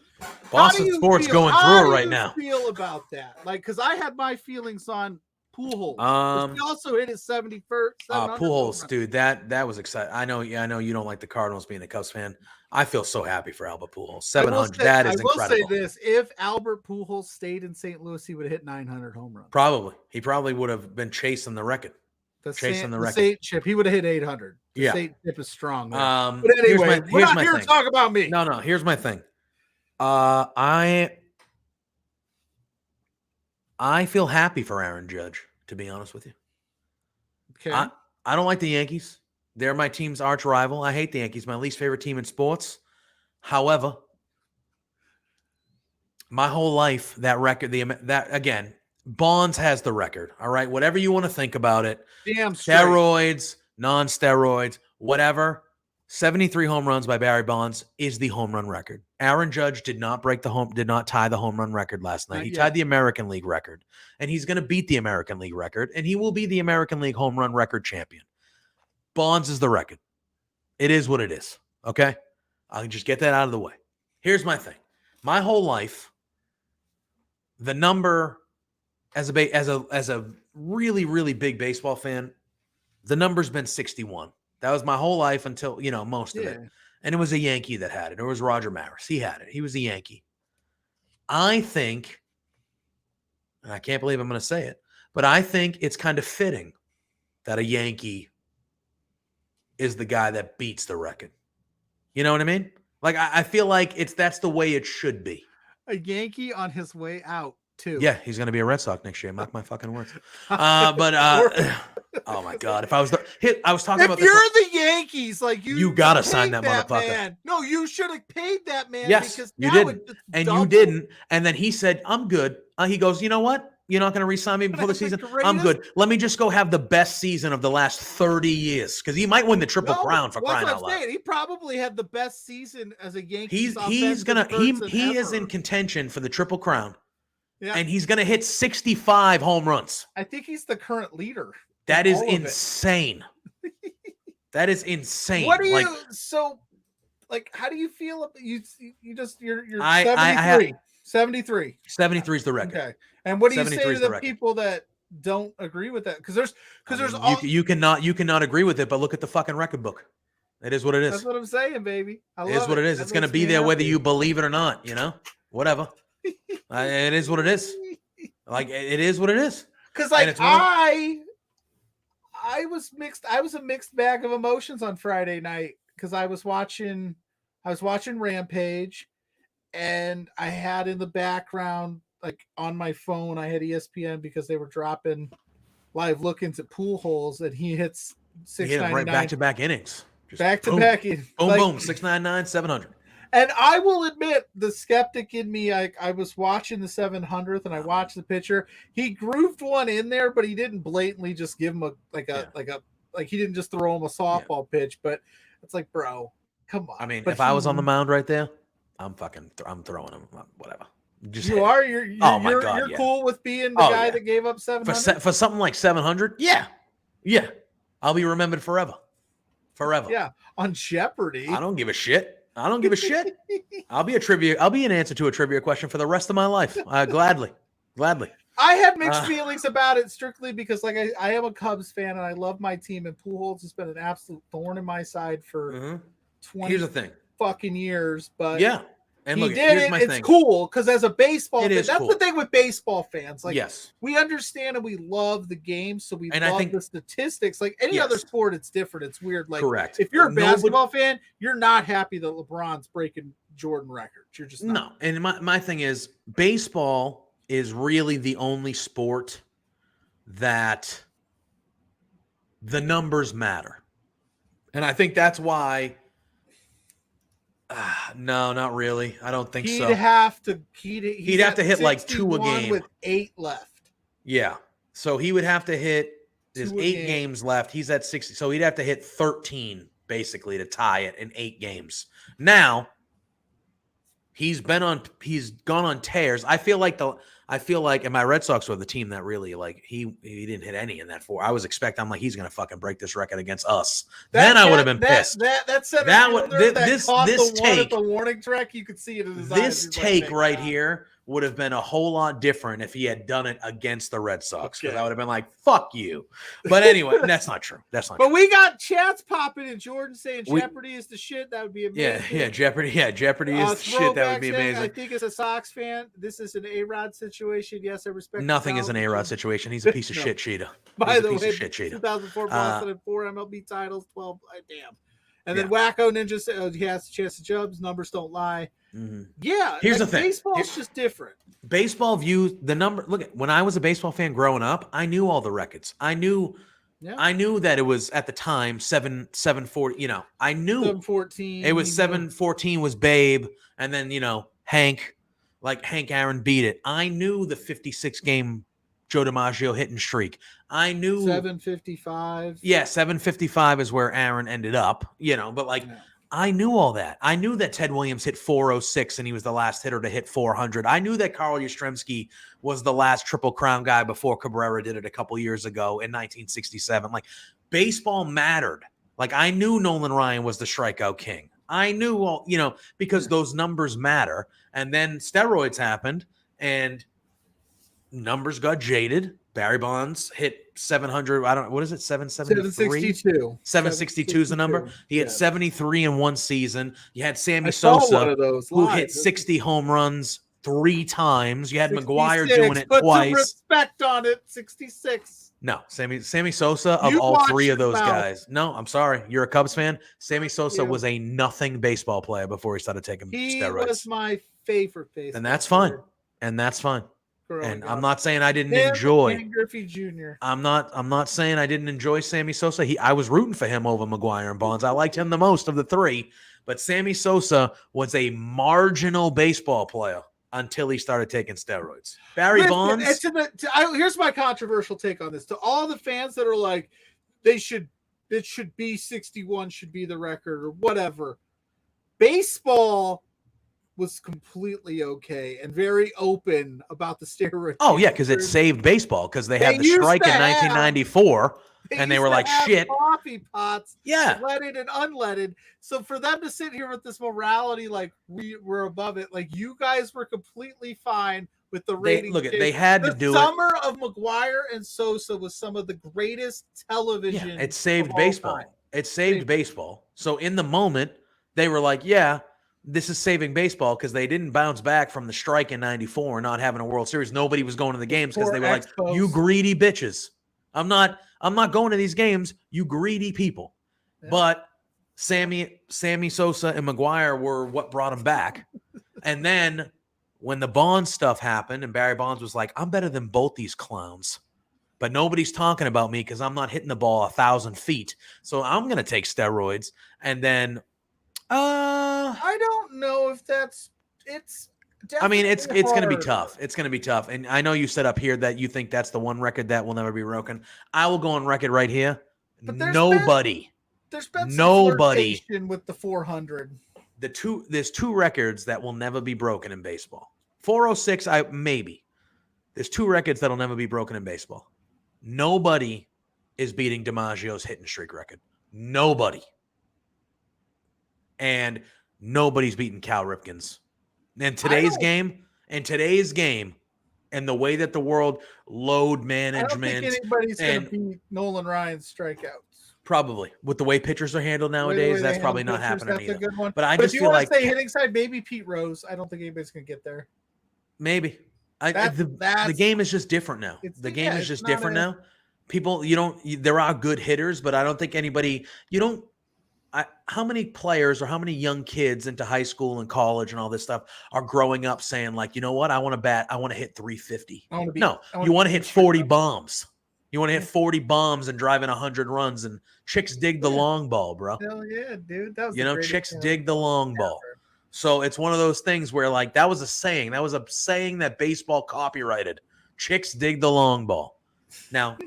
B: Boston sports going through it right now.
C: How do you feel about that? Like, because I had my feelings on Pujols. He also hit his 71st.
B: Pujols, dude, that was exciting. I know you don't like the Cardinals being a Cubs fan. I feel so happy for Albert Pujols. 700. That is incredible.
C: I will say this: if Albert Pujols stayed in St. Louis, he would have hit 900 home runs.
B: Probably, he probably would have been chasing the record.
C: The Saint chip, he would have hit 800. The Saint chip is strong. There. But anyway, we're not here to talk about me.
B: No. Here's my thing. I feel happy for Aaron Judge, to be honest with you.
C: Okay.
B: I don't like the Yankees. They're my team's arch rival. I hate the Yankees, my least favorite team in sports. However, my whole life, that record, again, Bonds has the record. All right. Whatever you want to think about it.
C: Damn straight.
B: Steroids, non-steroids, whatever. 73 home runs by Barry Bonds is the home run record. Aaron Judge did not tie the home run record last night. He tied the American League record, and he's going to beat the American League record, and he will be the American League home run record champion. Bonds is the record. It is what it is. Okay. I'll just get that out of the way. Here's my thing. My whole life, the number as a really, really big baseball fan, the number's been 61. That was my whole life until, most of it. And it was a Yankee that had it. It was Roger Maris. He had it. He was a Yankee. I think, and I can't believe I'm going to say it, but I think it's kind of fitting that a Yankee is the guy that beats the record. You know what I mean? Like, I feel like that's the way it should be.
C: A Yankee on his way out, too.
B: Yeah, he's going to be a Red Sox next year. Mark my fucking words. Oh my God. If I was I was talking about this.
C: If you're the Yankees, like
B: you got to sign that motherfucker.
C: Man. No, you should have paid that man.
B: Yes,
C: because
B: you didn't. And you didn't. And then he said, I'm good. He goes, you know what? You're not going to re-sign me before the season? I'm good. Let me just go have the best season of the last 30 years because he might win the Triple Crown for crying out loud.
C: He probably had the best season as a Yankee.
B: He is in contention for the Triple Crown. Yeah. And he's going to hit 65 home runs.
C: I think he's the current leader.
B: That is insane. That is insane.
C: What do you how do you feel? You're 73. 73.
B: 73 is the record.
C: Okay. And what do you say to the people that don't agree with that? Because
B: you cannot agree with it, but look at the fucking record book. It is what it is.
C: That's what I'm saying, baby.
B: It is what it is. It's going to be there whether you believe it or not. Whatever. It is what it is. Like it is what it is.
C: Because I was mixed. I was a mixed bag of emotions on Friday night because I was watching Rampage, and I had in the background, like on my phone, I had ESPN because they were dropping live look-ins at Pujols, and he hits 699
B: right back-to-back innings.
C: Back-to-back.
B: Boom, 699, 700.
C: And I will admit, the skeptic in me, I was watching the 700th, and I watched the pitcher. He grooved one in there, but he didn't blatantly just give him he didn't just throw him a softball pitch. But it's like, bro, come on.
B: I mean, if I was on the mound right there, I'm throwing him. Whatever.
C: You're cool with being the guy that gave up 700
B: for something like 700. Yeah. I'll be remembered forever.
C: Yeah, on Jeopardy.
B: I don't give a shit. I'll be an answer to a trivia question for the rest of my life. Gladly.
C: I had mixed feelings about it strictly because I am a Cubs fan and I love my team, and Pujols has been an absolute thorn in my side for 20
B: Here's the thing.
C: fucking years. But
B: yeah. And look,
C: it's cool because as a baseball fan, that's
B: cool.
C: the thing with baseball fans. Like,
B: yes,
C: we understand and we love the game, so we love the statistics. Like any other sport, it's different. It's weird. Like,
B: correct.
C: If you're a basketball fan, you're not happy that LeBron's breaking Jordan records. You're just not.
B: No. And my thing is, baseball is really the only sport that the numbers matter. And I think that's why. No, not really. I don't think so.
C: He'd have to
B: hit like 2 a game
C: with 8 left.
B: Yeah. So he would have to hit. There's
C: 2 a
B: 8
C: game.
B: games left. He's at 60. So he'd have to hit 13 basically to tie it in 8 games. Now he's gone on tears. I feel like and my Red Sox were the team that really like he didn't hit any in that 4. I was expecting, I'm like, he's gonna fucking break this record against us. Then I would have been pissed.
C: That center
B: That
C: fielder
B: this
C: caught
B: this
C: the one
B: take
C: at the warning track, you could see it in his eyes.
B: this
C: He's
B: take
C: like,
B: right
C: "Nah."
B: here would have been a whole lot different if he had done it against the Red Sox, because
C: Okay.
B: I would have been like, fuck you. But anyway, that's not true. That's not
C: But
B: true.
C: we got chats popping and Jordan saying
B: We-
C: Jeopardy is the shit. That would be
B: Yeah,
C: amazing.
B: yeah, Jeopardy. Yeah, Jeopardy is the shit. That would be
C: Throwback saying,
B: amazing.
C: I think as a Sox fan, this is an A-Rod situation. Yes, I respect.
B: Nothing is an A-Rod situation. He's a piece of
C: No.
B: shit cheetah.
C: By
B: He's
C: the
B: a piece
C: way,
B: of shit cheetah.
C: 2004 Boston and 4 MLB titles, 12. Damn. And then
B: Yeah.
C: Wacko Ninja said he has a chance to jubs. Numbers don't lie.
B: Mhm.
C: Yeah.
B: Here's the thing.
C: Baseball's just different.
B: Baseball views the number. Look, when I was a baseball fan growing up, I knew all the records. I knew that it was at the time 740. I knew
C: 714.
B: it was 714 was Babe, and then Hank Aaron beat it. I knew the 56 game Joe DiMaggio hitting streak. I knew
C: 755.
B: Yeah, 755 is where Aaron ended up. But I knew all that. I knew that Ted Williams hit 406 and he was the last hitter to hit 400. I knew that Carl Yastrzemski was the last Triple Crown guy before Cabrera did it a couple years ago in 1967. Baseball mattered. I knew Nolan Ryan was the strikeout king. I knew all, because those numbers matter. And then steroids happened and numbers got jaded. Barry Bonds hit 700. I don't know. What is it? 773? 762 is the number. He hit 73 in one season. You had Sammy Sosa, who hit 60 home runs 3 times. You had McGuire doing it
C: put
B: twice.
C: Some respect on it. 66.
B: No, Sammy Sosa of
C: You
B: all 3
C: watch
B: of those
C: your mouth.
B: guys. No, I'm sorry. You're a Cubs fan. Sammy Sosa
C: you.
B: was a nothing baseball player before he started taking
C: He
B: steroids.
C: was my favorite baseball
B: And that's fine.
C: player
B: And that's fine.
C: growing
B: And
C: up.
B: I'm not saying I didn't
C: Him
B: enjoy.
C: and Griffey Jr.
B: I'm not saying I didn't enjoy Sammy Sosa. I was rooting for him over McGuire and Bonds. I liked him the most of the 3, but Sammy Sosa was a marginal baseball player until he started taking steroids. Barry
C: Listen,
B: Bonds.
C: Here's my controversial take on this. To all the fans that are like, it should be 61 should be the record or whatever. Baseball was completely okay and very open about the steroids.
B: Oh yeah, because it saved baseball because they had the
C: used
B: strike
C: to
B: in
C: have-
B: 1994. And they
C: used
B: were
C: to
B: like,
C: have
B: shit.
C: coffee pots,
B: Yeah.
C: leaded and unleaded. So for them to sit here with this morality, like we were above it, like you guys were completely fine with the rating.
B: They had to do it.
C: The summer of McGuire and Sosa was some of the greatest television.
B: Yeah, it saved
C: of all
B: baseball.
C: time.
B: It saved baseball. So in the moment, they were like, yeah, this is saving baseball because they didn't bounce back from the strike in 94 and not having a World Series. Nobody was going to the games because they were like,
C: Expos.
B: you greedy bitches. I'm not going to these games, you greedy people.
C: Yeah.
B: But Sammy Sosa and McGuire were what brought him back. And then when the Bonds stuff happened and Barry Bonds was like, I'm better than both these clowns, but nobody's talking about me because I'm not hitting the ball 1,000 feet. So I'm going to take steroids. And then,
C: I don't know if it's
B: going to be
C: hard.
B: tough. It's going to be tough. And I know you said up here that you think that's the one record that will never be broken. I will go on record right here.
C: But
B: There's been nobody
C: flirtation with the 400.
B: There's 2 records that will never be broken in baseball. 406, maybe. There's 2 records that'll never be broken in baseball. Nobody is beating DiMaggio's hitting streak record. Nobody. And nobody's beating Cal Ripken's. In today's game, and the way that the world load management,
C: I don't think anybody's going
B: and-
C: to beat Nolan Ryan's strikeouts.
B: probably with the way pitchers are handled nowadays, that's probably not happening
C: That's
B: either.
C: a good one.
B: But I
C: But
B: just
C: if you
B: feel
C: want
B: like
C: to say hitting side, maybe Pete Rose. I don't think anybody's going to get there.
B: maybe the
C: That's
B: game is just different now. The game is
C: it's
B: just
C: not
B: different now. People, there are good hitters, but I don't think anybody. how many players or how many young kids into high school and college and all this stuff are growing up saying like, you know what, I want to hit 350. No, you want to hit 40 bombs. You want to hit 40 bombs and drive in 100 runs, and chicks dig the long ball, bro.
C: Hell yeah, dude. That was
B: Chicks dig the long ball. So it's one of those things where like that was a saying. That was a saying that baseball copyrighted. Chicks dig the long ball. Now,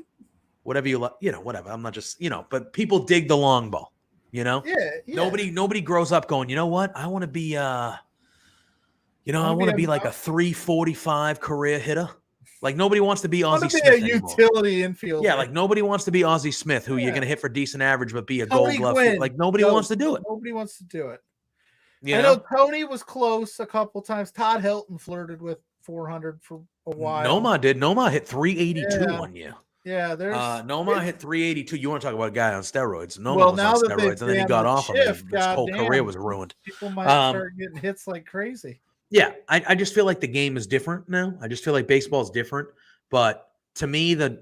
B: whatever you like, whatever. I'm not just, but people dig the long ball.
C: Yeah.
B: Nobody grows up going, you know what? I want to be I want to be like a 345 career hitter. Like nobody wants to be Ozzie Smith anymore.
C: Utility infielder.
B: Yeah, like nobody wants to be Ozzie Smith, who you're going to hit for decent average, but be a
C: Tony
B: Gold Glove.
C: Gwynn.
B: Like nobody wants to do it.
C: Nobody wants to do it.
B: I
C: know Tony was close a couple times. Todd Hilton flirted with 400 for a while.
B: Nomar did. Nomar hit 382 one year.
C: Yeah, there's
B: Nomar hit 382. You want to talk about a guy on steroids? Nomar was on steroids, and then he got off of it. His whole career was ruined.
C: People might start getting hits like crazy.
B: Yeah, I just feel like the game is different now. I just feel like baseball is different. But to me, the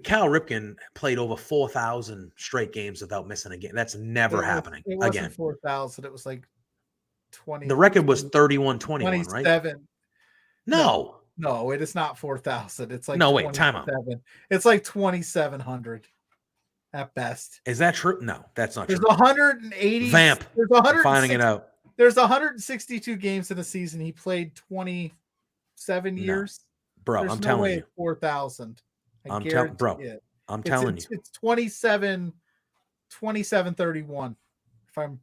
B: Cal Ripken played over 4,000 straight games without missing a game. That's never happening
C: it wasn't
B: again.
C: 4,000. It was like 20.
B: The record was 31-21, right?
C: 27.
B: No,
C: it is not 4,000. It's like
B: time out.
C: It's like 2,700 at best.
B: Is that true? No, that's not true.
C: There's 180.
B: Vamp.
C: There's 100.
B: Finding it out.
C: There's 162 games in a season. He played 27 years.
B: Bro,
C: There's
B: I'm
C: no
B: telling
C: way
B: you.
C: 4,000.
B: I'm telling you.
C: It's 27-31. If I'm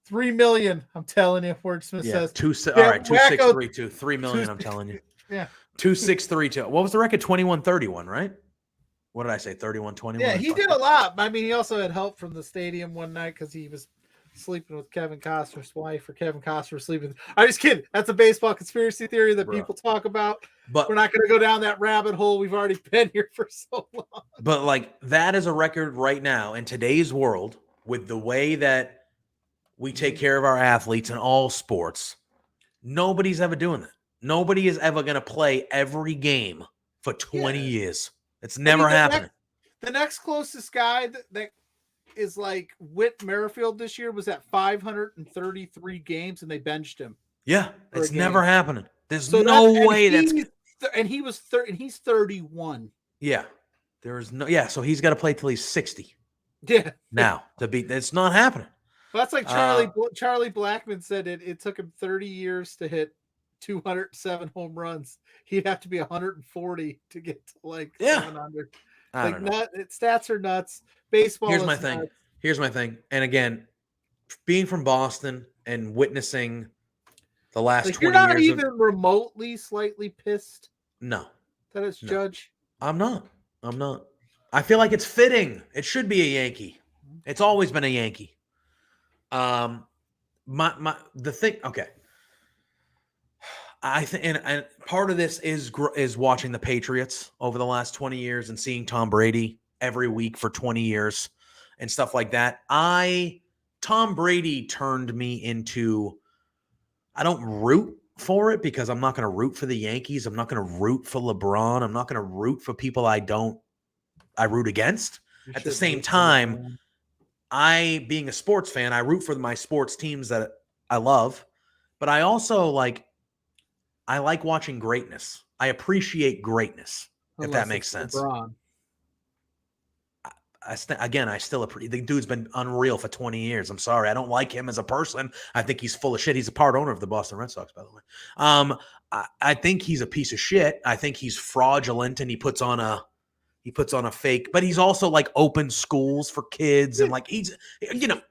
C: 3 million, I'm telling you, Wordsmith says.
B: All right, 2,632. 3 million, I'm telling you.
C: Yeah.
B: 2,632. What was the record? 21-31, right? What did I say? 31-21?
C: Yeah, he did a lot. I mean, he also had help from the stadium one night because he was sleeping with Kevin Costner's wife, or Kevin Costner sleeping. I'm just kidding. That's a baseball conspiracy theory that people talk about. But we're not going to go down that rabbit hole. We've already been here for so long.
B: But like that is a record right now in today's world with the way that we take care of our athletes in all sports. Nobody's ever doing that. Nobody is ever going to play every game for 20 years. It's never happening.
C: The next closest guy that is like Whit Merrifield this year was at 533 games, and they benched him.
B: Yeah, it's never happening. There's no way that's.
C: And he was and he's 31.
B: Yeah, there's no. Yeah, so he's got to play till he's 60.
C: Yeah.
B: Now to beat, it's not happening.
C: Well, that's like Charlie Blackmon said it took him 30 years to hit 207 home runs. He'd have to be 140 to get to like 700.
B: I don't know.
C: Stats are nuts. Baseball.
B: Here's my thing. Here's my thing. And again, being from Boston and witnessing the last 20 years.
C: You're not even remotely slightly pissed.
B: No.
C: That is Judge.
B: I'm not. I feel like it's fitting. It should be a Yankee. It's always been a Yankee. The thing. Okay. I think, and part of this is watching the Patriots over the last 20 years and seeing Tom Brady every week for 20 years and stuff like that. Tom Brady turned me into, I don't root for it because I'm not going to root for the Yankees. I'm not going to root for LeBron. I'm not going to root for people I root against. At the same time, being a sports fan, I root for my sports teams that I love, but I also I like watching greatness. I appreciate greatness, if that makes sense.
C: LeBron.
B: I still appreciate. The dude's been unreal for 20 years. I'm sorry. I don't like him as a person. I think he's full of shit. He's a part owner of the Boston Red Sox, by the way. I think he's a piece of shit. I think he's fraudulent, and he puts on a fake. But he's also open schools for kids, and he's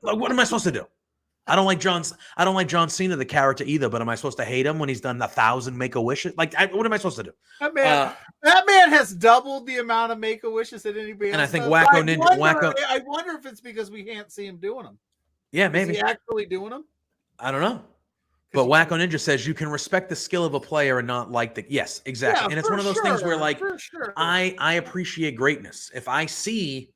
B: what am I supposed to do? I don't like John Cena, the character, either. But am I supposed to hate him when he's done 1,000 Make-A-Wishes? What am I supposed to do?
C: That man has doubled the amount of Make-A-Wishes that anybody else.
B: And I think
C: does.
B: Wacko Ninja.
C: I wonder if it's because we can't see him doing them.
B: Yeah, maybe.
C: Is he actually doing them?
B: I don't know. But Wacko Ninja says you can respect the skill of a player and not like the. Yes, exactly. Yeah, and it's one of those things where I appreciate greatness. If I see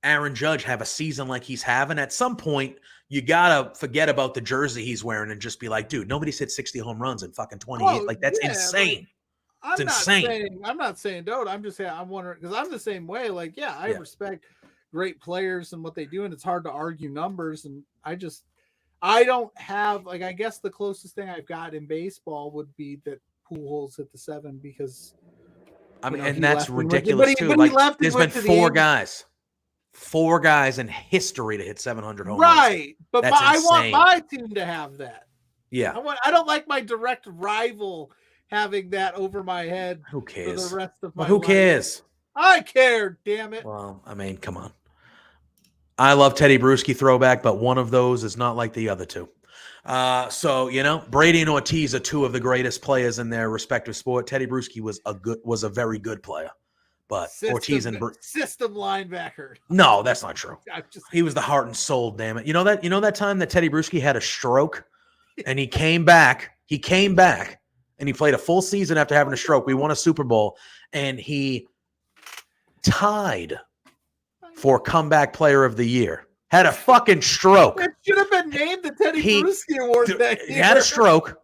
B: Aaron Judge have a season like he's having, at some point you gotta forget about the jersey he's wearing and just be like, dude, nobody's hit 60 home runs in fucking 28. That's insane. It's insane.
C: I'm not saying don't. I'm just saying I'm wondering because I'm the same way. I respect great players and what they do, and it's hard to argue numbers. And I don't have, like, I guess the closest thing I've got in baseball would be that Pujols hit the 7 because
B: I mean,
C: he
B: and that's
C: left and went-
B: ridiculous
C: but he
B: too. Like,
C: left and
B: there's
C: went
B: been
C: to the
B: four guys in history to hit 700 home runs.
C: right. But
B: That's
C: I want
B: insane.
C: my team to have that.
B: Yeah.
C: I don't like my direct rival having that over my head
B: Who
C: for
B: cares?
C: the rest of my
B: But who
C: life.
B: cares?
C: I care, damn it.
B: Well, I mean, come on. I love Teddy Bruschi throwback, but one of those is not like the other two. So, you know, Brady and Ortiz are two of the greatest players in their respective sport. Teddy Bruschi was a very good player, but Ortiz and
C: system linebacker.
B: No, that's not true.
C: Just,
B: He was the heart and soul, damn it. You know that time that Teddy Bruschi had a stroke and he came back and he played a full season after having a stroke. We won a Super Bowl and he tied for comeback player of the year. Had a fucking stroke.
C: it should have been named the Teddy Bruschi Award that
B: He
C: year.
B: had a stroke,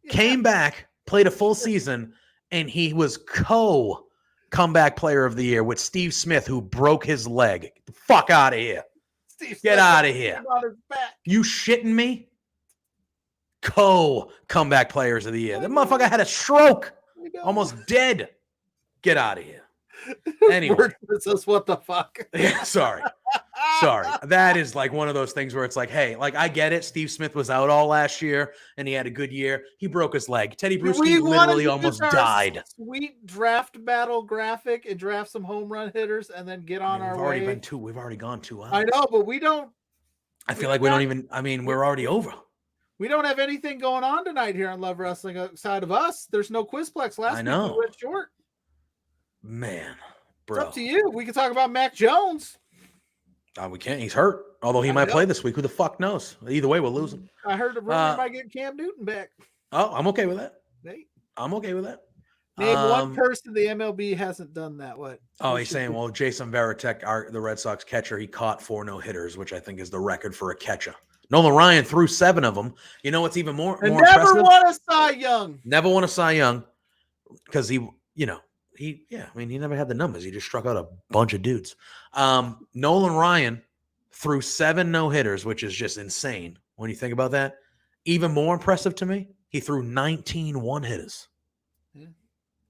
B: came back, played a full season, and he was comeback player of the year with Steve Smith, who broke his leg. Get the fuck out of here. Get out of here.
C: On his back.
B: You shitting me? Comeback players of the year. That motherfucker had a stroke. Almost dead. Get out of here. Anyway.
C: Word says, what the fuck?
B: Yeah, sorry. That is like one of those things where it's like, hey, like I get it. Steve Smith was out all last year and he had a good year. He broke his leg. Teddy Bruschi literally almost died.
C: Sweet draft battle graphic and draft some home run hitters and then get on our way.
B: We've already gone 2 hours.
C: I know, but we don't.
B: I feel like we don't even. I mean, we're already over.
C: We don't have anything going on tonight here on Love Wrestling outside of us. There's no Quizplex last week. We went short.
B: Man, bro.
C: It's up to you. We can talk about Mac Jones.
B: We can't. He's hurt. Although he might play this week. Who the fuck knows? Either way, we'll lose him.
C: I heard the rumor might get Cam Newton back.
B: Oh, I'm okay with that.
C: Hey.
B: I'm okay with that.
C: Name one person the MLB hasn't done that. What?
B: Oh, he's saying, well, Jason Varitek, the Red Sox catcher, he caught 4 no-hitters, which I think is the record for a catcher. Nolan Ryan threw 7 of them. You know what's even more
C: never
B: impressive?
C: won a Cy Young.
B: Never won a Cy Young because he never had the numbers. He just struck out a bunch of dudes. Nolan Ryan threw 7 no-hitters, which is just insane when you think about that. Even more impressive to me, he threw 19 one-hitters.
C: Yeah.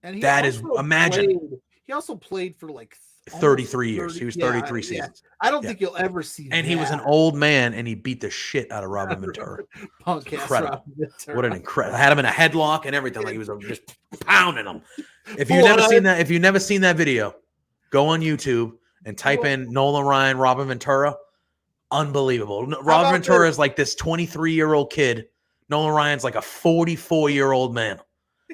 C: And
B: that is, imagine.
C: He also played for like
B: 33 years. He was 33 seasons.
C: I don't think you'll ever see
B: and he was an old man, and he beat the shit out of Robin Ventura.
C: Incredible.
B: What an incredible. I had him in a headlock and everything. Like he was just pounding him. If you've never seen that video, go on YouTube and type in Nolan Ryan, Robin Ventura. Unbelievable. Robin Ventura is like this 23-year-old kid. Nolan Ryan's like a 44-year-old man.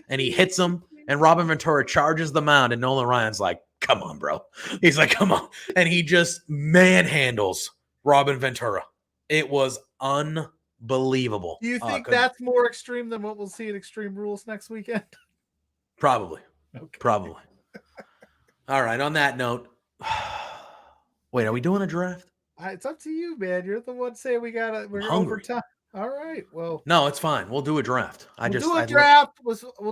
B: And he hits him, and Robin Ventura charges the mound, and Nolan Ryan's like, come on, bro. He's like, come on. And he just manhandles Robin Ventura. It was unbelievable.
C: Do you think that's more extreme than what we'll see at Extreme Rules next weekend?
B: Probably.
C: Okay.
B: Probably. All right. On that note, wait, are we doing a draft?
C: It's up to you, man. You're the one saying we're over time. All right. Well,
B: no, it's fine. We'll do a draft. We'll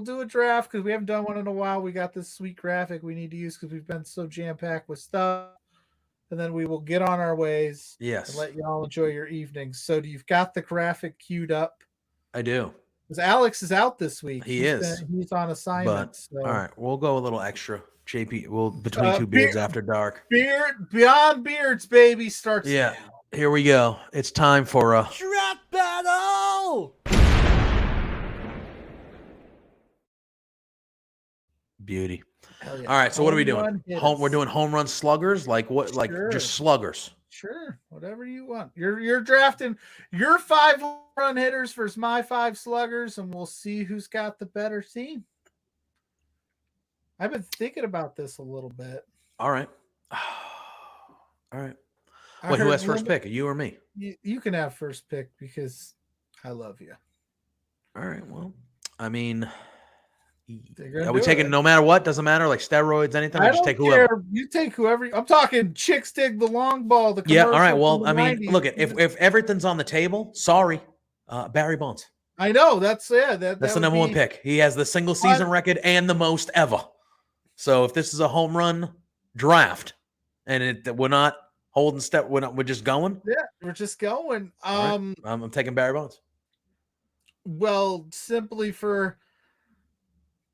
B: do a draft
C: because we haven't done one in a while. We got this sweet graphic we need to use because we've been so jam-packed with stuff. And then we will get on our ways.
B: Yes.
C: And let you all enjoy your evenings. So you've got the graphic queued up?
B: I do.
C: Because Alex is out this week.
B: He's
C: on assignment.
B: All right. We'll go a little extra. JP, between two beards after dark.
C: Beyond beards, baby, starts.
B: Yeah. Now. Here we go. It's time for a
A: draft battle.
B: Beauty.
C: Yeah.
B: All right. So what are we doing? We're doing home run sluggers. Like what? Like just sluggers.
C: Sure. Whatever you want. You're drafting your 5 home run hitters versus my 5 sluggers, and we'll see who's got the better team. I've been thinking about this a little bit.
B: All right. All right. Wait, who has first pick? You or me?
C: You can have first pick because I love you.
B: All right. Well, I mean, are we taking no matter what? Doesn't matter, like steroids, anything?
C: I
B: just
C: don't
B: take whoever.
C: care. You take whoever. I'm talking chicks dig the long ball.
B: Yeah. All right. Well, I mean, look, if everything's on the table, sorry, Barry Bonds.
C: I know that's
B: that's the number 1 pick. He has the single season record and the most ever. So if this is a home run draft, and we're not holding step. We're just going.
C: Yeah, we're just going.
B: All right. I'm taking Barry Bonds.
C: Well, simply for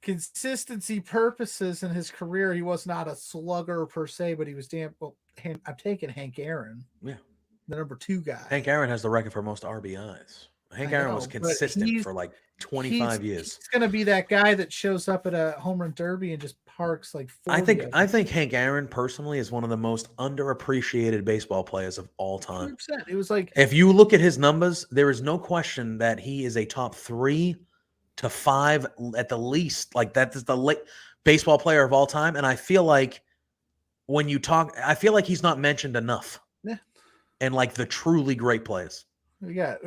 C: consistency purposes in his career, he was not a slugger per se, but he was damn well. I'm taking Hank Aaron.
B: Yeah.
C: The number 2 guy.
B: Hank Aaron has the record for most RBIs. Hank Aaron was consistent for like 25 years.
C: He's going to be that guy that shows up at a home run derby and just parks like 40
B: I think Hank Aaron personally is one of the most underappreciated baseball players of all time.
C: 100%. It was like,
B: if you look at his numbers, there is no question that he is a top 3 to 5 at the least. Like that is the baseball player of all time. And I feel like when you talk, I feel like he's not mentioned enough.
C: Yeah.
B: And like the truly great players.
C: we got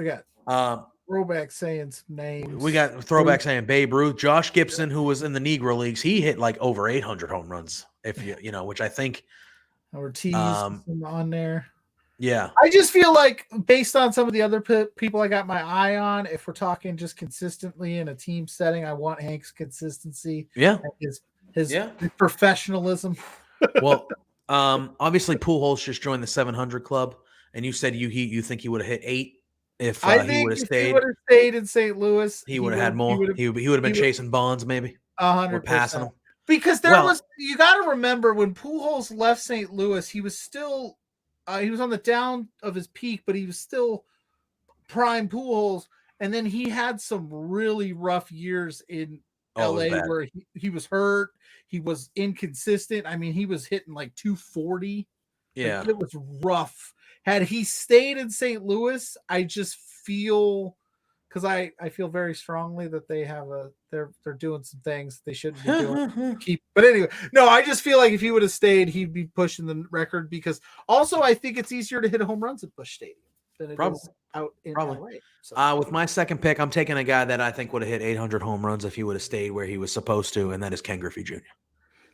C: throwback saying some names.
B: We got throwback saying Babe Ruth, Josh Gibson, who was in the Negro Leagues. He hit like over 800 home runs. If you know, which I think
C: Ortiz on there.
B: Yeah,
C: I just feel like based on some of the other people I got my eye on, if we're talking just consistently in a team setting, I want Hank's consistency.
B: Yeah,
C: his professionalism.
B: Well, obviously Pujols just joined the 700 club, and you said you think he would have hit 8 if he would have stayed.
C: He would have stayed in St. Louis.
B: He would have had more. He would have been chasing Bonds, maybe
C: 100%.
B: Passing him.
C: Because you got to remember when Pujols left St. Louis, he was still he was on the down of his peak, but he was still prime Pujols. And then he had some really rough years in LA where he was hurt. He was inconsistent. I mean, he was hitting like 240.
B: Yeah.
C: Like, it was rough. Had he stayed in St. Louis, I just feel because I feel very strongly that they're doing some things they shouldn't be doing. But anyway, no, I just feel like if he would have stayed, he'd be pushing the record because also I think it's easier to hit home runs at Busch Stadium than it is out in LA. So.
B: With my second pick, I'm taking a guy that I think would have hit 800 home runs if he would have stayed where he was supposed to, and that is Ken Griffey Jr.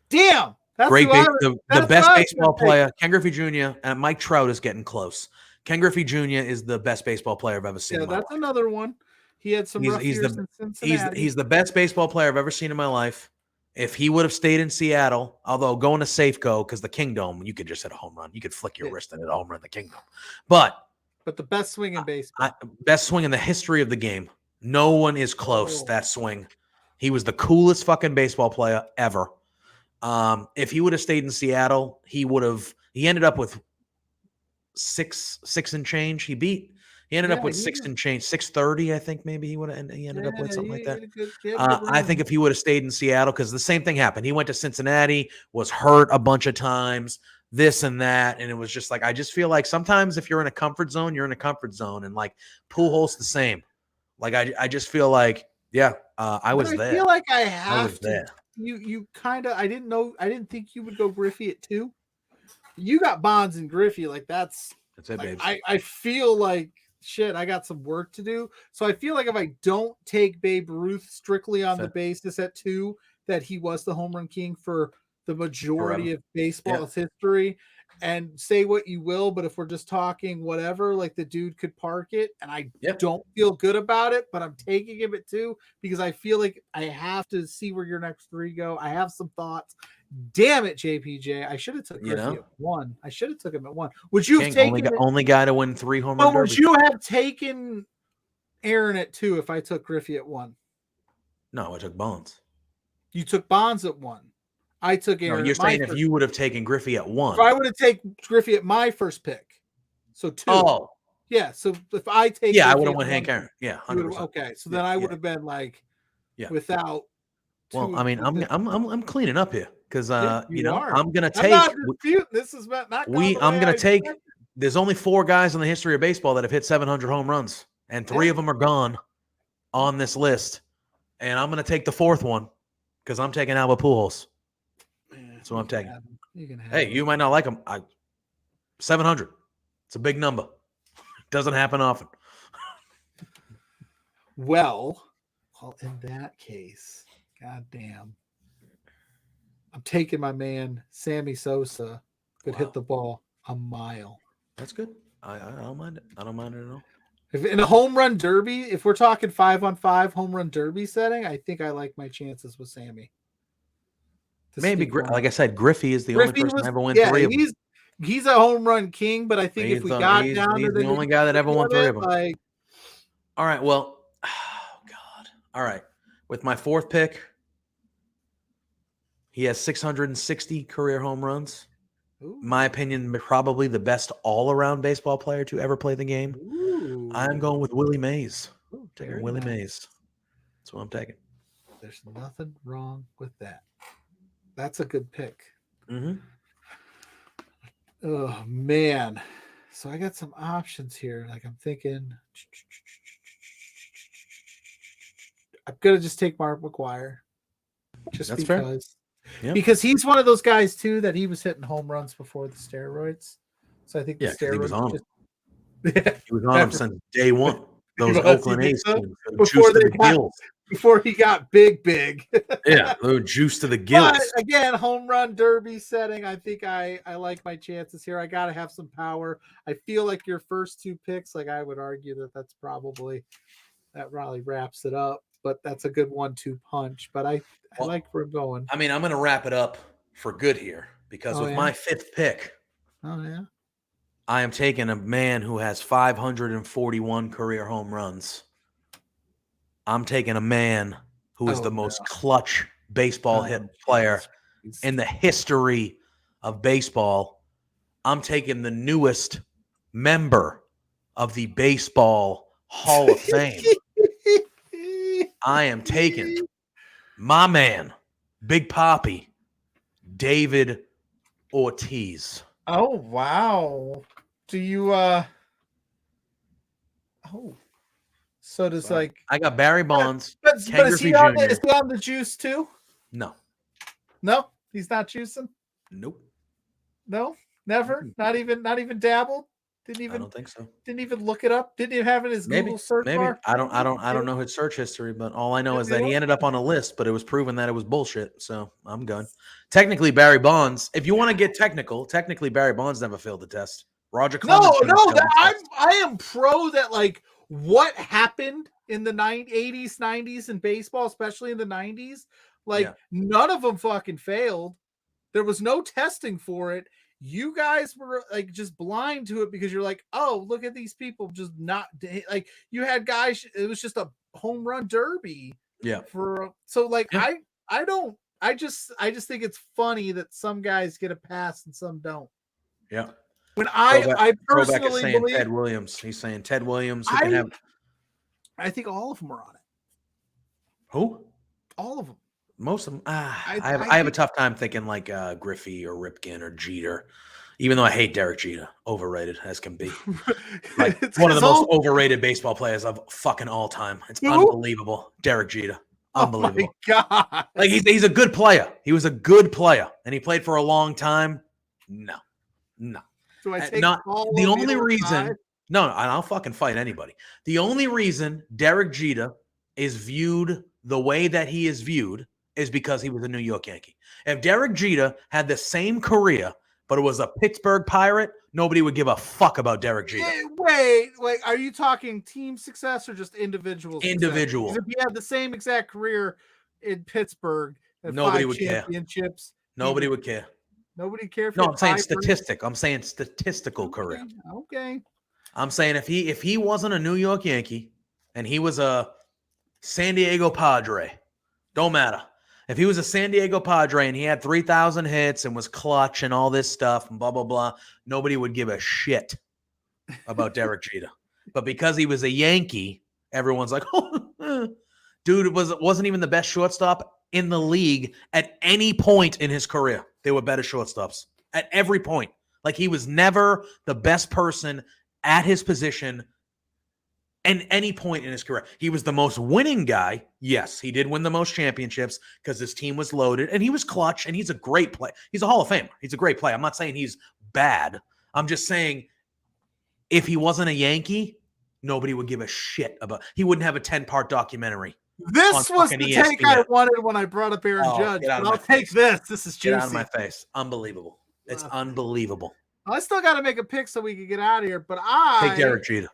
C: Damn. That's
B: the best baseball player. Ken Griffey Jr. and Mike Trout is getting close. Ken Griffey Jr. is the best baseball player I've ever seen.
C: Yeah, that's another one. He had some rough years in Cincinnati.
B: He's the best baseball player I've ever seen in my life. If he would have stayed in Seattle, although going to Safeco, because the Kingdom, you could just hit a home run. You could flick your wrist and hit a home run in the Kingdom. But
C: the best swing in baseball.
B: Best swing in the history of the game. No one is close. That swing. He was the coolest fucking baseball player ever. If he would have stayed in Seattle, he ended up with six and change. He ended up with 6 and change, 630, I think maybe he ended up with something like that. I think if he would have stayed in Seattle, because the same thing happened. He went to Cincinnati, was hurt a bunch of times, this and that, and it was just like I just feel like sometimes if you're in a comfort zone, you're in a comfort zone, and like Pujols the same. Like I just feel like I was there.
C: I feel like I have to. There. You kind of I didn't think you would go Griffey at 2. You got Bonds and Griffey, like that's it, like, babes. I feel like shit, I got some work to do. So I feel like if I don't take Babe Ruth strictly on the basis at 2 that he was the home run king for the majority of baseball's history, and say what you will, but if we're just talking whatever, like the dude could park it, and I don't feel good about it, but I'm taking him at 2 because I feel like I have to see where your next 3 go. I have some thoughts. Damn it, JPJ! I should have took Griffey at 1. I should have took him at 1. Would you have taken
B: only guy to win 3 home run derbies?
C: Would you have taken Aaron at 2 if I took Griffey at 1?
B: No, I took Bonds.
C: You took Bonds at 1. I took Aaron.
B: No, you're saying if you would have taken Griffey at 1.
C: If I would have taken Griffey at my first pick, so 2.
B: Oh,
C: yeah. So if I take,
B: I would have went Hank Aaron. Yeah, 100%.
C: Okay, so then I would have been like, without.
B: Well, I mean, I'm cleaning up here because I'm gonna take.
C: I'm not disputing. This is not.
B: I'm gonna take. There's only 4 guys in the history of baseball that have hit 700 home runs, and 3 of them are gone on this list, and I'm gonna take the 4th one because I'm taking Albert Pujols. That's what I'm taking. Hey, you might not like him. 700. It's a big number. Doesn't happen often.
C: Well, in that case, goddamn, I'm taking my man Sammy Sosa. Could hit the ball a mile.
B: That's good. I don't mind it. I don't mind it at all.
C: If in a home run derby, if we're talking 5-on-5 home run derby setting, I think I like my chances with Sammy.
B: Maybe, like I said, Griffey is the only person to ever win 3 of them.
C: he's a home run king, but I think if we got down to
B: the only guy that ever won 3 of them.
C: like,
B: all right, well, oh God. All right. With my 4th pick, he has 660 career home runs.
C: ooh,
B: My opinion, probably the best all-around baseball player to ever play the game.
C: ooh,
B: I'm going with Willie Mays.
C: ooh,
B: Taking
C: very
B: Willie
C: nice.
B: Mays. That's what I'm taking.
C: There's nothing wrong with that. That's a good pick.
B: Mm-hmm.
C: Oh man. So I got some options here. Like I'm thinking I'm gonna just take Mark McGwire. Just
B: That's fair.
C: because.
B: Yeah.
C: Because he's one of those guys too that he was hitting home runs before the steroids. So I think the
B: Yeah, 'cause he was
C: steroids
B: on
C: just
B: He was on him since day one. Those
C: was,
B: Oakland
C: you
B: A's
C: think so?
B: teams,
C: Before
B: juice to
C: they
B: the
C: got-
B: gills.
C: before he got big.
B: Yeah, they were juice to the
C: But
B: gills.
C: again, home run derby setting. I think I like my chances here. I got to have some power. I feel like your first 2 picks, like I would argue that probably wraps it up. But that's a good 1-2 punch. But I like where I'm going.
B: I mean, I'm going to wrap it up for good here because
C: Oh,
B: with
C: yeah?
B: my 5th pick,
C: Oh yeah.
B: I am taking a man who has 541 career home runs. I'm taking a man who is the most clutch baseball hit player in the history of baseball. I'm taking the newest member of the Baseball Hall of Fame. I am taking my man, Big Papi, David Ortiz.
C: Oh wow. Do you so does
B: Sorry.
C: like
B: I got Barry Bonds,
C: but
B: Ken
C: is
B: Griffey
C: he on
B: Jr.
C: is he on the juice too?
B: No.
C: No, he's not juicing.
B: Nope.
C: No, never. Not even dabbled.
B: I don't think so.
C: Didn't even look it up. Didn't even have it in his Google search bar.
B: I don't know his search history, but all I know is that he ended up on a list, but it was proven that it was bullshit. So I'm good. Technically, Barry Bonds, if you want to get technical, Barry Bonds never failed the test. Roger Clemens.
C: I am pro that. Like what happened in the 80s, 90s in baseball, especially in the 90s, like none of them fucking failed. There was no testing for it. You guys were like just blind to it because you're like, oh, look at these people just not like you had guys. It was just a home run derby.
B: Yeah.
C: I just think it's funny that some guys get a pass and some don't.
B: Yeah.
C: When I personally
B: saying
C: believe
B: Ted Williams. He's saying Ted Williams. Who can have?
C: I think all of them are on it.
B: Who?
C: All of them.
B: Most of them. I have a tough time thinking like Griffey or Ripken or Jeter, even though I hate Derek Jeter. Overrated as can be. Like one of the most overrated baseball players of fucking all time. It's unbelievable. Derek Jeter. Unbelievable.
C: Oh my God.
B: Like he's a good player. He was a good player, and he played for a long time. No.
C: Do I take
B: Not the only reason. No, I'll fucking fight anybody. The only reason Derek Jeter is viewed the way that he is viewed is because he was a New York Yankee. If Derek Jeter had the same career, but it was a Pittsburgh Pirate, nobody would give a fuck about Derek Jeter.
C: Wait, are you talking team success or just individual success?
B: Individual.
C: If he had the same exact career in Pittsburgh,
B: nobody would care. Nobody would care.
C: Nobody cared.
B: No, I'm saying statistic. I'm saying statistical career.
C: Okay.
B: I'm saying if he wasn't a New York Yankee and he was a San Diego Padre, don't matter. If he was a San Diego Padre and he had 3,000 hits and was clutch and all this stuff and blah, blah, blah, nobody would give a shit about Derek Jeter. But because he was a Yankee, everyone's like, oh, dude wasn't even the best shortstop in the league at any point in his career. They were better shortstops at every point. Like he was never the best person at his position at any point in his career. He was the most winning guy. Yes, he did win the most championships because his team was loaded and he was clutch and he's a great player. He's a Hall of Famer. He's a great player. I'm not saying he's bad. I'm just saying if he wasn't a Yankee, nobody would give a shit about. He wouldn't have a 10-part documentary.
C: This was the take I wanted when I brought up Aaron Judge. But I'll take this. This is juicy.
B: Get out of my face. Unbelievable. It's unbelievable.
C: I still got to make a pick so we can get out of here. But
B: take Derek Jeter.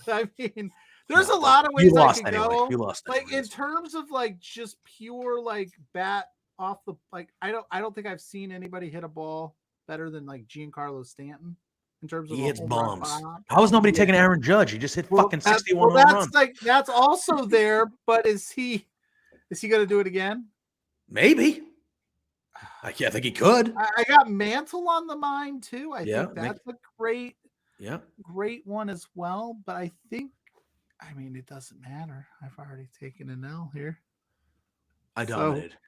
C: I mean, there's a lot of ways I can go.
B: You lost
C: like in terms of like just pure like bat off the like. I don't think I've seen anybody hit a ball better than like Giancarlo Stanton in terms of
B: He
C: a
B: hits
C: home run
B: bombs.
C: bomb?
B: How is nobody
C: Yeah.
B: taking Aaron Judge? He just hit fucking 61 home
C: that's
B: runs.
C: like that's also there, but is he going to do it again?
B: Maybe. I think he could.
C: I got Mantle on the mind too. I
B: Yeah,
C: think that's a great one as well. But I mean, it doesn't matter. I've already taken an L here.
B: I dominated.
C: So,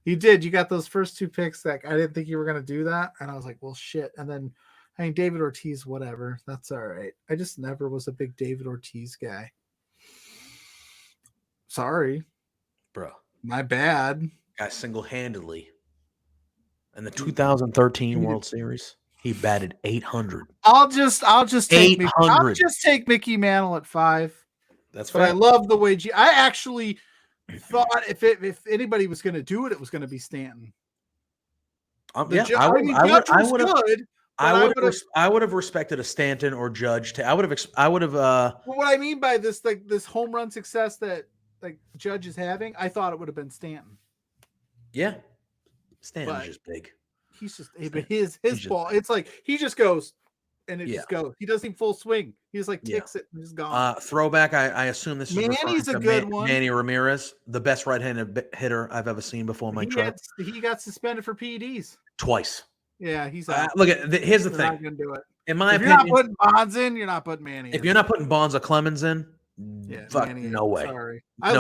C: you did. You got those first 2 picks that I didn't think you were going to do that. And I was like, well, shit. And then, I mean, David Ortiz, whatever. That's all right. I just never was a big David Ortiz guy. Sorry.
B: Bro.
C: My bad.
B: Guy single-handedly in the 2013 World Series, he batted 800.
C: I'll just take
B: 800.
C: Mickey Mantle at 5.
B: That's
C: But
B: fair.
C: I love the way I actually thought if anybody was going to do it, it was going to be Stanton.
B: I would have respected a Stanton or Judge. I would have.
C: Well, what I mean by this, like this home run success that like Judge is having, I thought it would have been Stanton.
B: Yeah, Stanton's just big.
C: He's just his ball. It's like he just goes and it just goes. He doesn't even full swing. He just like ticks it and he's gone.
B: Throwback. I assume this is
C: Manny's a good one.
B: Manny Ramirez, the best right-handed hitter I've ever seen before my truck.
C: He got suspended for PEDs
B: twice.
C: Yeah, he's out.
B: Look at here's the thing.
C: Not gonna do it.
B: In my
C: opinion,
B: opinion,
C: you're not putting Bonds in. You're not putting Manny.
B: If you're not putting Bonds or Clemens in, fuck,
C: Manny,
B: no way.
C: Sorry,
B: I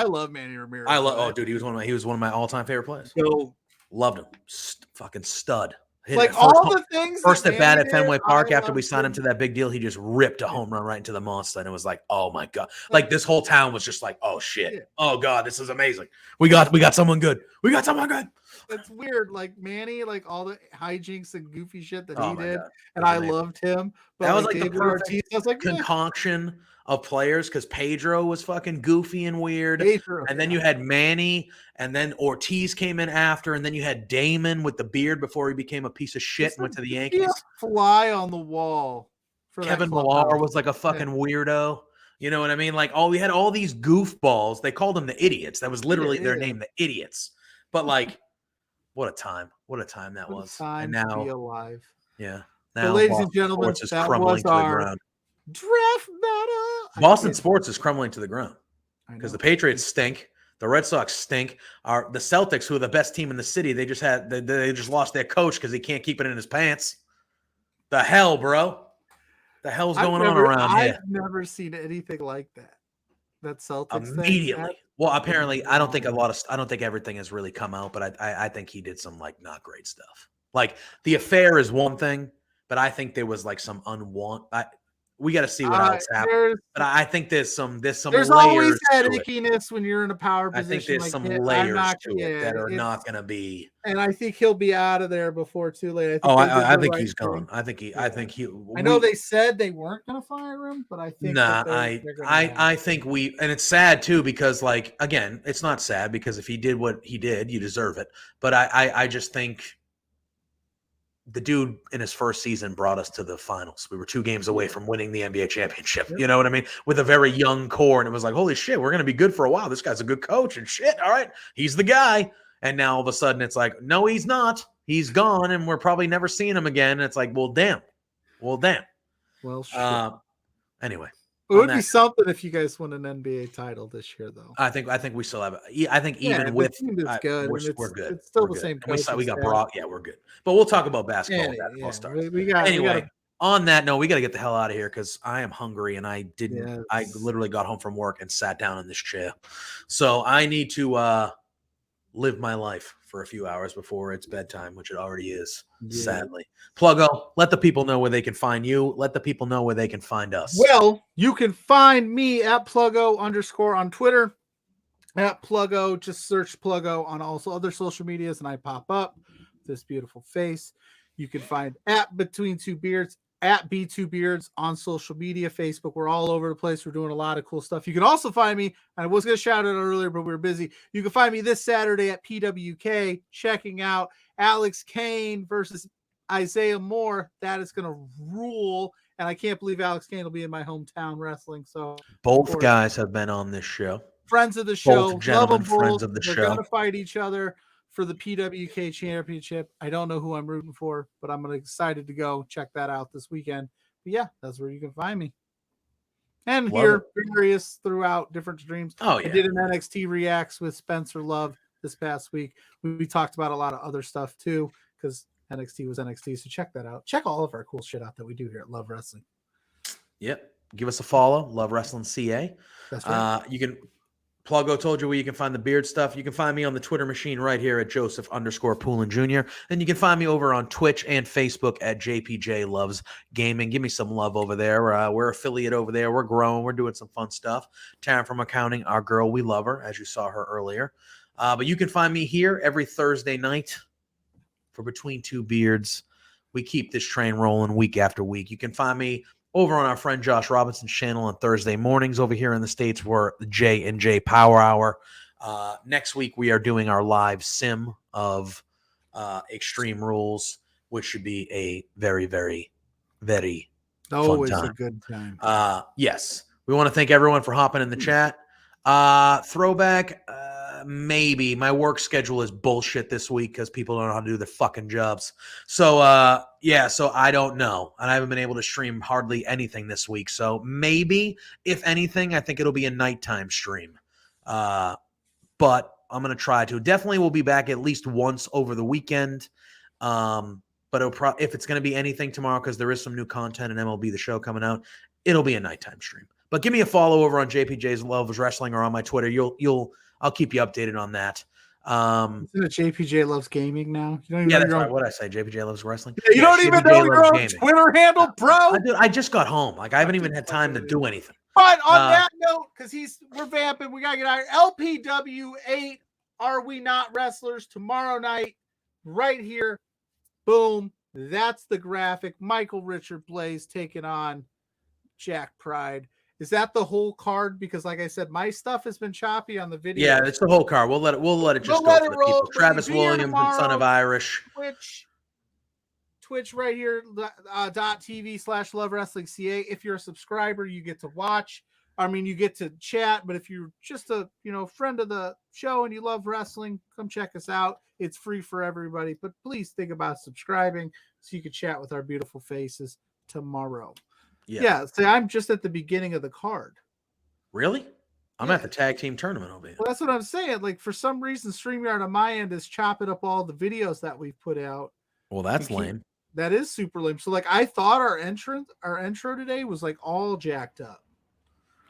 B: love
C: Manny Ramirez.
B: Oh, dude, he was one of my all-time favorite players.
C: So,
B: loved him, fucking stud.
C: Like all the things.
B: First at bat at Fenway Park after we signed him to that big deal, he just ripped a home run right into the monster, and it was like, oh my god! Like this whole town was just like, oh shit, oh god, this is amazing. We got someone good. We got someone good.
C: It's weird, like Manny, like all the hijinks and goofy shit that he did,
B: God.
C: and I loved him. But
B: that was like
C: David
B: the perfect
C: Ortiz, I was like,
B: concoction of players because Pedro was fucking goofy and weird, and then you had Manny, and then Ortiz came in after, and then you had Damon with the beard before he became a piece of shit and went to the Yankees.
C: Fly on the wall. For
B: Kevin Millar was like a fucking weirdo. You know what I mean? Like, we had all these goofballs. They called them the idiots. That was literally their name, the idiots. But like, what a time! What a time that was!
C: And
B: now,
C: to be alive.
B: Yeah.
C: Now, ladies and gentlemen, that was our draft battle.
B: Boston sports is crumbling to the ground because the Patriots stink. The Red Sox stink. The Celtics, who are the best team in the city, they just lost their coach because he can't keep it in his pants. The hell, bro! The hell's going on around here?
C: I've never seen anything like that. That Celtics
B: immediately.
C: thing.
B: Well, apparently, I don't think everything has really come out, but I think he did some like not great stuff. Like the affair is one thing, but I think there was like some we got to see what else happened. But I think there's some
C: There's
B: layers
C: always that ickiness when you're in a power position.
B: I think there's
C: like
B: some layers to it that are not going to be.
C: And I think he'll be out of there before too late.
B: I think he's gone. I think he.
C: I know they said they weren't going to fire him, but I think.
B: I think and it's sad too because like again, it's not sad because if he did what he did, you deserve it. But I just think. The dude in his first season brought us to the finals. We were 2 games away from winning the NBA championship. You know what I mean? With a very young core. And it was like, holy shit, we're going to be good for a while. This guy's a good coach and shit. All right. He's the guy. And now all of a sudden it's like, no, he's not. He's gone. And we're probably never seeing him again. And it's like, well, damn.
C: Well, shit.
B: Anyway.
C: It would be something if you guys won an NBA title this year, though.
B: I think we still have. I think even with
C: good.
B: We're good.
C: It's still
B: the
C: same.
B: We got Brock. Yeah, we're good. But we'll talk about basketball. Starts. Anyway, on that note, we got to get the hell out of here because I am hungry and I didn't. Yes. I literally got home from work and sat down in this chair, so I need to live my life for a few hours before it's bedtime, which it already is. Yeah. Sadly, Pluggo, let the people know where they can find you. Let the people know where they can find us.
C: Well, you can find me at Pluggo _ on Twitter. At Pluggo, just search Pluggo on also other social medias, and I pop up this beautiful face. You can find at Between Two Beards at B2 Beards on social media, Facebook. We're all over the place. We're doing a lot of cool stuff. You can also find me, I was going to shout it out earlier, but we were busy. You can find me this Saturday at PWK checking out Alex Kane versus Isaiah Moore. That is going to rule. And I can't believe Alex Kane will be in my hometown wrestling. So
B: both guys have been on this show.
C: Friends of the show.
B: Both gentlemen, friends of the show.
C: They're going to fight each other for the PWK Championship. I don't know who I'm rooting for, but I'm excited to go check that out this weekend. But yeah, that's where you can find me. And
B: Love
C: here, various throughout different streams.
B: Oh,
C: I
B: yeah.
C: did an NXT Reacts with Spencer Love this past week. We talked about a lot of other stuff too, because NXT was NXT. So check that out. Check all of our cool shit out that we do here at Love Wrestling.
B: Yep. Give us a follow. Love Wrestling CA.
C: That's right.
B: You can Pluggo told you where you can find the beard stuff. You can find me on the Twitter machine right here at Joseph_Poulin Jr. Then you can find me over on Twitch and Facebook at JPJ Loves Gaming. Give me some love over there. We're affiliate over there. We're growing. We're doing some fun stuff. Taryn from Accounting, our girl, we love her, as you saw her earlier. But you can find me here every Thursday night for Between Two Beards. We keep this train rolling week after week. You can find me over on our friend Josh Robinson's channel on Thursday mornings over here in the States. We're the J&J Power Hour. Next week, we are doing our live sim of Extreme Rules, which should be a very, very, very
C: Always
B: fun time.
C: a good time.
B: Yes. We want to thank everyone for hopping in the chat. Throwback, maybe. My work schedule is bullshit this week because people don't know how to do their fucking jobs. So, so I don't know. And I haven't been able to stream hardly anything this week. So maybe, if anything, I think it'll be a nighttime stream. But I'm going to try to. Definitely we'll be back at least once over the weekend. But if it's going to be anything tomorrow, because there is some new content in MLB The Show coming out, it'll be a nighttime stream. But give me a follow over on JPJ's Loves Wrestling or on my Twitter. I'll keep you updated on that.
C: Isn't it JPJ Loves Gaming now? You don't even
B: Yeah,
C: know
B: that's
C: your
B: right.
C: own-
B: What did I say? JPJ Loves Wrestling?
C: You don't even know your own
B: Gaming.
C: Twitter handle, bro.
B: I just got home. Like I haven't even had time to do anything.
C: But on that note, because we're vamping, we gotta get our LPW 8. Are we not wrestlers tomorrow night? Right here. Boom. That's the graphic. Michael Richard Blaze taking on Jack Pride. Is that the whole card? Because, like I said, my stuff has been choppy on the video.
B: Yeah, it's the whole card. We'll let it just go for the people. Travis Williams and Son of Irish.
C: Twitch right here, .tv/Love Wrestling CA. If you're a subscriber, you get to watch. I mean, you get to chat. But if you're just a friend of the show and you love wrestling, come check us out. It's free for everybody. But please think about subscribing so you can chat with our beautiful faces tomorrow. Yeah. See, I'm just at the beginning of the card.
B: Really? I'm at the tag team tournament over here.
C: Well, that's what I'm saying. Like, for some reason, StreamYard on my end is chopping up all the videos that we've put out.
B: Well, that's lame.
C: That is super lame. So, like, I thought our intro today was like all jacked up,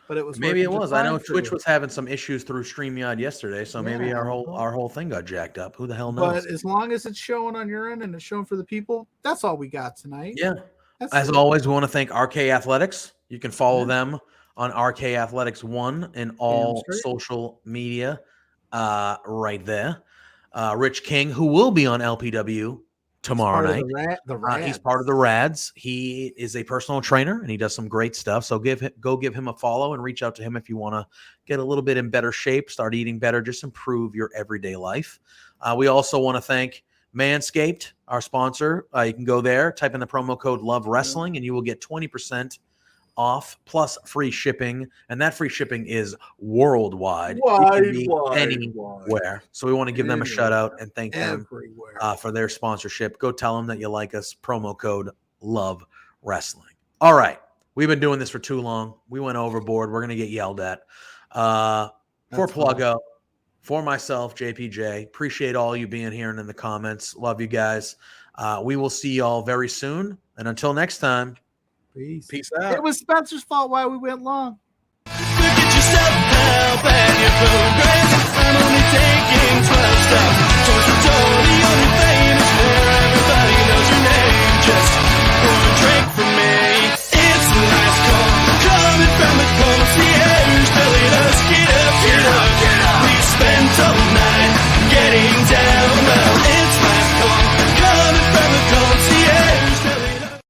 C: but it was
B: maybe it was. I know Twitch was having some issues through StreamYard yesterday, so maybe our whole thing got jacked up. Who the hell knows?
C: But as long as it's showing on your end and it's showing for the people, that's all we got tonight.
B: Yeah. As always, we want to thank RK Athletics. You can follow them on RK Athletics 1 in all social media right there. Rich King, who will be on LPW tomorrow night. He's part of the Rads. He is a personal trainer, and he does some great stuff. So go give him a follow and reach out to him if you want to get a little bit in better shape, start eating better, just improve your everyday life. We also want to thank Manscaped, our sponsor. You can go there, type in the promo code Love Wrestling, and you will get 20% off plus free shipping. And that free shipping is worldwide. It can be anywhere. So we want to give them a shout out and thank them for their sponsorship. Go tell them that you like us. Promo code Love Wrestling. All right. We've been doing this for too long. We went overboard. We're going to get yelled at. For Pluggo. For myself, JPJ, appreciate all you being here and in the comments. Love you guys. We will see y'all very soon. And until next time, peace out.
C: It was Spencer's fault why we went long.
A: Look at yourself now, and you're